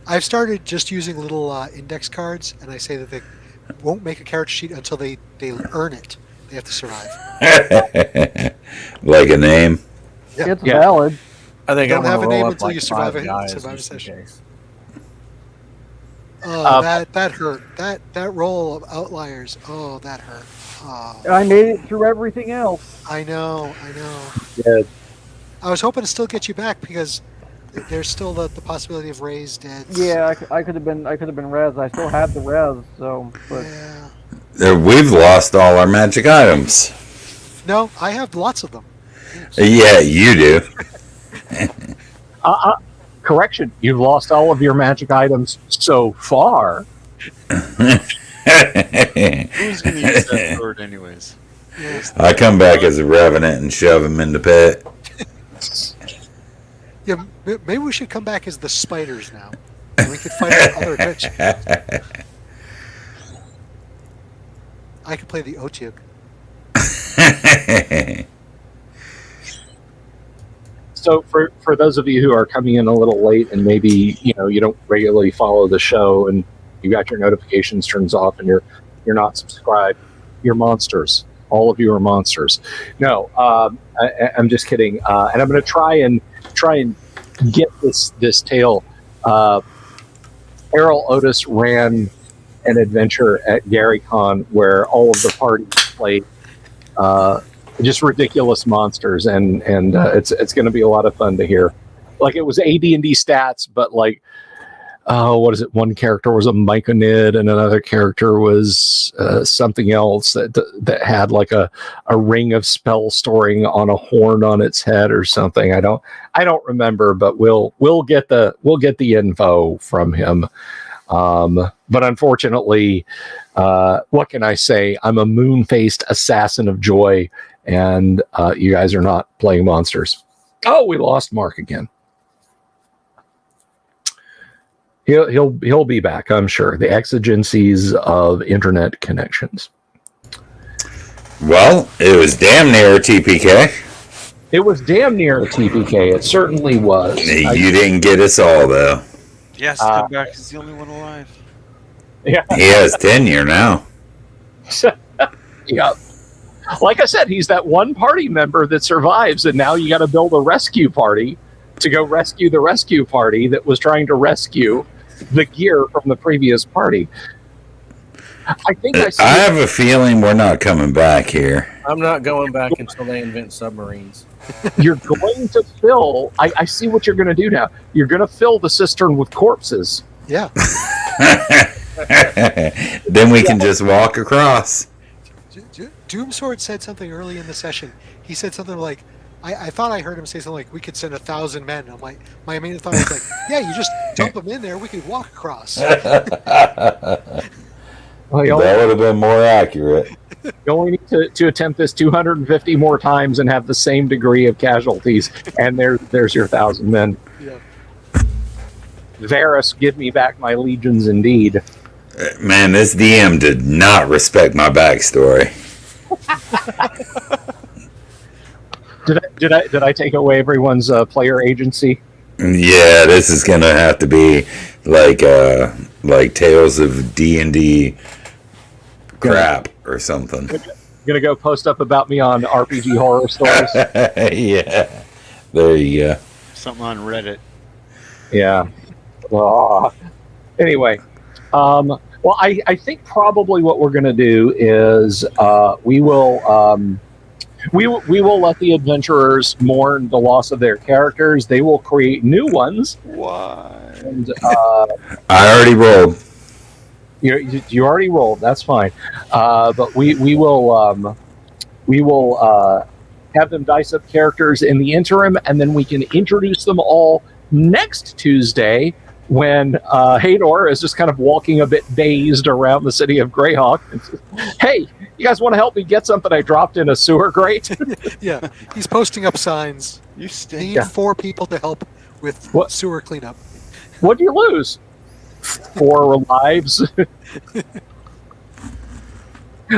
I've started just using little index cards, and I say that they won't make a character sheet until they earn it. They have to survive. Like a name. Yeah. It's valid. I think Don't I'm have a gonna name roll up until like you survive 5 a- guys survive a just in session. case. Oh, that hurt. That roll of outliers. Oh, that hurt. Oh, I made it through everything else. I know. Yeah. I was hoping to still get you back because there's still the possibility of Ray's dead. Yeah, I could have been res. I still had the res, so but Yeah. We've lost all our magic items. No, I have lots of them. Yeah, you do. Correction, you've lost all of your magic items so far. Who's gonna use that sword anyways? Yes. I come back as a revenant and shove him in the pit. Yeah, maybe we should come back as the spiders now. We could fight other adventures. I could play the Otyuk. So for those of you who are coming in a little late and maybe you don't regularly follow the show and you got your notifications turned off and you're not subscribed, you're monsters. All of you are monsters. No, I'm just kidding. And I'm going to try and get this tale. Errol Otis ran an adventure at GaryCon where all of the parties played just ridiculous monsters, and it's going to be a lot of fun to hear. Like, it was AD&D stats, but like, what is it? One character was a myconid, and another character was something else that had like a ring of spell storing on a horn on its head or something. I don't remember, but we'll get the info from him. But unfortunately, what can I say? I'm a moon-faced assassin of joy, and you guys are not playing monsters. Oh, we lost Mark again. He'll be back, I'm sure. The exigencies of internet connections. Well, it was damn near a TPK. It was damn near a TPK. It certainly was. You didn't get us all, though. Yes, come back. He's the only one alive. Yeah. He has tenure now. Yeah. Like I said, he's that one party member that survives, and now you got to build a rescue party to go rescue the rescue party that was trying to rescue the gear from the previous party. I think I have a feeling we're not coming back here. I'm not going back until they invent submarines. You're going to fill. I see what you're going to do now. You're going to fill the cistern with corpses. Yeah. Then we can just walk across. Doomsword said something early in the session. He said something like, I thought I heard him say something like, we could send 1,000 men. I'm like, my main thought was like, yeah, you just dump them in there, we could walk across. Well, That would have been more accurate. you only need to attempt this 250 more times and have the same degree of casualties, and there's your 1,000 men. Yeah. Varys, give me back my legions indeed. Man, this DM did not respect my backstory. Did I take away everyone's player agency? Yeah, this is gonna have to be like Tales of D&D crap or something. Gonna go post up about me on RPG horror stories. Yeah, there you go. Something on Reddit. Yeah. Anyway, well, I think probably what we're gonna do is we will let the adventurers mourn the loss of their characters. They will create new ones. Why? And I already rolled. you already rolled. That's fine. But we will have them dice up characters in the interim, and then we can introduce them all next Tuesday when Hador is just kind of walking a bit dazed around the city of Greyhawk. Hey, You guys want to help me get something I dropped in a sewer grate? Yeah, he's posting up signs. You stink. Need Yeah. 4 people to help with What? sewer cleanup. What'd you lose? 4 lives.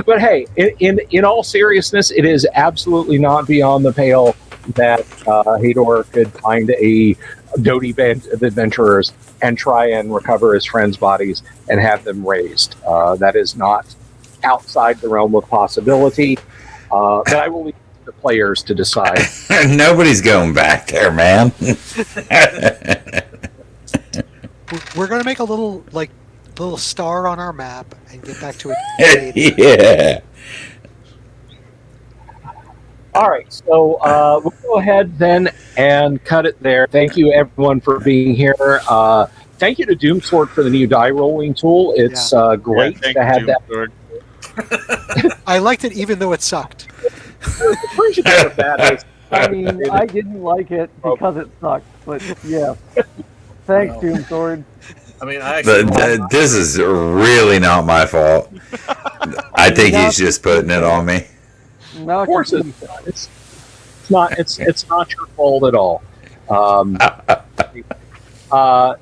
But hey, in all seriousness, it is absolutely not beyond the pale that Hador could find a Doty band of adventurers and try and recover his friends' bodies and have them raised. That is not outside the realm of possibility. But I will leave it to the players to decide. Nobody's going back there, man. We're going to make a little star on our map and get back to it. Yeah. All right, so we'll go ahead then and cut it there. Thank you, everyone, for being here. Thank you to Doomsword for the new die rolling tool. It's great to have that. I liked it even though it sucked. Appreciate that. I mean, I didn't like it because it sucked, but yeah. Thanks, Well. Doomsword. I mean, I actually This is really not my fault. I think he's just putting it on me. No, Of course, it's not. It's not your fault at all.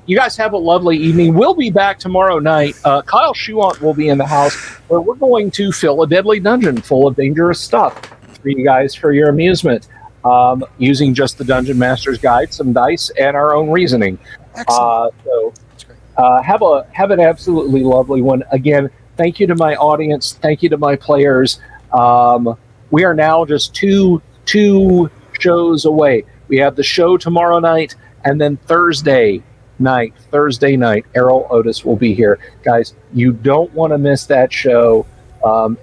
You guys have a lovely evening. We'll be back tomorrow night. Kyle Schuant will be in the house where we're going to fill a deadly dungeon full of dangerous stuff for you guys for your amusement, using just the Dungeon Master's Guide, some dice, and our own reasoning. Excellent. So That's great. have an absolutely lovely one. Again, thank you to my audience. Thank you to my players. We are now just two shows away. We have the show tomorrow night, and then Thursday night, Errol Otis will be here. Guys, you don't want to miss that show.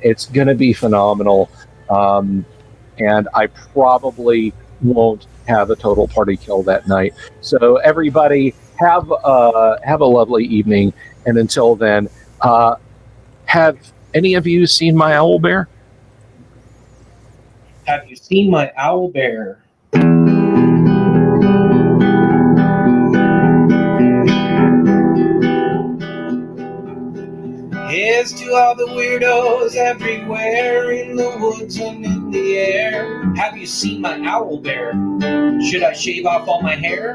It's going to be phenomenal. And I probably won't have a total party kill that night. So everybody have a lovely evening. And until then, have any of you seen my owl bear? Have you seen my owl bear? Here's to all the weirdos everywhere in the woods and in the air. Have you seen my owl bear? Should I shave off all my hair?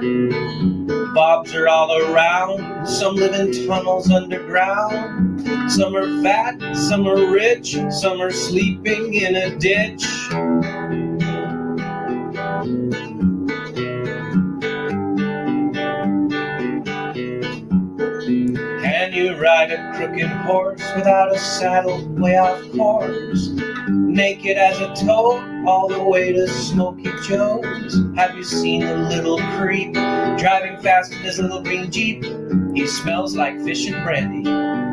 Bobs are all around. Some live in tunnels underground. Some are fat, some are rich, some are sleeping in a ditch. Can you ride a crooked horse without a saddle way off course? Naked as a toad all the way to Smoky Joe's. Have you seen the little creep driving fast in his little green Jeep? He smells like fish and brandy,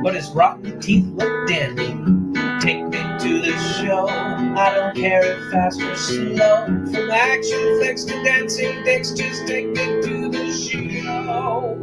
but his rotten teeth look dandy. Take me to the show, I don't care if fast or slow. From action flicks to dancing dicks, just take me to the show.